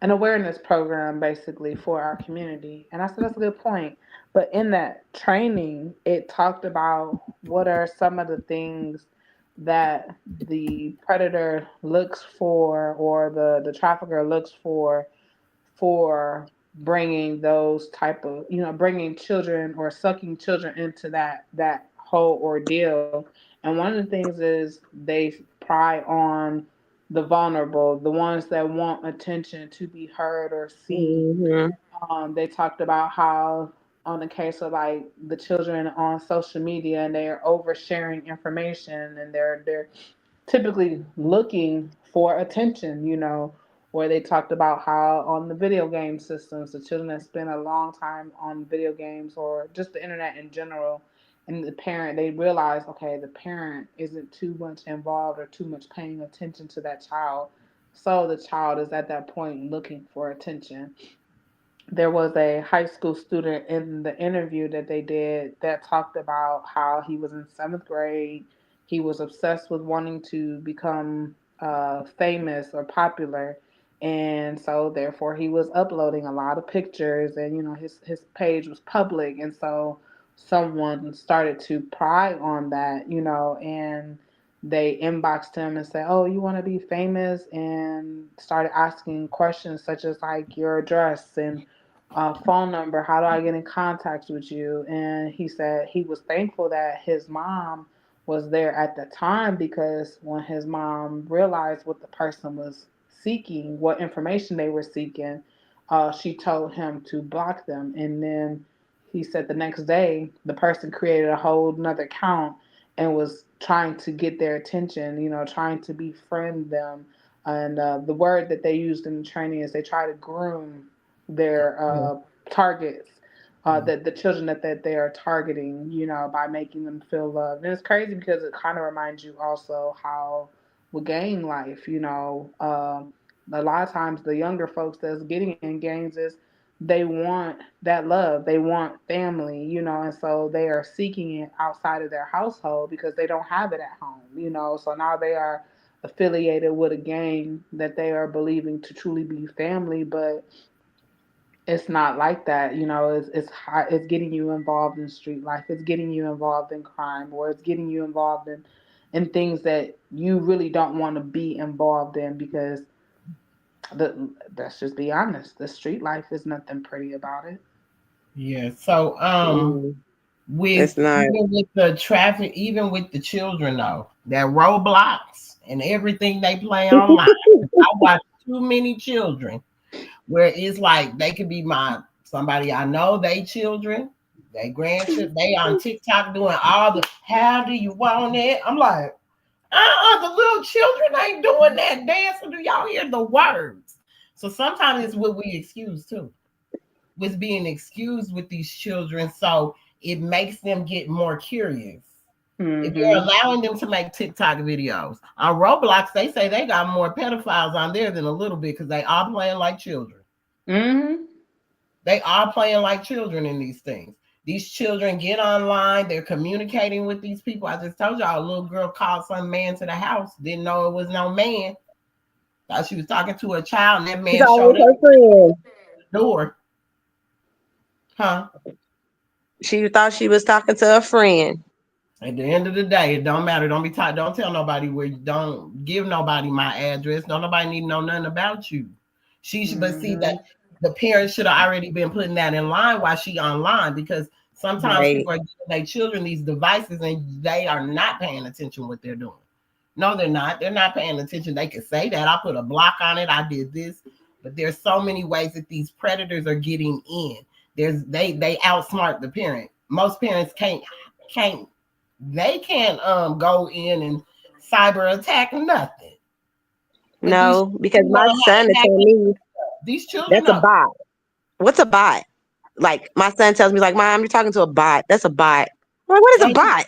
an awareness program basically for our community. And I said, that's a good point. But in that training, it talked about what are some of the things that the predator looks for or the trafficker looks for bringing those type of bringing children or sucking children into that whole ordeal. And one of the things is they pry on the vulnerable, the ones that want attention to be heard or seen. Hmm. They talked about how on the case of like the children on social media and they are oversharing information and they're typically looking for attention, where they talked about how on the video game systems, the children that spend a long time on video games or just the internet in general, and the parent, they realize, okay, the parent isn't too much involved or too much paying attention to that child. So the child is at that point looking for attention. There was a high school student in the interview that they did that talked about how he was in seventh grade. He was obsessed with wanting to become famous or popular. And so, therefore, he was uploading a lot of pictures, and his page was public. And so, someone started to pry on that, and they inboxed him and said, "Oh, you want to be famous?" and started asking questions such as like your address and phone number. How do I get in contact with you? And he said he was thankful that his mom was there at the time, because when his mom realized what the person was seeking, what information they were seeking, she told him to block them. And then he said the next day, the person created a whole nother account and was trying to get their attention, trying to befriend them. And the word that they used in the training is they try to groom their targets, that the children that they are targeting, by making them feel loved. And it's crazy because it kind of reminds you also how with gang life, a lot of times the younger folks that's getting in gangs is they want that love, they want family, and so they are seeking it outside of their household because they don't have it at home, so now they are affiliated with a gang that they are believing to truly be family, but it's not like that. It's getting you involved in street life. It's getting you involved in crime, or it's getting you involved in things that you really don't want to be involved in, because let's just be honest, the street life is nothing pretty about it. Yeah. So Mm, it's with not. even with the traffic, even with the children though, that Roblox and everything they play online. I watch too many children where it's like they could be my somebody I know, they children, they grandchildren, they on TikTok doing all the how do you want it? I'm like, the little children ain't doing that dancing. Do y'all hear the words? So sometimes it's what we excuse too. With being excused with these children, so it makes them get more curious. If you're Mm-hmm. allowing them to make TikTok videos on Roblox, they say they got more pedophiles on there than a little bit because they are playing like children. Mm-hmm. They are playing like children in these things. These children get online, they're communicating with these people. I just told y'all a little girl called some man to the house, didn't know it was no man. Thought she was talking to a child, and that She's man always showed up her friend. at the door. Huh? She thought she was talking to a friend. At the end of the day, it don't matter. Don't be taught. Don't tell nobody where. You don't give nobody my address. Don't nobody need to know nothing about you. She should, but see that Mm-hmm. the parents should have already been putting that in line while she online, because sometimes Right. people are giving their children these devices and they are not paying attention what they're doing. No, they're not. They're not paying attention. They can say that I put a block on it. I did this, but there's so many ways that these predators are getting in. They outsmart the parent. Most parents can't they can't go in and cyber attack nothing. But these No, because children know my how son to had hack told it. me These children that's a know. bot. What's a bot? Like my son tells me, like, Mom, you're talking to a bot. That's a bot. I'm like, what is a Thank you. bot?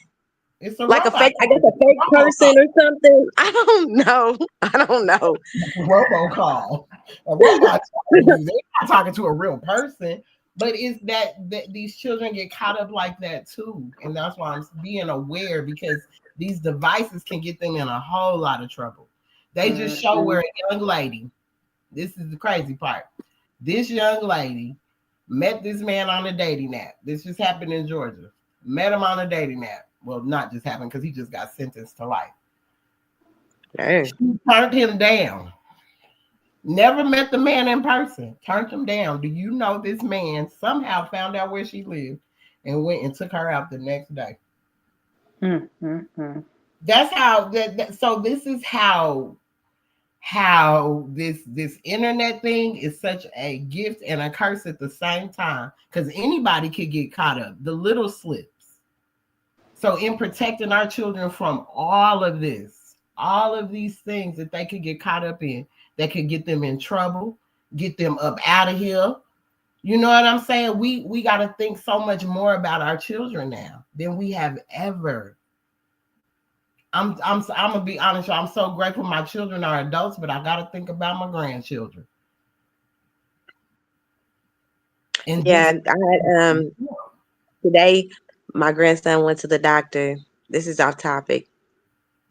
It's a Like a robot fake, I guess call. a fake Robocall. person or something. I don't know. I don't know. Robocall. A robot talking to you. They're not talking to a real person. But it's that these children get caught up like that too. And that's why I'm being aware, because these devices can get them in a whole lot of trouble. They just show Mm-hmm. where a young lady, this is the crazy part. This young lady met this man on a dating app. This just happened in Georgia. Met him on a dating app. Well, not just happened because he just got sentenced to life. Hey. She turned him down. Never met the man in person. Turned him down. Do you know this man somehow found out where she lived and went and took her out the next day? Mm-hmm. That's how so this is how this internet thing is such a gift and a curse at the same time, because anybody could get caught up, the little slips. So in protecting our children from all of this, all of these things that they could get caught up in, that could get them in trouble, get them up out of here. You know what I'm saying? We got to think so much more about our children now than we have ever. I'm gonna be honest, y'all, I'm so grateful my children are adults, but I gotta think about my grandchildren. And Yeah, just I had today my grandson went to the doctor. This is off topic,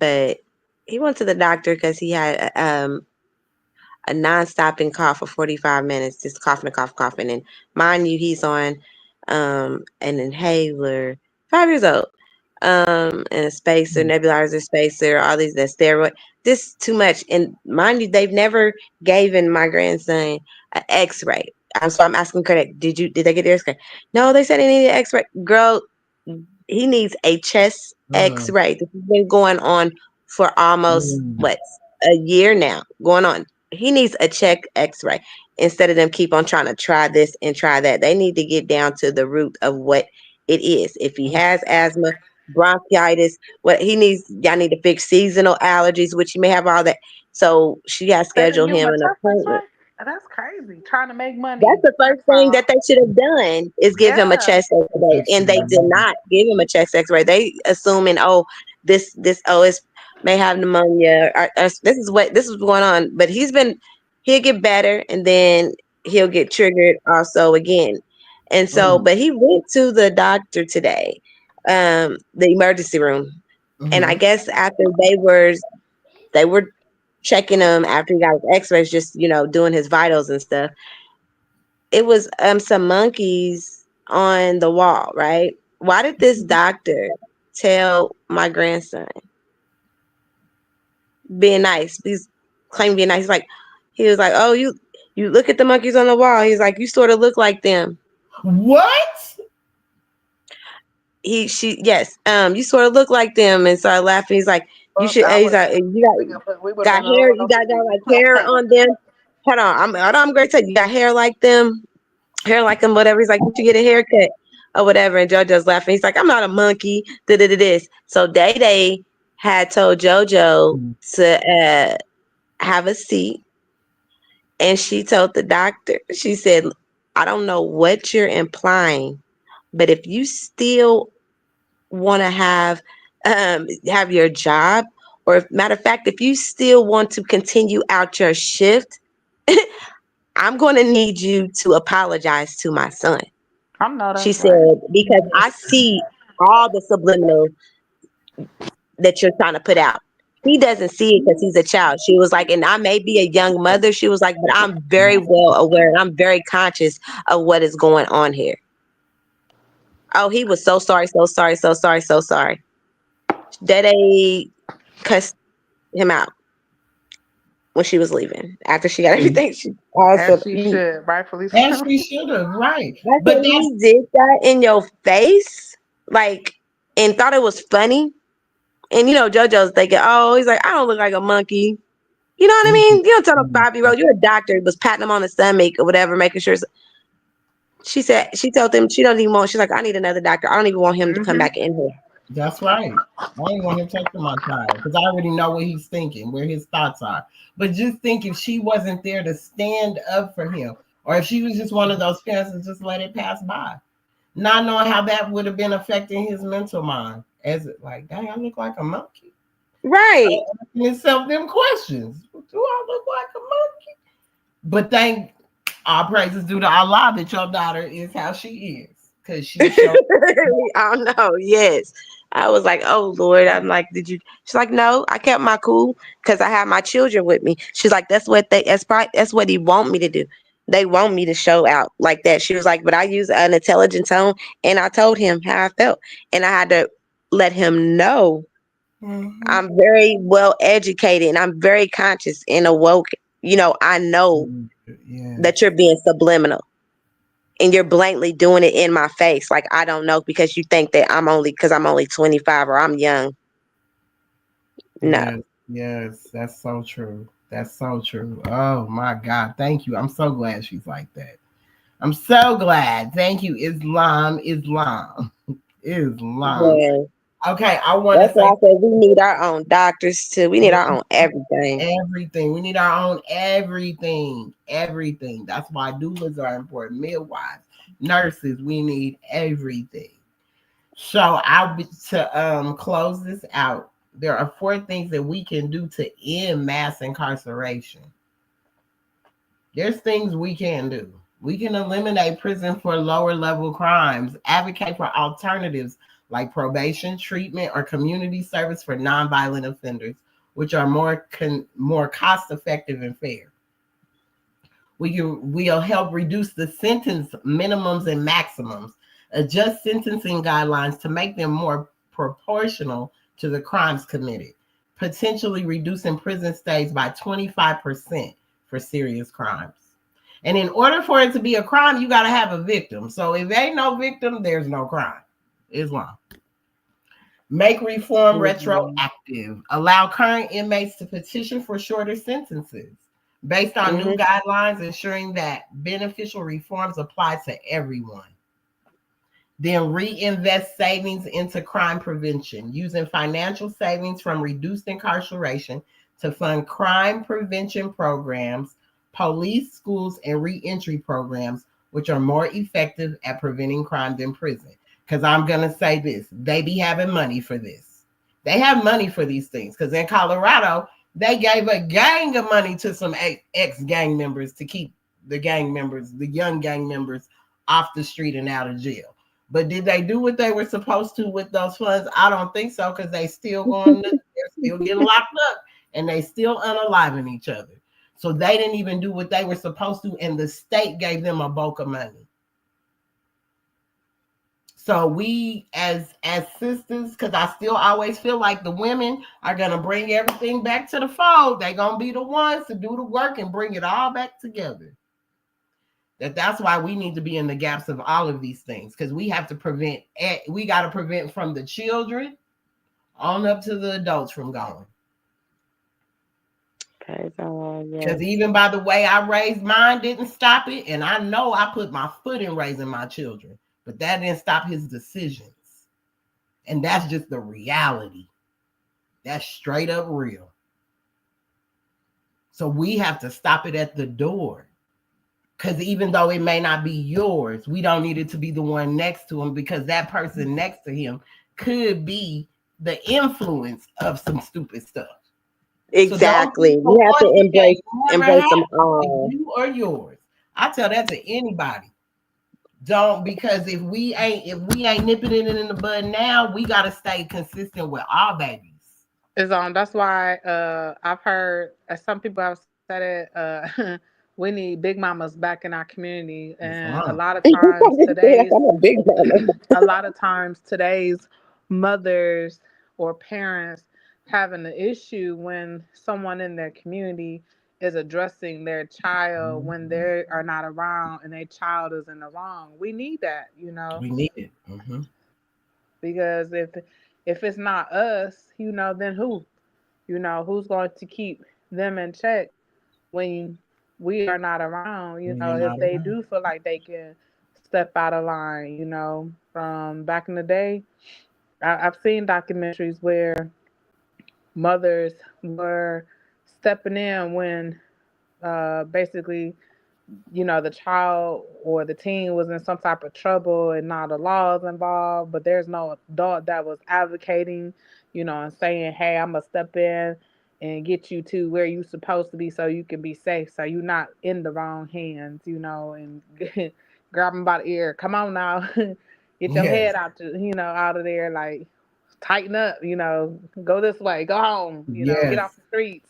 but he went to the doctor because he had a non-stopping cough for 45 minutes, just coughing and coughing, coughing. And mind you, he's on an inhaler, 5 years old, and a spacer, nebulizer spacer, all these, that steroid. This too much. And mind you, they've never given my grandson an x-ray. So I'm asking correct. Did they get their X-ray? No, they said they needed an X-ray. Girl, he needs a chest Mm, X-ray. This has been going on for almost mm, what, a year now. Going on. He needs a check X-ray instead of them keep on trying to try this and try that. They need to get down to the root of what it is. If he has asthma, bronchitis, what he needs, y'all need to fix seasonal allergies, which he may have all that. So she has They didn't scheduled give him him a an chest appointment. X-ray? That's crazy. Trying to make That's money. the first First thing that off, they should have done is give him a yeah. chest X-ray, and they did X-ray. not give him a chest X-ray. They assuming, oh, this it's may have pneumonia. Or this is going on, but he'll get better, and then he'll get triggered also again. And so, Mm, but he went to the doctor today, the emergency room, and I mm-hmm. guess after they were checking him after he got his X-rays, just doing his vitals and stuff, it was some monkeys on the wall, right? Why did this doctor tell my grandson being nice? He's claiming being nice. He was like, oh, you look at the monkeys on the wall. He's like, you sort of look like them. What? Yes, you sort of look like them, and started laughing. He's like, you Well, should. that He's would like, we would have got been hair. all You over got you. like hair on them. Hold on, I'm great. You got hair like them, whatever. He's like, you should get a haircut or whatever. And JoJo's laughing. He's like, I'm not a monkey. This. So Day Day had told JoJo to have a seat, and she told the doctor, she said, I don't know what you're implying, but if you still want to have your job, or matter of fact, if you still want to continue out your shift, I'm going to need you to apologize to my son. I know She that's right. said, because I see all the subliminal that you're trying to put out. He doesn't see it because he's a child. She was like, and I may be a young mother. She was like, but I'm very well aware and I'm very conscious of what is going on here. Oh, he was so sorry, so sorry, so sorry, so sorry. That they cussed him out when she was leaving. After she got everything, she As also, she should, rightfully And so. she should have, right. I said, But that's he did that in your face, like, and thought it was funny. And JoJo's thinking, oh, he's like, I don't look like a monkey. You know what I mm, mean? You don't tell a mm, 5-year-old, you're a doctor, was patting him on the stomach or whatever, making sure. She told them she don't even want, she's like, I need another doctor. I don't even want him to come Hmm. back in here. that's right. I don't want him touching my child because I already know what he's thinking, where his thoughts are. But just think if she wasn't there to stand up for him, or if she was just one of those parents that just let it pass by, not knowing how that would have been affecting his mental mind. As it like, dang, I look like a monkey. Right. Asking himself them questions. Do I look like a monkey? But thank all praises due to Allah that your daughter is how she is. Because she showed I don't know. Yes. I was like, oh Lord. I'm like, did you? She's like, no, I kept my cool because I had my children with me. She's like, that's what he want me to do. They want me to show out like that. She was like, but I use an intelligent tone, and I told him how I felt, and I had to let him know Mhm. I'm very well educated and I'm very conscious and awoke. I know that Yes. you're being subliminal and you're blatantly doing it in my face. Like, I don't know because you think that I'm only 25 or I'm young. No. Yes. Yes. That's so true. That's so true. Oh my God. Thank you. I'm so glad she's like that. I'm so glad. Thank you. Islam. Islam. Islam. Yeah. Okay. I want to That's why say I said we need our own doctors too. We need our own everything. everything. We need our own everything. Everything. That's why doulas are important. Midwives, nurses. We need everything. So to close this out. There are 4 things that we can do to end mass incarceration. There's things we can do. We can eliminate prison for lower level crimes, advocate for alternatives like probation, treatment, or community service for nonviolent offenders, which are more cost effective and fair. We'll help reduce the sentence minimums and maximums, adjust sentencing guidelines to make them more proportional to the crimes committed, potentially reducing prison stays by 25% for serious crimes. And in order for it to be a crime, you got to have a victim. So if ain't no victim, there's no crime. Islam. Make reform retroactive. Allow current inmates to petition for shorter sentences based on new guidelines, ensuring that beneficial reforms apply to everyone. Then reinvest savings into crime prevention, using financial savings from reduced incarceration to fund crime prevention programs, police, schools, and reentry programs, which are more effective at preventing crime than prison. Because I'm going to say this, they be having money for this. They have money for these things. Because in Colorado, they gave a gang of money to some ex-gang members to keep the gang members, the young gang members, off the street and out of jail. But did they do what they were supposed to with those funds? I don't think so, because they still going, they're still getting locked up, and they still unaliving each other. So they didn't even do what they were supposed to, and the state gave them a bulk of money. So we as sisters, because I still always feel like the women are going to bring everything back to the fold. They're going to be the ones to do the work and bring it all back together. That's why we need to be in the gaps of all of these things, because we have to prevent, we got to prevent from the children on up to the adults from going. Because even by the way I raised mine didn't stop it, and I know I put my foot in raising my children, but that didn't stop his decisions. And that's just the reality. That's straight up real. So we have to stop it at the door. Because even though it may not be yours, we don't need it to be the one next to him, because that person next to him could be the influence of some stupid stuff. Exactly. So we have to embrace them all. You or yours. I tell that to anybody. Don't, because if we ain't nipping it in the bud now, we gotta stay consistent with our babies. That's why I've heard some people have said it. We need big mamas back in our community, and a lot of times today's mothers or parents having an issue when someone in their community is addressing their child when they are not around and their child is in the wrong. We need that, We need it. Because if it's not us, then who? Who's going to keep them in check when we are not around? If they do feel like they can step out of line, from back in the day, I've seen documentaries where mothers were stepping in when basically the child or the teen was in some type of trouble and now the law is involved, but there's no adult that was advocating, and saying, hey, I'm going to step in and get you to where you're supposed to be so you can be safe, so you're not in the wrong hands, and grab them by the ear. Come on now. Get your head out, out of there, like, tighten up, go this way, go home, get off the streets.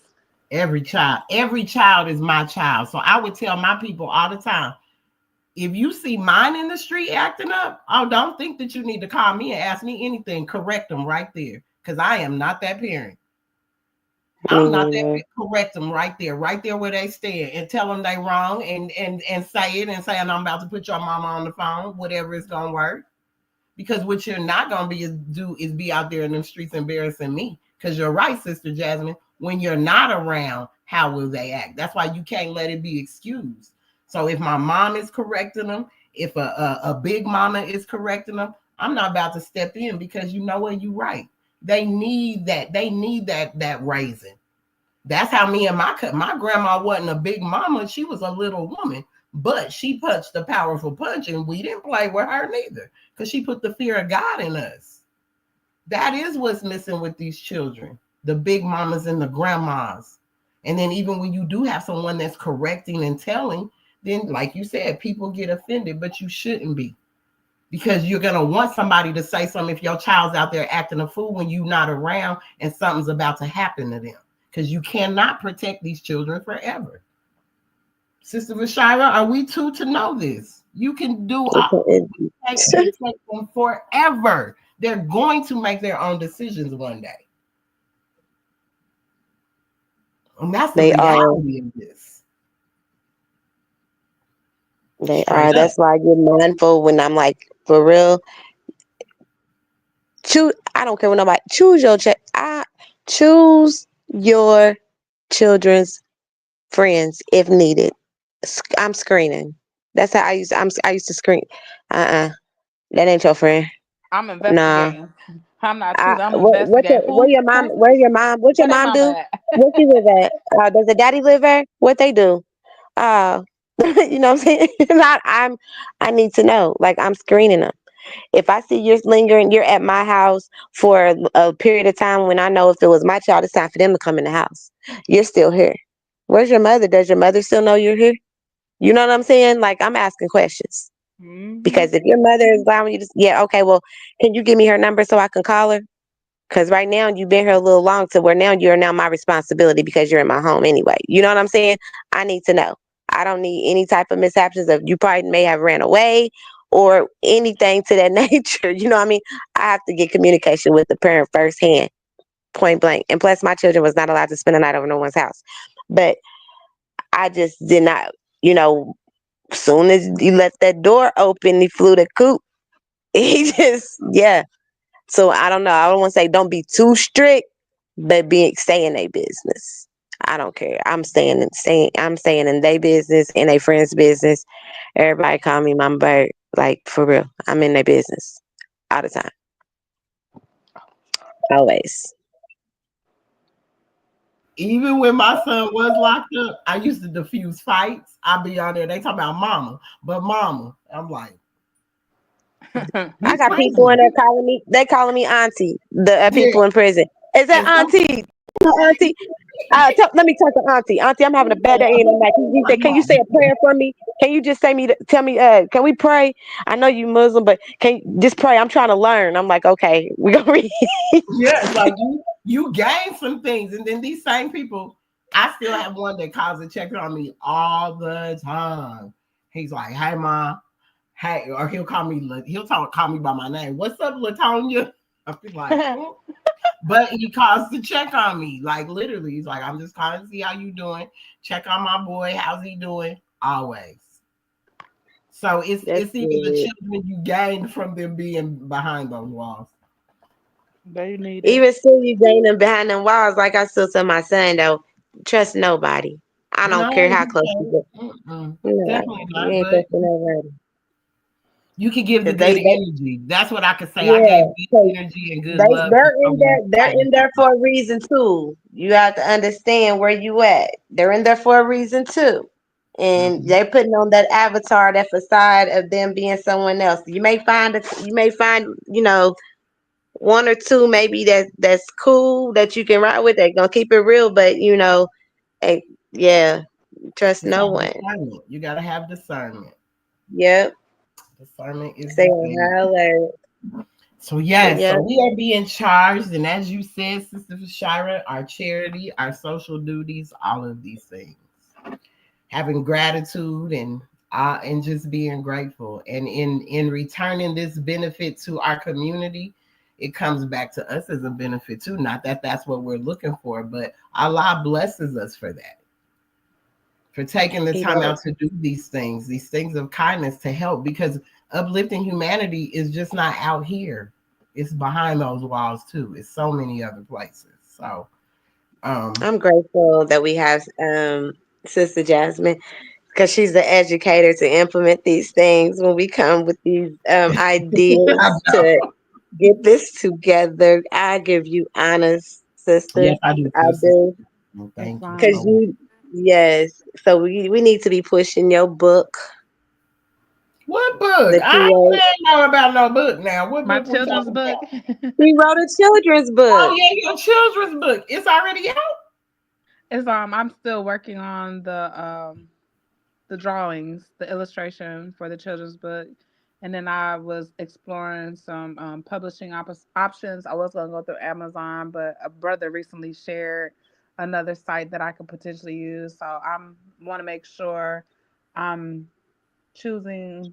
Every child is my child. So I would tell my people all the time, if you see mine in the street acting up, don't think that you need to call me and ask me anything. Correct them right there, because I am not that parent. I'm not that parent. Correct them right there where they stand, and tell them they wrong, and say it, and say, I'm about to put your mama on the phone, whatever is gonna work. Because what you're not gonna is be out there in them streets embarrassing me. Because you're right, Sister Jasmine. When you're not around, how will they act? That's why you can't let it be excused. So if my mom is correcting them, if a big mama is correcting them, I'm not about to step in, because you know what, you're right. They need that. They need that raising. That's how me and my grandma wasn't a big mama. She was a little woman, but she punched a powerful punch, and we didn't play with her neither, because she put the fear of God in us. That is what's missing with these children. The big mamas and the grandmas. And then even when you do have someone that's correcting and telling, then like you said, people get offended, but you shouldn't be, because you're going to want somebody to say something if your child's out there acting a fool when you're not around and something's about to happen to them, because you cannot protect these children forever. Sister Vashira, are we two to know this? You can do protect them forever. They're going to make their own decisions one day. And that's the reality of this. They Straight are. up. That's why I get mindful when I'm like, for real, choose. I don't care what nobody choose your choose your children's friends if needed. I'm screening. That's how I used to screen. That ain't your friend. I'm Nah. investigating. I'm not choosing. I'm investigating. Where your mom? Where your mom? What your Where they mom mama do? at? Where she live at? Does the daddy live there? What they do? Uh, you know what I'm saying? I need to know. Like I'm screening them. If I see you're lingering, you're at my house for a period of time when I know if it was my child, it's time for them to come in the house. You're still here. Where's your mother? Does your mother still know you're here? You know what I'm saying? Like I'm asking questions. Hmm. Because if your mother is allowing you to, yeah, okay, well, can you give me her number so I can call her? Because right now you've been here a little long to where now you're now my responsibility because you're in my home anyway. You know what I'm saying? I need to know. I don't need any type of mishaps of you probably may have ran away or anything to that nature. You know what I mean? I have to get communication with the parent firsthand, point blank. And plus, my children was not allowed to spend the night over no one's house. But I just did not, you know, soon as he left that door open, he flew the coop. He just, yeah. So I don't know. I don't want to say don't be too strict, but stay in their business. I don't care. I'm staying in their business, in their friends' business. Everybody call me Mama Bird. Like for real. I'm in their business all the time. Always. Even when my son was locked up, I used to diffuse fights. I'd be on there. They talk about mama, but mama, I'm like, I he's got people in prison. there calling me. They calling me auntie. The Yeah, people in prison. Is that and some auntie? Auntie. Let me talk to Auntie. Auntie, I'm having a bad day in the night. Can you say a prayer for me? Can you just tell me, can we pray? I know you Muslim, but can you just pray? I'm trying to learn. I'm like, okay, we gonna read. yeah, it's like you gain some things, and then these same people, I still have one that calls and checks on me all the time. He's like, "Hey, ma, hey," or he'll call me by my name. What's up, Latonya? I'll be like, "Hmm." But he calls to check on me, like literally. He's like, "I'm just calling to see how you doing. Check on my boy. How's he doing?" Always. So That's it's even the good. children you gained from them being behind those walls. They need it. Even still, you gain them behind them walls. Like I still tell my son though, trust nobody. I don't care No, how you close you can't. get. No, Definitely you not. ain't But trusting nobody. you can give the Cause good they energy. That's what I could say. I gave yeah. good energy and good love to They're in there. someone. They're in there for a reason too. You have to understand where you at. They're in there for a reason too, and Mhm. they're putting on that avatar, that facade of them being someone else. You may find, you know, one or two maybe that's cool that you can ride with. They're gonna keep it real, but you know, eh, yeah, trust It's no like one. discernment. You got to have discernment. Yep, Discernment is stay the on thing. high alert. So But yes, yeah, so we are being charged, and as you said, Sister Shira, our charity, our social duties, all of these things, having gratitude and just being grateful, and in returning this benefit to our community, it comes back to us as a benefit too. Not that that's what we're looking for, but Allah blesses us for that, for taking the he time does. out to do these things of kindness to help, because uplifting humanity is just not out here. It's behind those walls too. It's so many other places. So um I'm grateful that we have Sister Jasmine because she's the educator to implement these things when we come with these I ideas know. to get this together. I give you honest, sister. Yes, I do I too, sister. do. Well, That's thank you Because so much. fine. you, yes. So we need to be pushing your book, What book? the I create. ain't know about no book now. What My book we children's talking book. about? We wrote a children's Oh book. yeah, your children's book. It's already out. Is I'm still working on the drawings, the illustration for the children's book, and then I was exploring some publishing options. I was gonna go through Amazon, but a brother recently shared another site that I could potentially use. So I'm want to make sure I'm choosing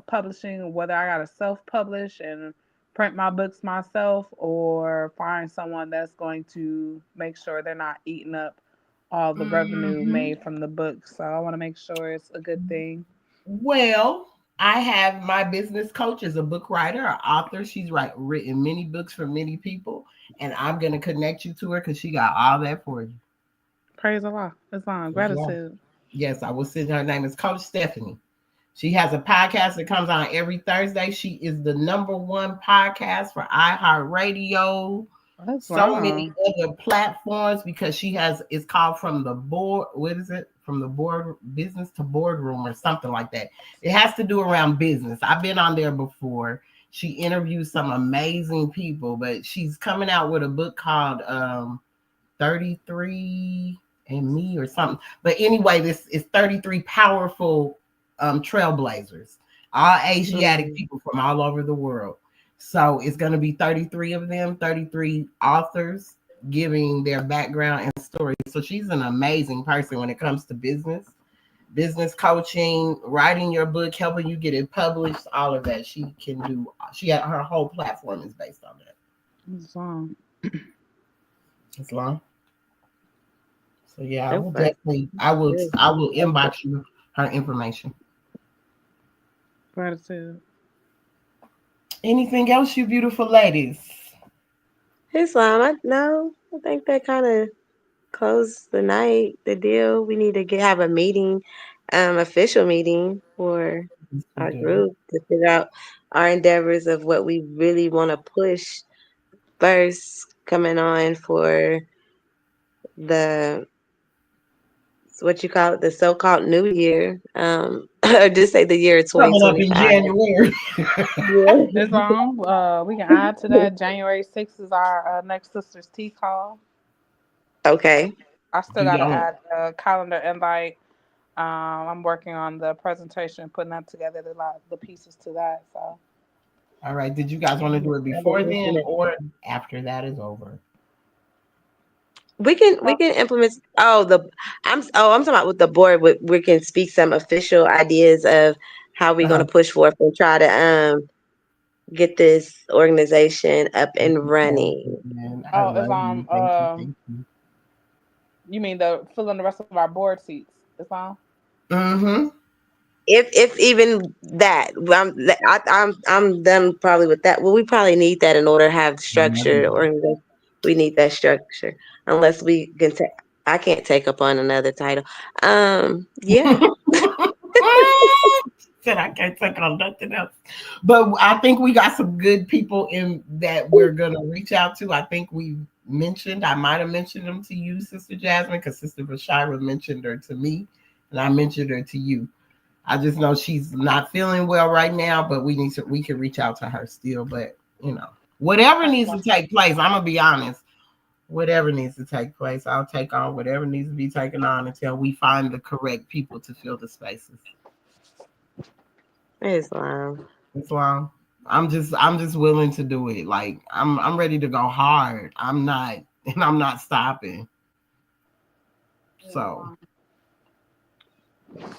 publishing, whether I gotta self-publish and print my books myself, or find someone that's going to make sure they're not eating up all the revenue Mm-hmm. made from the book. So I want to make sure it's a good thing. Well, I have my business coach is a book writer, an author. She's written many books for many people, and I'm gonna connect you to her because she got all that for you. Praise Allah. Islam. Yeah. Gratitude. Yes, I will send her. Her name is Coach Stephanie. She has a podcast that comes on every Thursday. She is the number one podcast for iHeartRadio, so many Islam. other platforms because she has it's called From the Board. What is it? From the board business to boardroom or something like that. It has to do around business. I've been on there before. She interviews some amazing people, but she's coming out with a book called 33 and Me or something. But anyway, this is 33 powerful trailblazers, all Asiatic Mm. people from all over the world. So it's going to be 33 of them, 33 authors giving their background and story. So she's an amazing person when it comes to business coaching, writing your book, helping you get it published, all of that. She can do. Her whole platform is based on that. Islam. It's long. So yeah, I will Okay. definitely I will inbox you her information. Gratitude. Anything else, you beautiful ladies? Islam, no, I think that kind of closed the night, the deal. We need to have a meeting, official meeting for Yes, we our do. group to figure out our endeavors of what we really want to push first coming on for the what you call it, the so-called new year, or just say the year Coming up in 2025. January. Yeah. Islam. We can add to that. January 6th is our next sister's tea call. Okay. I Do still got to y'all add a calendar invite. I'm working on the presentation, putting that together, the pieces to that. So all right? Did you guys want to do it before then or after that is over? We can implement. I'm talking about with the board. We can speak some official ideas of how we're going Uh-huh. to push forth and try to get this organization up and running. And I oh, love Islam. you. Thank you. Thank you. You mean the filling the rest of our board seats? Islam. Mm-hmm. If even that, I'm done probably with that. Well, we probably need that in order to have structure organization. We need that structure unless we can take. I can't take up on another title. Yeah. Said I can't take on nothing else. But I think we got some good people in that we're gonna reach out to. I think I might have mentioned them to you, Sister Jasmine, because Sister Bashira mentioned her to me, and I mentioned her to you. I just know she's not feeling well right now, but we can reach out to her still. But whatever needs to take place, I'm gonna be honest. Whatever needs to take place, I'll take on whatever needs to be taken on until we find the correct people to fill the spaces. Islam. Islam. I'm just willing to do it. Like I'm ready to go hard. I'm not and I'm not stopping. So Islam.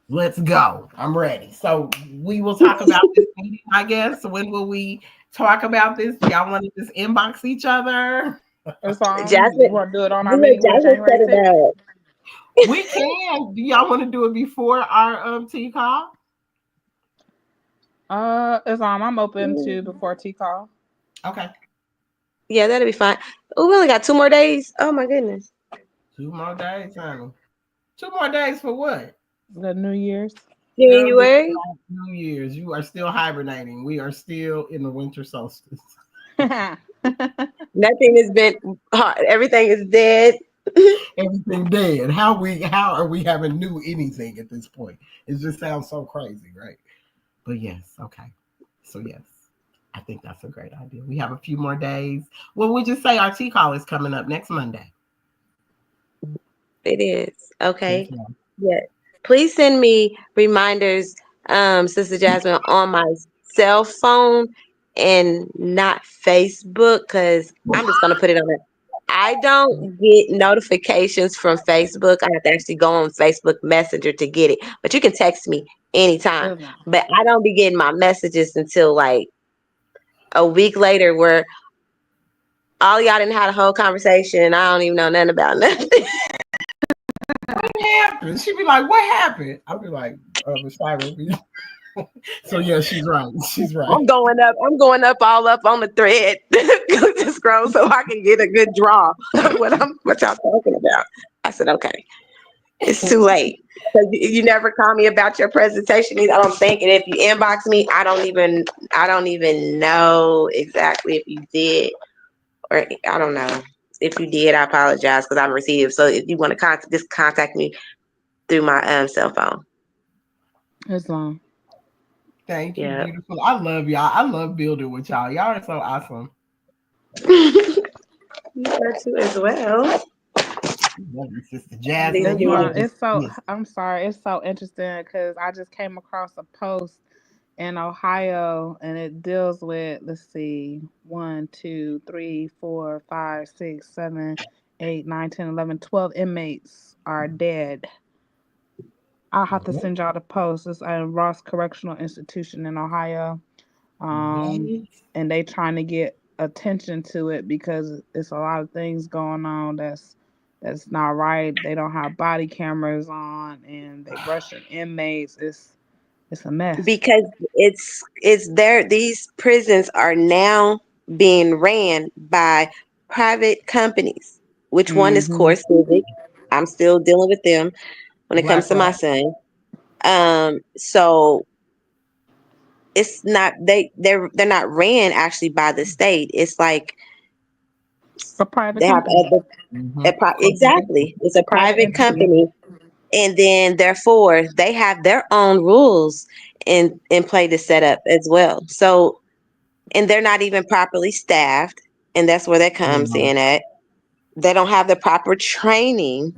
let's go. I'm ready. So we will talk about this meeting, I guess. When will we talk about this? Do y'all want to just inbox each other? Islam. You Jasmine, want to do it on our you let meeting with Jasmine January set it 6th? up. We can. Do y'all want to do it before our tea call? Islam. I'm open to before tea call. Okay. Yeah, that'll be fine. Oh, we only got 2 more days. Oh my goodness. 2 more days, honey. 2 more days for what? The New Year's. Girl, this is January. not New Year's. You are still hibernating. We are still in the winter solstice. Nothing has been hard. Everything is dead. Everything dead. How are we having new anything at this point? It just sounds so crazy, right? But yes, okay. So yes, I think that's a great idea. We have a few more days. Well, we just say our tea call is coming up next Monday. It is. Yes, Okay. ma'am. Yeah. Please send me reminders, Sister Jasmine, on my cell phone and not Facebook, because I'm just gonna put it on there. I don't get notifications from Facebook. I have to actually go on Facebook Messenger to get it. But you can text me anytime. Islam. But I don't be getting my messages until like a week later, where all y'all didn't have a whole conversation and I don't even know nothing about nothing. We didn't have happened? She'd be like, what happened? I'd be like, Shira. So yeah, she's right. She's right. I'm going up all up on the thread to scroll so I can get a good draw of what y'all talking about. I said, okay, it's too late. Because you never call me about your presentation. I don't think, and if you inbox me, I don't even know exactly if you did, or I don't know if you did. I apologize because I'm received. So if you want to just contact me through my cell phone. Islam. Thank you, Yeah. beautiful. I love y'all. I love building with y'all. Y'all are so awesome. You are too as well. Love you, Sister Jasmine. You want to Islam. just It's so. yes. I'm sorry. It's so interesting because I just came across a post in Ohio, and it deals with, let's see, 1, 2, 3, 4, 5, 6, 7, 8, 9, 10, 11, 12 inmates are dead. I'll have to What? send y'all the post. It's at Ross Correctional Institution in Ohio. Um, What? and they trying to get attention to it because it's a lot of things going on that's not right. They don't have body cameras on, and they rushing inmates. It's a mess. Because it's there. These prisons are now being ran by private companies. Which one is Mm-hmm. Core Civic? I'm still dealing with them when it comes to my BlackRock. son. So it's not they're not ran actually by the state. It's like A private they have company, Mm-hmm. exactly. It's a private private entity. company, and then therefore they have their own rules in play to set up as well. So and they're not even properly staffed, and that's where that comes Mm-hmm. in at. They don't have the proper training.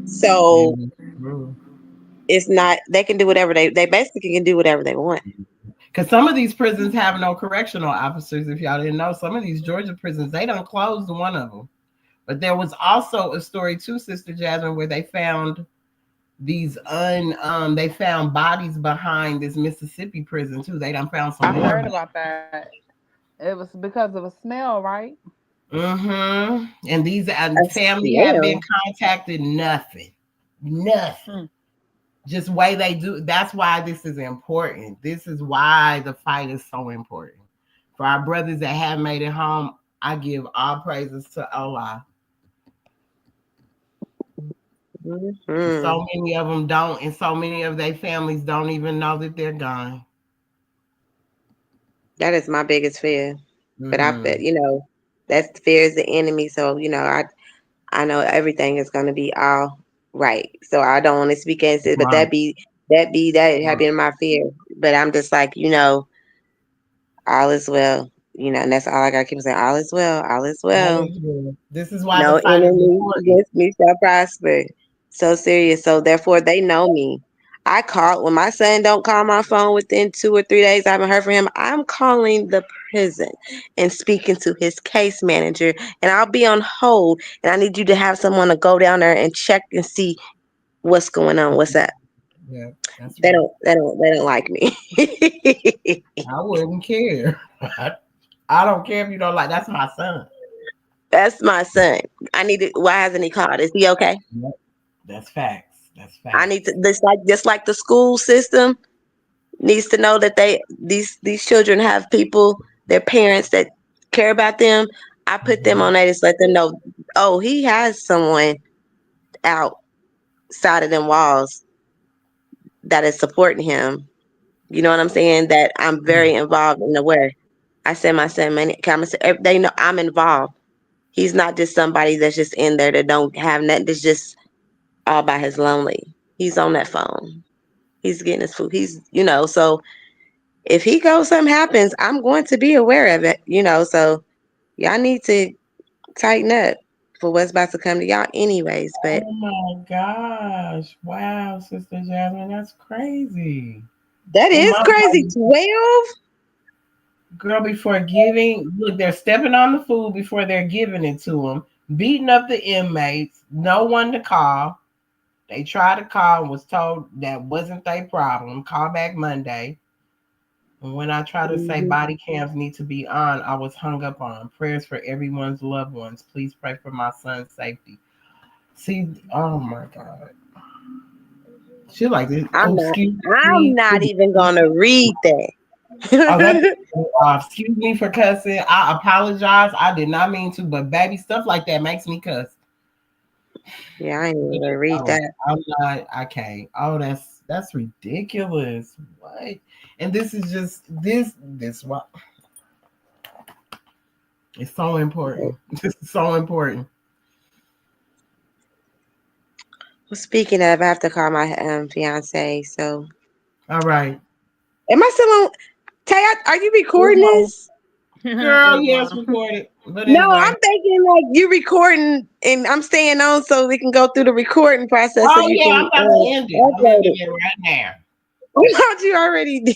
So Mm-hmm. it's not they can do whatever they basically can do whatever they want. Because some of these prisons have no correctional officers. If y'all didn't know, some of these Georgia prisons they don't close one of them. But there was also a story too, Sister Jasmine, where they found they found bodies behind this Mississippi prison too. They done found some I more. heard about that. It was because of a smell, right? Mm-hmm. And these A family have been smell. contacted. Nothing. Nothing. Hmm. Just way they do. That's why this is important. This is why the fight is so important. For our brothers that have made it home, I give all praises to Allah. And Hmm. so many of them don't, and so many of their families don't even know that they're gone. That is my biggest fear. But I Mm-hmm. bet that's fear is the enemy. So I know everything is going to be all right. So I don't want to speak against it, but Right. that had Right. been my fear. But I'm just like, all is well. And that's all I got to keep saying. All is well. All is All well. is good. This is why the No fight is enemy important. against me shall prosper. So serious. So therefore, they know me. I call when my son don't call my phone within 2 or 3 days. I haven't heard from him. I'm calling the prison and speaking to his case manager, and I'll be on hold. And I need you to have someone to go down there and check and see what's going on. What's up? Yeah, that's They right. don't. They don't. They don't like me. I wouldn't care. I don't care if you don't like. That's my son. That's my son. I need to. Why hasn't he called? Is he okay? Yep. That's facts. That's I need to. facts. Just like the school system needs to know that these children have people, their parents that care about them. I put them Mhm. on there to let them know, oh, he has someone outside of them walls that is supporting him. You know what I'm saying? That I'm very involved and aware. I send my son many comments. They know I'm involved. He's not just somebody that's just in there that don't have nothing. That's just all by his lonely. He's on that phone. He's getting his food. So if he goes, something happens, I'm going to be aware of it. So y'all need to tighten up for what's about to come to y'all anyways. But Oh my gosh. Wow, Sister Jasmine, that's crazy. that Well, is my crazy. brother, 12? girl, before giving, look, they're stepping on the food before they're giving it to them, beating up the inmates, no one to call. They tried to call and was told that wasn't their problem. Call back Monday. And when I try to say Mhm. body cams need to be on, I was hung up on. Prayers for everyone's loved ones. Please pray for my son's safety. See, oh my God. She like this. I'm Oh, not. excuse I'm me. not even gonna read Oh, that. that. Excuse me for cussing. I apologize. I did not mean to, but baby, stuff like that makes me cuss. Yeah, I ain't even gonna read Oh, that. I'm not. I can't. Oh, that's ridiculous. What? And this is just this what it's so important. This is so important. Well, speaking of, I have to call my fiance. So, All right. am I still on? Tay, are you It's recording on. this? Girl, It's yes, long. recorded. But No, anyway. I'm thinking like you recording, and I'm staying on so we can go through the recording process so Oh you yeah, can I'm about to end it. I'm upload ending it. it right now. I thought you already did.